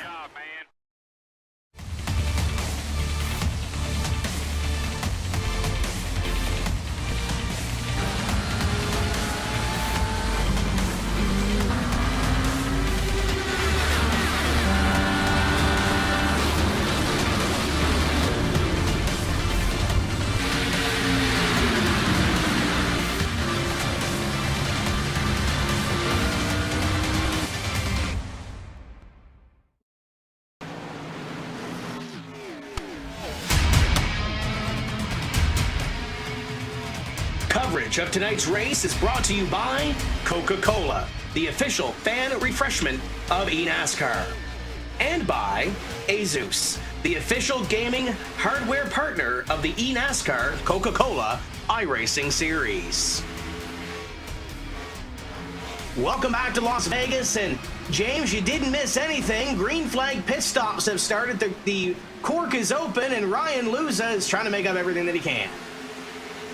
Coverage of tonight's race is brought to you by Coca-Cola, the official fan refreshment of eNASCAR, and by Asus, the official gaming hardware partner of the eNASCAR Coca-Cola iRacing Series. Welcome back to Las Vegas, and James, you didn't miss anything. Green flag pit stops have started. The cork is open, and Ryan Luza is trying to make up everything that he can.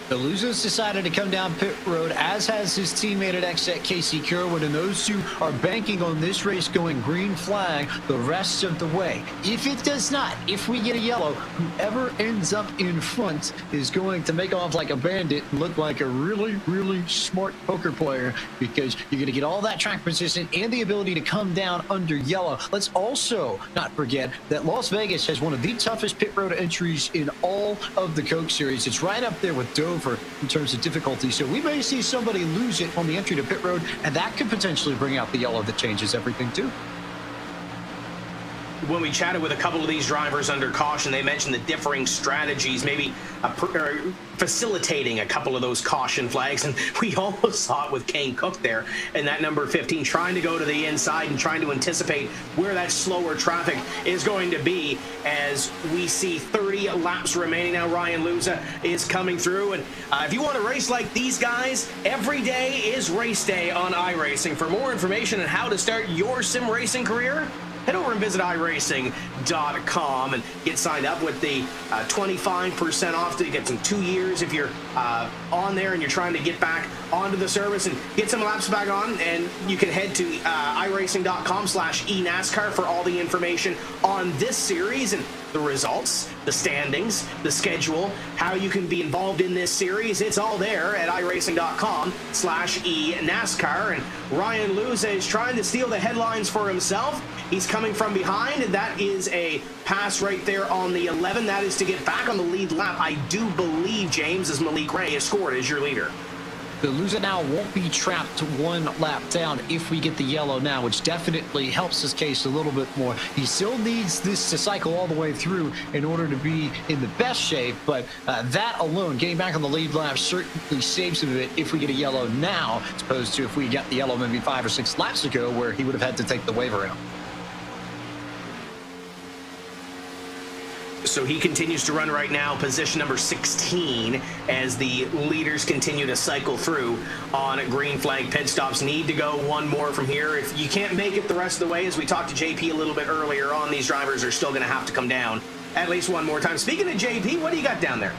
The Luzas decided to come down pit road, as has his teammate at Exet, Casey Kerwin, and those two are banking on this race going green flag the rest of the way. If it does not, if we get a yellow, whoever ends up in front is going to make off like a bandit and look like a really, really smart poker player, because you're going to get all that track position and the ability to come down under yellow. Let's also not forget that Las Vegas has one of the toughest pit road entries in all of the Coke Series. It's right up there with Dover in terms of difficulty, so we may see somebody lose it on the entry to pit road, and that could potentially bring out the yellow that changes everything too. When we chatted with a couple of these drivers under caution, they mentioned the differing strategies, maybe facilitating a couple of those caution flags, and we almost saw it with Kane Cook there in that number 15, trying to go to the inside and trying to anticipate where that slower traffic is going to be as we see 30 laps remaining now. Ryan Luza is coming through, and if you want to race like these guys, every day is race day on iRacing. For more information on how to start your sim racing career, head over and visit iRacing.com and get signed up with the 25% off to get some 2 years if you're on there and you're trying to get back onto the service and get some laps back on. And you can head to iRacing.com/eNASCAR for all the information on this series and the results, the standings, the schedule, how you can be involved in this series. It's all there at iRacing.com/eNASCAR. And Ryan Luza is trying to steal the headlines for himself. He's coming from behind, and that is a pass right there on the 11. That is to get back on the lead lap. I do believe, James, as Malik Ray is scored as your leader. The loser now won't be trapped one lap down if we get the yellow now, which definitely helps his case a little bit more. He still needs this to cycle all the way through in order to be in the best shape, but that alone, getting back on the lead lap, certainly saves him a bit if we get a yellow now, as opposed to if we got the yellow maybe 5 or 6 laps ago, where he would have had to take the waiver out. So he continues to run right now, position number 16, as the leaders continue to cycle through on green flag pit stops. Need to go one more from here. If you can't make it the rest of the way, as we talked to JP a little bit earlier on, these drivers are still going to have to come down at least one more time. Speaking of JP, what do you got down there?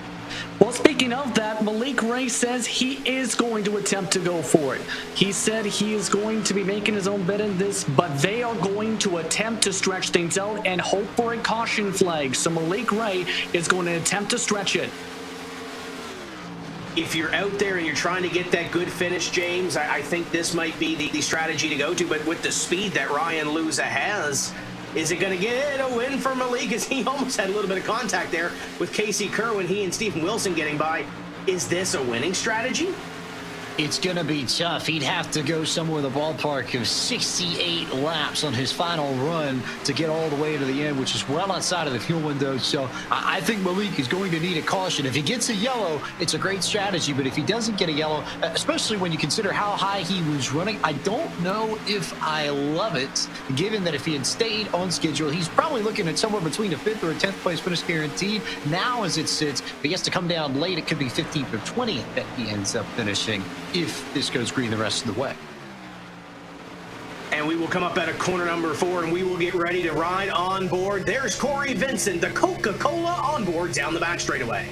Well, speaking of that, Malik Ray says he is going to attempt to go for it. He said he is going to be making his own bet in this, but they are going to attempt to stretch things out and hope for a caution flag. So Malik Ray is going to attempt to stretch it. If you're out there and you're trying to get that good finish, James, I think this might be the strategy to go to. But with the speed that Ryan Luza has, is it going to get a win for Malik? As he almost had a little bit of contact there with Casey Kerwin, he and Stephen Wilson getting by. Is this a winning strategy? It's going to be tough. He'd have to go somewhere in the ballpark of 68 laps on his final run to get all the way to the end, which is well outside of the fuel window. So I think Malik is going to need a caution. If he gets a yellow, it's a great strategy. But if he doesn't get a yellow, especially when you consider how high he was running, I don't know if I love it, given that if he had stayed on schedule, he's probably looking at somewhere between a 5th or a 10th place finish guaranteed. Now, as it sits, if he has to come down late, it could be 15th or 20th that he ends up finishing, if this goes green the rest of the way. And we will come up at a corner number 4, and we will get ready to ride on board. There's Corey Vincent, the Coca-Cola on board down the back straightaway.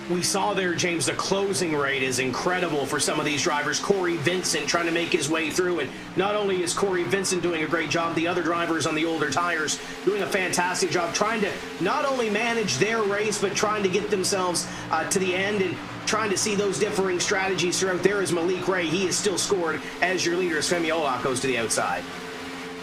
we saw there, James, the closing rate is incredible for some of these drivers. Corey Vincent trying to make his way through, and not only is Corey Vincent doing a great job, the other drivers on the older tires doing a fantastic job trying to not only manage their race, but trying to get themselves to the end and trying to see those differing strategies throughout. There is Malik Ray. He is still scored as your leader as Femi Olak goes to the outside.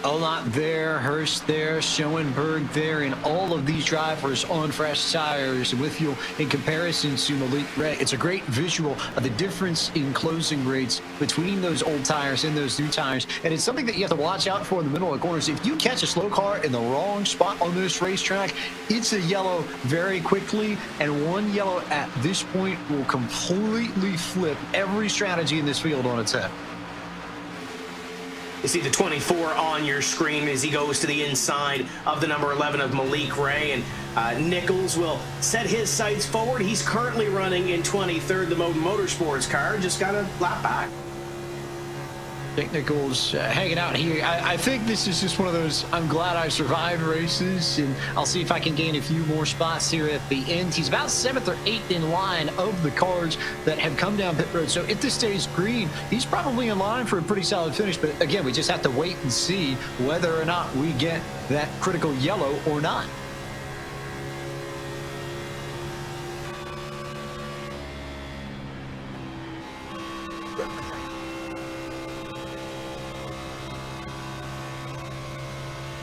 Olot there, Hurst there, Schoenberg there, and all of these drivers on fresh tires with you in comparison to Malik Ray. It's a great visual of the difference in closing rates between those old tires and those new tires, and it's something that you have to watch out for in the middle of the corners. If you catch a slow car in the wrong spot on this racetrack, it's a yellow very quickly, and one yellow at this point will completely flip every strategy in this field on its head. You see the 24 on your screen as he goes to the inside of the number 11 of Malik Ray, and Nichols will set his sights forward. He's currently running in 23rd. The Moden Motorsports car just got a lap back. Jake Nichols hanging out here. I think this is just one of those I'm glad I survived races, and I'll see if I can gain a few more spots here at the end. He's about 7th or 8th in line of the cars that have come down pit road. So if this stays green, he's probably in line for a pretty solid finish. But again, we just have to wait and see whether or not we get that critical yellow or not.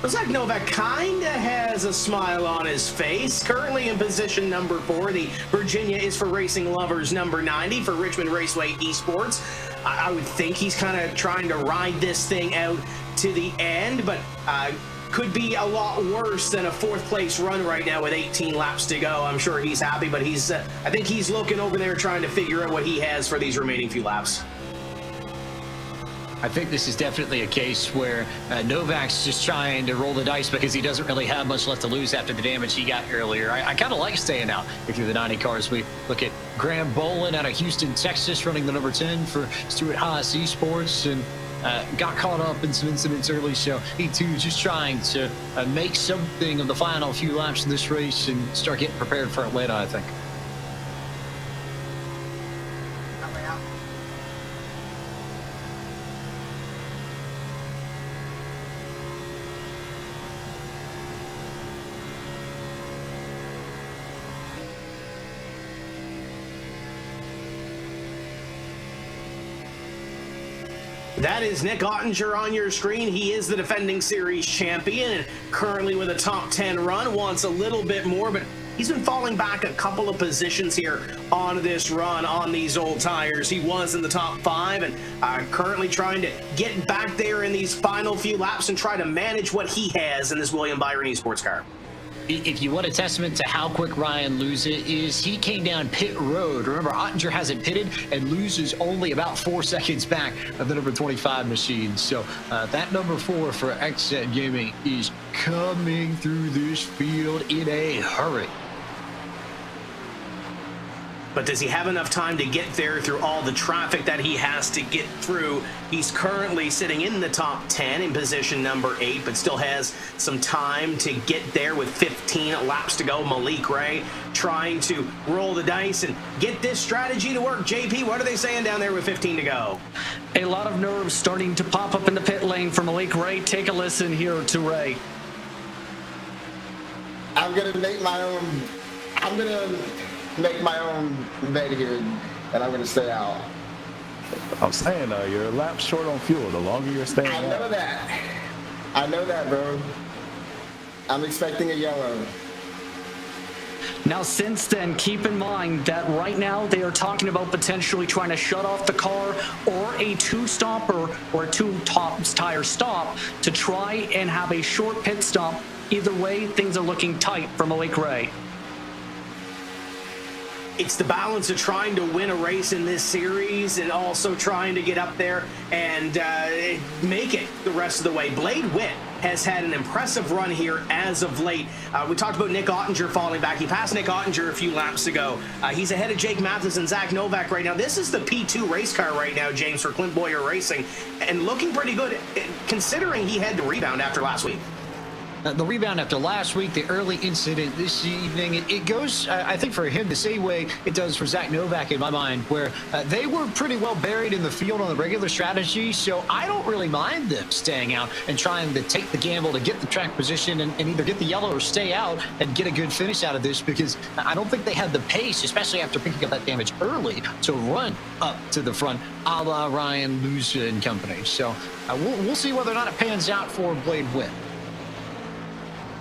Zach Novak kind of has a smile on his face. Currently in position number 4. The Virginia is for racing lovers number 90 for Richmond Raceway Esports. I would think he's kind of trying to ride this thing out to the end, but could be a lot worse than a 4th place run right now with 18 laps to go. I'm sure he's happy, but I think he's looking over there trying to figure out what he has for these remaining few laps. I think this is definitely a case where Novak's just trying to roll the dice because he doesn't really have much left to lose after the damage he got earlier. I kind of like staying out if you're the 90 cars. We look at Graham Bolin out of Houston, Texas, running the number 10 for Stuart Haas Esports, and got caught up in some incidents early, so he too just trying to make something of the final few laps of this race and start getting prepared for Atlanta, I think. That is Nick Ottinger on your screen. He is the defending series champion and currently with a top 10 run. Wants a little bit more, but he's been falling back a couple of positions here on this run on these old tires. He was in the top 5 and currently trying to get back there in these final few laps and try to manage what he has in this William Byron Esports car. If you want a testament to how quick Ryan Luza is, he came down pit road. Remember, Ottinger hasn't pitted, and Luza's only about 4 seconds back of the number 25 machine. So that number 4 for XZ Gaming is coming through this field in a hurry. But does he have enough time to get there through all the traffic that he has to get through? He's currently sitting in the top 10 in position number 8, but still has some time to get there with 15 laps to go. Malik Ray trying to roll the dice and get this strategy to work. JP, what are they saying down there with 15 to go? A lot of nerves starting to pop up in the pit lane for Malik Ray. Take a listen here to Ray. I'm going to make my own bet here, and I'm going to stay out. I'm saying, you're a lap short on fuel. The longer you're staying out. I know that, bro. I'm expecting a yellow. Now, since then, keep in mind that right now they are talking about potentially trying to shut off the car or a 2-stopper or a 2-tire stop to try and have a short pit stop. Either way, things are looking tight for Malik Ray. It's the balance of trying to win a race in this series and also trying to get up there and make it the rest of the way. Blade Witt has had an impressive run here as of late. We talked about Nick Ottinger falling back. He passed Nick Ottinger a few laps ago. He's ahead of Jake Mathis and Zach Novak right now. This is the P2 race car right now, James, for Clint Boyer Racing, and looking pretty good considering he had to rebound after last week. the rebound after last week, the early incident this evening, it goes, I think, for him the same way it does for Zach Novak in my mind, where they were pretty well buried in the field on the regular strategy, so I don't really mind them staying out and trying to take the gamble to get the track position and either get the yellow or stay out and get a good finish out of this, because I don't think they had the pace, especially after picking up that damage early, to run up to the front, a la Ryan Luza and company. So we'll see whether or not it pans out for Blade Witt.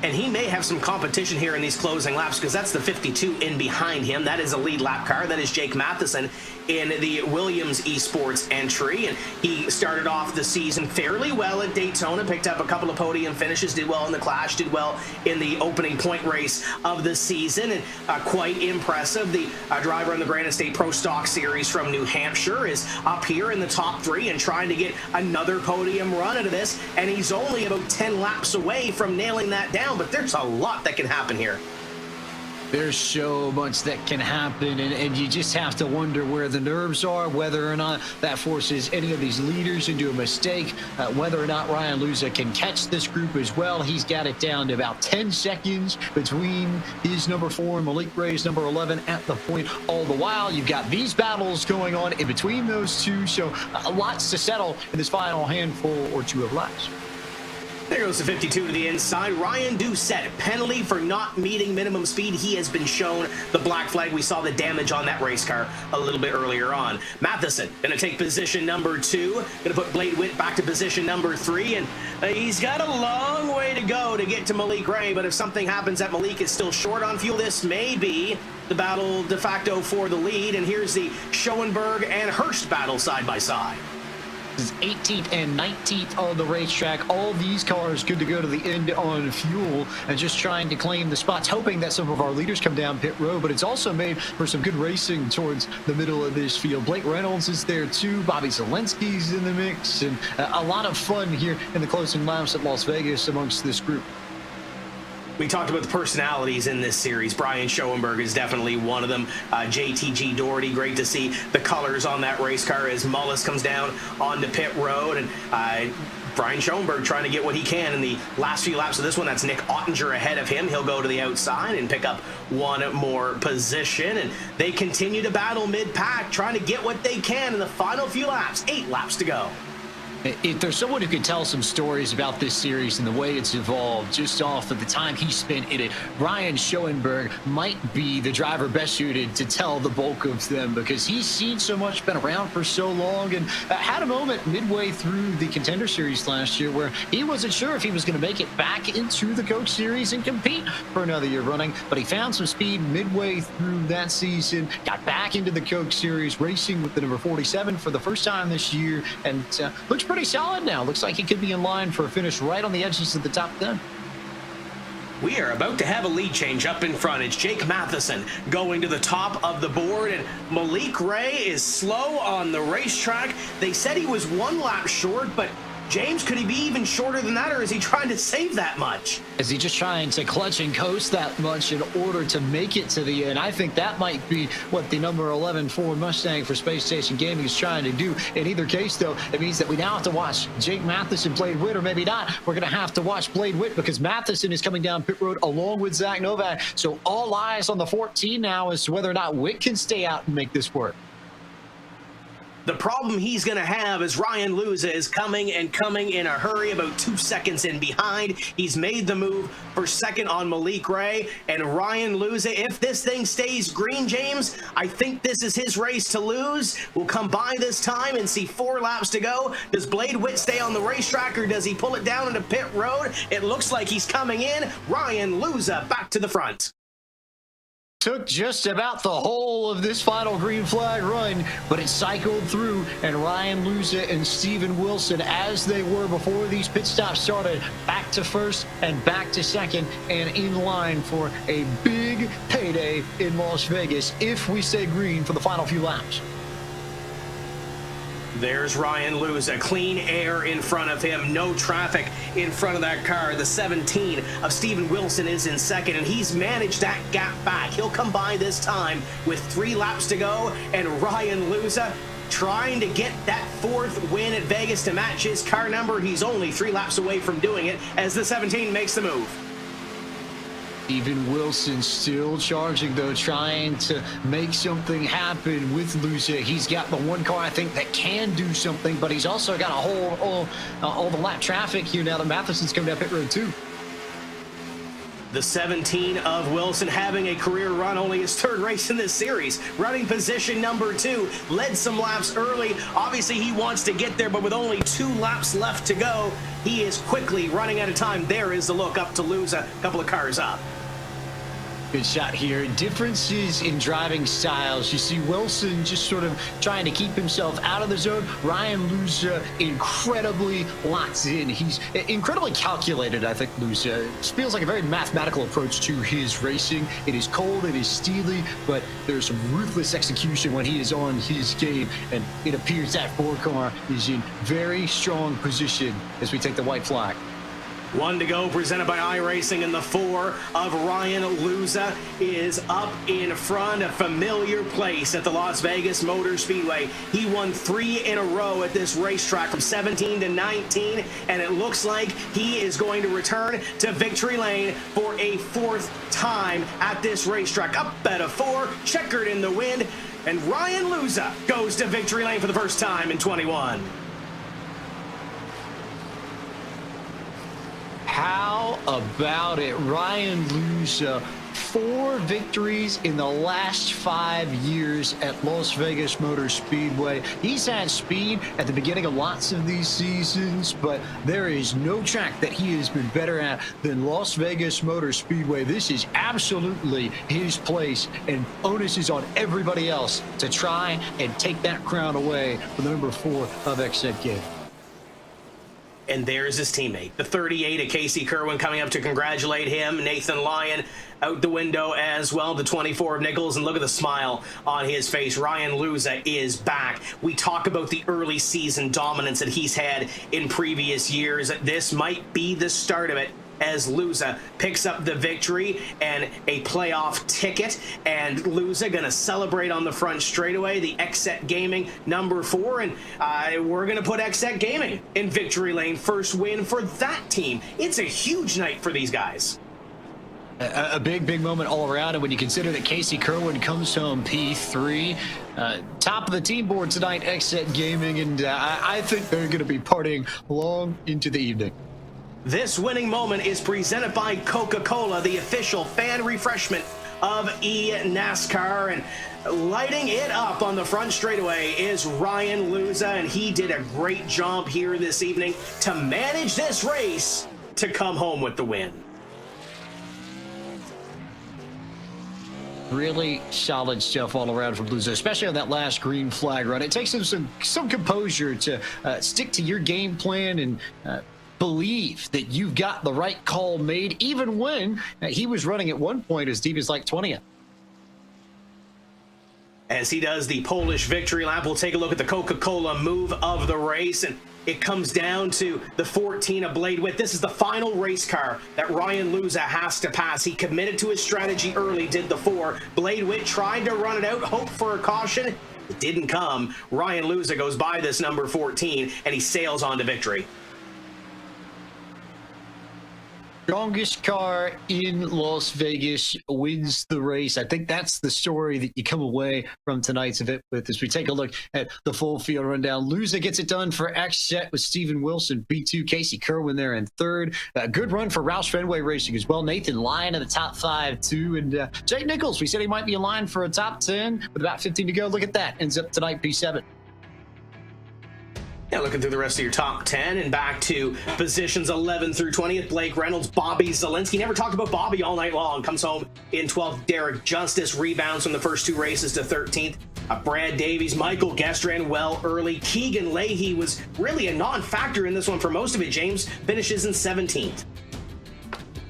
And he may have some competition here in these closing laps, because that's the 52 in behind him. That is a lead lap car. That is Jake Matheson in the Williams Esports entry. And he started off the season fairly well at Daytona, picked up a couple of podium finishes, did well in the Clash, did well in the opening point race of the season. And quite impressive. The driver in the Granite State Pro Stock Series from New Hampshire is up here in the top 3 and trying to get another podium run into this. And he's only about 10 laps away from nailing that down. But there's a lot that can happen here. There's so much that can happen, and you just have to wonder where the nerves are, whether or not that forces any of these leaders into a mistake, whether or not Ryan Luza can catch this group as well. He's got it down to about 10 seconds between his number 4 and Malik Ray's number 11 at the point. All the while, you've got these battles going on in between those two, so lots to settle in this final handful or two of laps. There goes the 52 to the inside. Ryan Doucette, penalty for not meeting minimum speed. He has been shown the black flag. We saw the damage on that race car a little bit earlier on. Matheson going to take position number 2. Going to put Blade Witt back to position number 3. And he's got a long way to go to get to Malik Ray. But if something happens that Malik is still short on fuel, this may be the battle de facto for the lead. And here's the Schoenberg and Hurst battle side by side. Is 18th and 19th on the racetrack. All these cars good to go to the end on fuel and just trying to claim the spots, hoping that some of our leaders come down pit road, but it's also made for some good racing towards the middle of this field. Blake Reynolds is there too. Bobby Zelensky's in the mix, and a lot of fun here in the closing laps at Las Vegas amongst this group. We talked about the personalities in this series. Brian Schoenberg is definitely one of them. JTG Doherty, great to see the colors on that race car as Mullis comes down onto pit road. And Brian Schoenberg trying to get what he can in the last few laps of this one. That's Nick Ottinger ahead of him. He'll go to the outside and pick up one more position. And they continue to battle mid-pack, trying to get what they can in the final few laps. 8 laps to go. If there's someone who could tell some stories about this series and the way it's evolved just off of the time he spent in it, Brian Schoenberg might be the driver best suited to tell the bulk of them, because he's seen so much, been around for so long, and had a moment midway through the Contender Series last year where he wasn't sure if he was going to make it back into the Coke Series and compete for another year running, but he found some speed midway through that season, got back into the Coke Series, racing with the number 47 for the first time this year, and looks pretty solid now. Looks like he could be in line for a finish right on the edges of the top 10. We are about to have a lead change up in front. It's Jake Matheson going to the top of the board, and Malik Ray is slow on the racetrack. They said he was 1 lap short, but James, could he be even shorter than that, or is he trying to save that much? Is he just trying to clutch and coast that much in order to make it to the end? I think that might be what the number 11 Ford Mustang for Space Station Gaming is trying to do. In either case, though, it means that we now have to watch Jake Matheson, Blade Witt, or maybe not. We're going to have to watch Blade Witt, because Matheson is coming down pit road along with Zach Novak. So all eyes on the 14 now as to whether or not Witt can stay out and make this work. The problem he's going to have is Ryan Luza is coming in a hurry, about 2 seconds in behind. He's made the move for second on Malik Ray, and Ryan Luza, if this thing stays green, James, I think this is his race to lose. We'll come by this time and see 4 laps to go. Does Blade Witt stay on the racetrack, or does he pull it down into pit road? It looks like he's coming in. Ryan Luza back to the front. Took just about the whole of this final green flag run, but it cycled through, and Ryan Luza and Steven Wilson, as they were before these pit stops started, back to first and back to second, and in line for a big payday in Las Vegas if we stay green for the final few laps. There's Ryan Luza, clean air in front of him, no traffic in front of that car. The 17 of Steven Wilson is in second, and he's managed that gap back. He'll come by this time with 3 laps to go, and Ryan Luza, trying to get that 4th win at Vegas to match his car number. He's only 3 laps away from doing it as the 17 makes the move. Steven Wilson still charging, though, trying to make something happen with Luza. He's got the one car, I think, that can do something, but he's also got to hold all the lap traffic here now that Matheson's coming down pit road, too. The 17 of Wilson having a career run, only his 3rd race in this series. Running position number 2, led some laps early. Obviously, he wants to get there, but with only 2 laps left to go, he is quickly running out of time. There is the look up to lose a couple of cars up. Good shot here. Differences in driving styles. You see Wilson just sort of trying to keep himself out of the zone. Ryan Luza incredibly locked in. He's incredibly calculated, I think, Luza. It feels like a very mathematical approach to his racing. It is cold, it is steely, but there's some ruthless execution when he is on his game, and it appears that 4 car is in very strong position as we take the white flag. 1 to go, presented by iRacing, and the 4 of Ryan Luza is up in front, a familiar place at the Las Vegas Motor Speedway. He won 3 in a row at this racetrack from 17 to 19, and it looks like he is going to return to victory lane for a 4th time at this racetrack. Up at a 4, checkered in the wind, and Ryan Luza goes to victory lane for the first time in 21. How about it? Ryan Luza, 4 victories in the last 5 years at Las Vegas Motor Speedway. He's had speed at the beginning of lots of these seasons, but there is no track that he has been better at than Las Vegas Motor Speedway. This is absolutely his place, and onus is on everybody else to try and take that crown away from the number 4 of XZ Game. And there's his teammate, the 38 of Casey Kerwin, coming up to congratulate him. Nathan Lyon out the window as well, the 24 of Nichols, and look at the smile on his face. Ryan Luza is back. We talk about the early season dominance that he's had in previous years. This might be the start of it, as Luza picks up the victory and a playoff ticket. And Luza going to celebrate on the front straightaway, the XZ Gaming number 4. And we're going to put XZ Gaming in victory lane. First win for that team. It's a huge night for these guys. A big moment all around, and when you consider that Casey Kerwin comes home P3, top of the team board tonight, XZ Gaming, and I think they're going to be partying long into the evening. This winning moment is presented by Coca-Cola, the official fan refreshment of eNASCAR, and lighting it up on the front straightaway is Ryan Luza, and he did a great job here this evening to manage this race to come home with the win. Really solid stuff all around from Luza, especially on that last green flag run. It takes him some composure to stick to your game plan and believe that you've got the right call made, even when he was running at one point as deep as like 20th. As he does the Polish victory lap, we'll take a look at the Coca-Cola move of the race, and it comes down to the 14 of Blade Witt. This is the final race car that Ryan Luza has to pass. He committed to his strategy early, did the 4. Blade Witt tried to run it out, hoped for a caution. It didn't come. Ryan Luza goes by this number 14, and he sails on to victory. Strongest car in Las Vegas wins the race. I think that's the story that you come away from tonight's event with as we take a look at the full field rundown. Luza gets it done for XZ with Steven Wilson, B2, Casey Kerwin there in 3rd. A good run for Roush Fenway Racing as well. Nathan Lyon in the top 5 too. And Jake Nichols, we said he might be in line for a top 10 with about 15 to go. Look at that. Ends up tonight P7. Now looking through the rest of your top 10 and back to positions 11 through 20th. Blake Reynolds, Bobby Zielinski. Never talked about Bobby all night long. Comes home in 12th. Derek Justice rebounds from the first 2 races to 13th. Brad Davies, Michael Guest ran well early. Keegan Leahy was really a non-factor in this one for most of it. James finishes in 17th.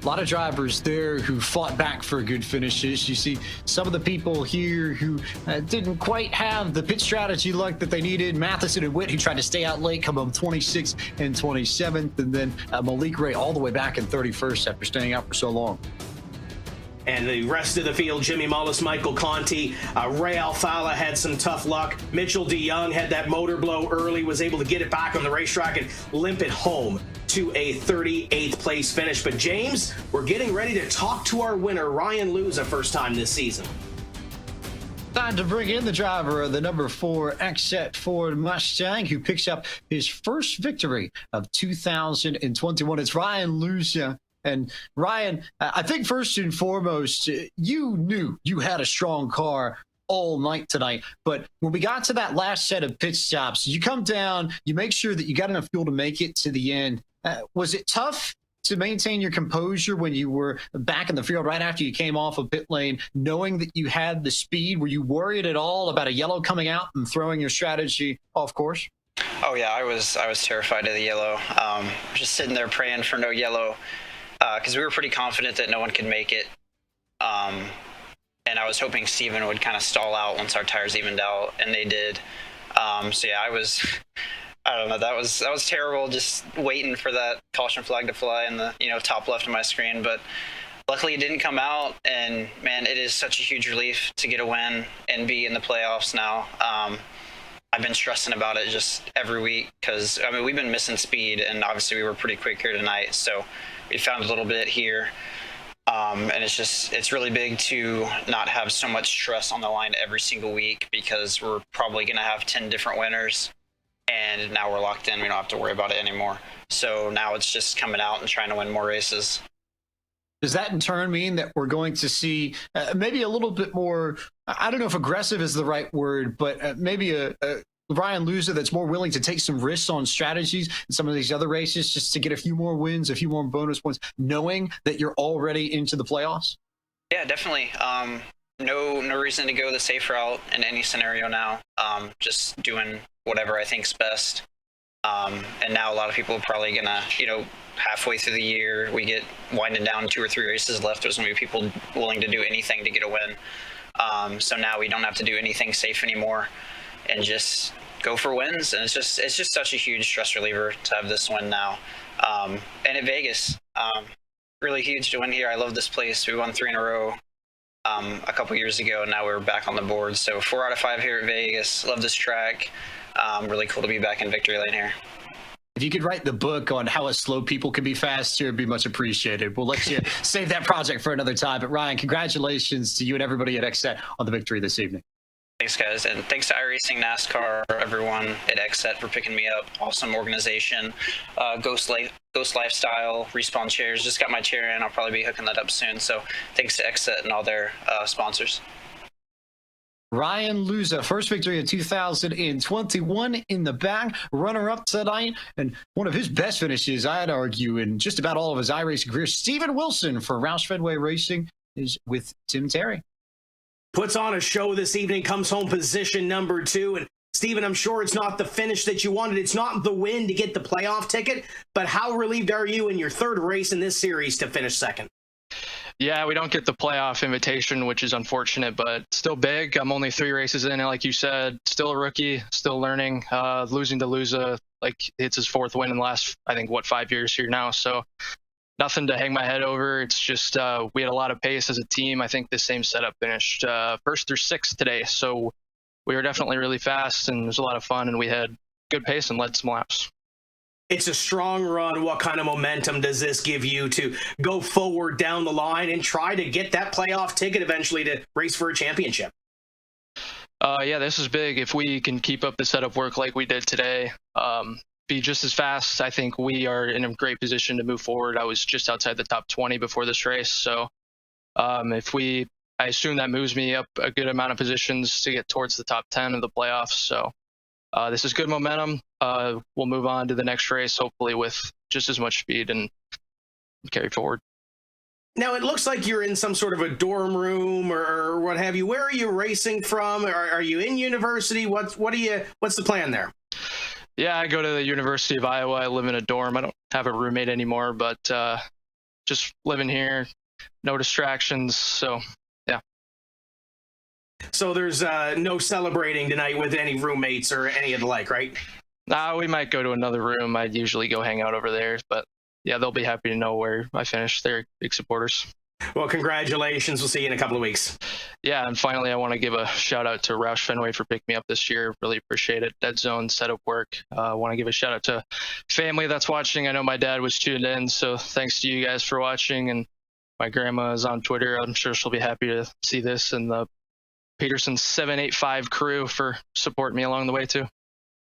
A lot of drivers there who fought back for good finishes. You see some of the people here who didn't quite have the pit strategy luck that they needed. Matheson and Witt, who tried to stay out late, come home 26th and 27th. And then Malik Ray all the way back in 31st after staying out for so long. and the rest of the field, Jimmy Mullis, Michael Conti, Ray Alfala had some tough luck. Mitchell DeYoung had that motor blow early, was able to get it back on the racetrack and limp it home to a 38th place finish. But James, we're getting ready to talk to our winner, Ryan Luza, first time this season. Time to bring in the driver of the number 4 XSET Ford Mustang, who picks up his first victory of 2021. It's Ryan Luza. And Ryan, I think first and foremost, you knew you had a strong car all night tonight. But when we got to that last set of pit stops, you come down, you make sure that you got enough fuel to make it to the end. Was it tough to maintain your composure when you were back in the field right after you came off of pit lane, knowing that you had the speed? Were you worried at all about a yellow coming out and throwing your strategy off course? Oh yeah, I was terrified of the yellow. Just sitting there praying for no yellow, because we were pretty confident that no one could make it. And I was hoping Steven would kind of stall out once our tires evened out, and they did. So yeah, I don't know. That was terrible. Just waiting for that caution flag to fly in the top left of my screen, but luckily it didn't come out. And man, it is such a huge relief to get a win and be in the playoffs now. I've been stressing about it just every week because we've been missing speed, and obviously we were pretty quick here tonight, so we found a little bit here. And it's really big to not have so much stress on the line every single week, because we're probably going to have 10 different winners. And now we're locked in. We don't have to worry about it anymore. So now it's just coming out and trying to win more races. Does that in turn mean that we're going to see maybe a little bit more, I don't know if aggressive is the right word, but maybe a Ryan Luza that's more willing to take some risks on strategies in some of these other races just to get a few more wins, a few more bonus points, knowing that you're already into the playoffs? Yeah, definitely. No reason to go the safe route in any scenario now. Just doing whatever I think's best. And now a lot of people are probably gonna, halfway through the year, we get winding down 2 or 3 races left. There's gonna be people willing to do anything to get a win. So now we don't have to do anything safe anymore, and just go for wins. And it's just such a huge stress reliever to have this win now. And at Vegas, really huge to win here. I love this place. We won 3 in a row a couple years ago, and now we're back on the board. So 4 out of 5 here at Vegas. Love this track. Really cool to be back in victory lane here. If you could write the book on how slow people can be faster, it'd be much appreciated. We'll let you save that project for another time. But Ryan, congratulations to you and everybody at XSET on the victory this evening. Thanks, guys. And thanks to iRacing, NASCAR, everyone at XSET for picking me up. Awesome organization. Ghost Lifestyle, Respawn Chairs. Just got my chair in. I'll probably be hooking that up soon. So thanks to XSET and all their sponsors. Ryan Luza, first victory of 2021 in the bag, runner-up tonight, and one of his best finishes, I'd argue, in just about all of his iRacing career. Steven Wilson for Roush Fenway Racing is with Tim Terry. Puts on a show this evening, comes home position number 2, and Steven, I'm sure it's not the finish that you wanted. It's not the win to get the playoff ticket, but how relieved are you in your 3rd race in this series to finish 2nd? Yeah, we don't get the playoff invitation, which is unfortunate, but still big. I'm only 3 races in, and like you said, still a rookie, still learning. Losing to Luza, it's his 4th win in the last, 5 years here now. So nothing to hang my head over. It's just we had a lot of pace as a team. I think the same setup finished 1st through 6th today. So we were definitely really fast, and it was a lot of fun, and we had good pace and led some laps. It's a strong run. What kind of momentum does this give you to go forward down the line and try to get that playoff ticket eventually to race for a championship? Yeah, this is big. If we can keep up the setup work like we did today, be just as fast, I think we are in a great position to move forward. I was just outside the top 20 before this race. So I assume that moves me up a good amount of positions to get towards the top 10 of the playoffs. So this is good momentum. We'll move on to the next race, hopefully with just as much speed and carry forward. Now, it looks like you're in some sort of a dorm room or what have you. Where are you racing from? Are you in university? What's the plan there? Yeah, I go to the University of Iowa. I live in a dorm. I don't have a roommate anymore, but just living here, no distractions. So, yeah. So there's no celebrating tonight with any roommates or any of the like, right? We might go to another room. I usually go hang out over there, but yeah, they'll be happy to know where I finished. They're big supporters. Well, congratulations. We'll see you in a couple of weeks. Yeah, and finally, I want to give a shout out to Roush Fenway for picking me up this year. Really appreciate it. Dead Zone setup work. I want to give a shout out to family that's watching. I know my dad was tuned in, so thanks to you guys for watching. And my grandma is on Twitter. I'm sure she'll be happy to see this. And the Peterson 785 crew for supporting me along the way too.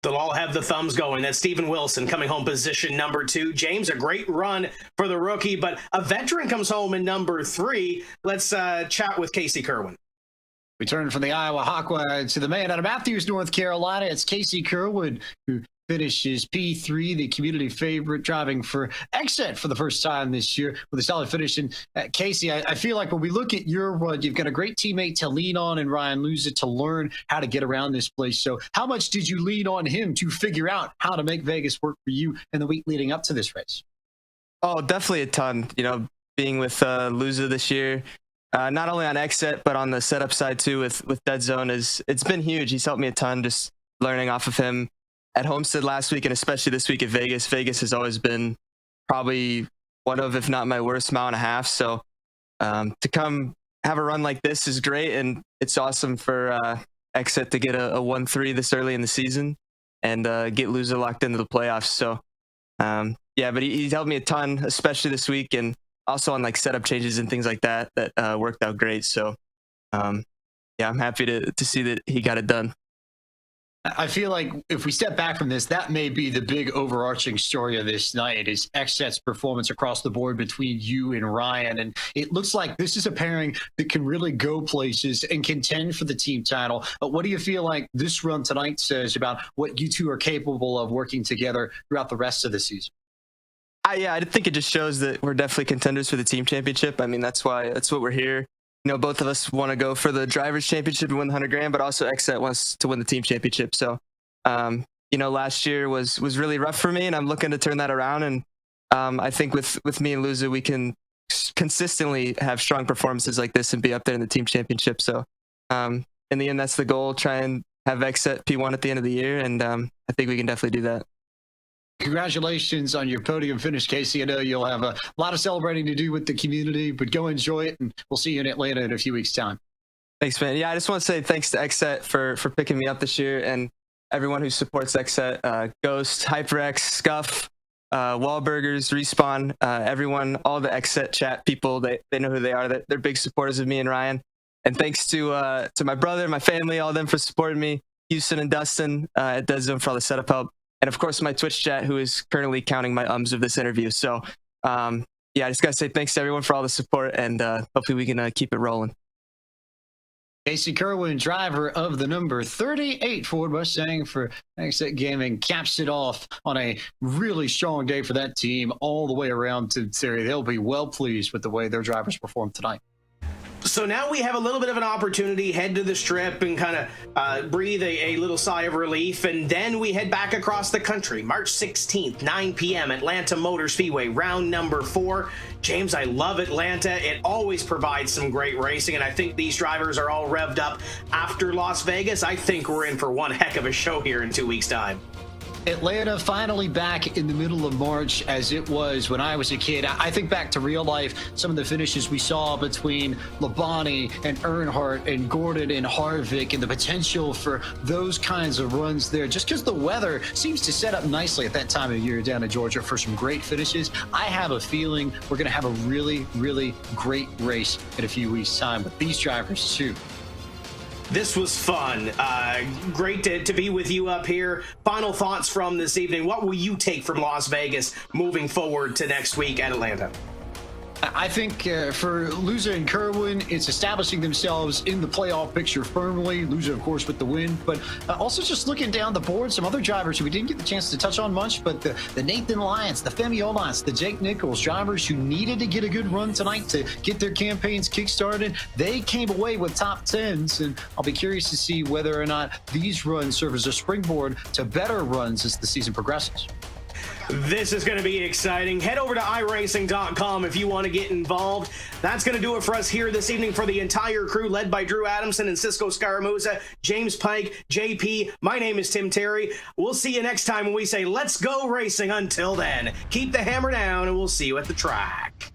They'll all have the thumbs going. That's Stephen Wilson coming home position number 2. James, a great run for the rookie, but a veteran comes home in number 3. Let's chat with Casey Kerwin. We turn from the Iowa Hawkeye to the man out of Matthews, North Carolina. It's Casey Kerwin, who finishes P3, the community favorite, driving for Exet for the first time this year with a solid finish. And Casey, I feel like when we look at your run, you've got a great teammate to lean on in Ryan Luza to learn how to get around this place. So how much did you lean on him to figure out how to make Vegas work for you in the week leading up to this race? Oh, definitely a ton. You know, being with Luza this year, not only on Exet, but on the setup side too with Dead Zone, it's been huge. He's helped me a ton just learning off of him. At Homestead last week, and especially this week at Vegas. Vegas has always been probably one of, if not my worst mile and a half. So to come have a run like this is great, and it's awesome for Exet to get a 1-3 this early in the season and get Luza locked into the playoffs. So yeah, but he's helped me a ton, especially this week, and also on like setup changes and things like that worked out great. So yeah, I'm happy to see that he got it done. I feel like if we step back from this, that may be the big overarching story of this night is Exet's performance across the board between you and Ryan. And it looks like this is a pairing that can really go places and contend for the team title. But what do you feel like this run tonight says about what you two are capable of working together throughout the rest of the season? Yeah, I think it just shows that we're definitely contenders for the team championship. I mean, that's what we're here. You know, both of us want to go for the drivers championship and win the $100,000, but also Exet wants to win the team championship. So, you know, last year was really rough for me, and I'm looking to turn that around. And I think with me and Luza, we can consistently have strong performances like this and be up there in the team championship. So, in the end, that's the goal. Try and have Exet P1 at the end of the year, and I think we can definitely do that. Congratulations on your podium finish, Casey. I know you'll have a lot of celebrating to do with the community, but go enjoy it, and we'll see you in Atlanta in a few weeks' time. Thanks, man. Yeah, I just want to say thanks to Exet for picking me up this year, and everyone who supports Exet, Ghost, HyperX, Scuff, Wahlburgers, Respawn, everyone, all the Exet chat people, they know who they are. They're big supporters of me and Ryan. And thanks to my brother, my family, all of them for supporting me, Houston and Dustin at Dead Zone for all the setup help. And of course, my Twitch chat, who is currently counting my ums of this interview. So, yeah, I just got to say thanks to everyone for all the support, and hopefully we can keep it rolling. Casey Kerwin, driver of the number 38 Ford Mustang for Exet Gaming, caps it off on a really strong day for that team all the way around to Theory. They'll be well pleased with the way their drivers performed tonight. So now we have a little bit of an opportunity, head to the strip and kind of breathe a little sigh of relief, and then we head back across the country. March 16th, 9 p.m., Atlanta Motor Speedway, round number 4. James, I love Atlanta. It always provides some great racing, and I think these drivers are all revved up after Las Vegas. I think we're in for one heck of a show here in 2 weeks' time. Atlanta finally back in the middle of March as it was when I was a kid. I think back to real life, some of the finishes we saw between Labonte and Earnhardt and Gordon and Harvick, and the potential for those kinds of runs there, just because the weather seems to set up nicely at that time of year down in Georgia for some great finishes. I have a feeling we're going to have a really, really great race in a few weeks' time with these drivers too. This was fun. Great to be with you up here. Final thoughts from this evening. What will you take from Las Vegas moving forward to next week at Atlanta? I think for Luza and Kerwin, it's establishing themselves in the playoff picture firmly. Luza, of course, with the win, but also just looking down the board, some other drivers who we didn't get the chance to touch on much, but the Nathan Lyons, the Femi Olans, the Jake Nichols, drivers who needed to get a good run tonight to get their campaigns kickstarted, they came away with top 10s, and I'll be curious to see whether or not these runs serve as a springboard to better runs as the season progresses. This is going to be exciting. Head over to iRacing.com if you want to get involved. That's going to do it for us here this evening for the entire crew led by Drew Adamson and Cisco Scaramuza, James Pike, JP. My name is Tim Terry. We'll see you next time when we say, let's go racing. Until then, keep the hammer down and we'll see you at the track.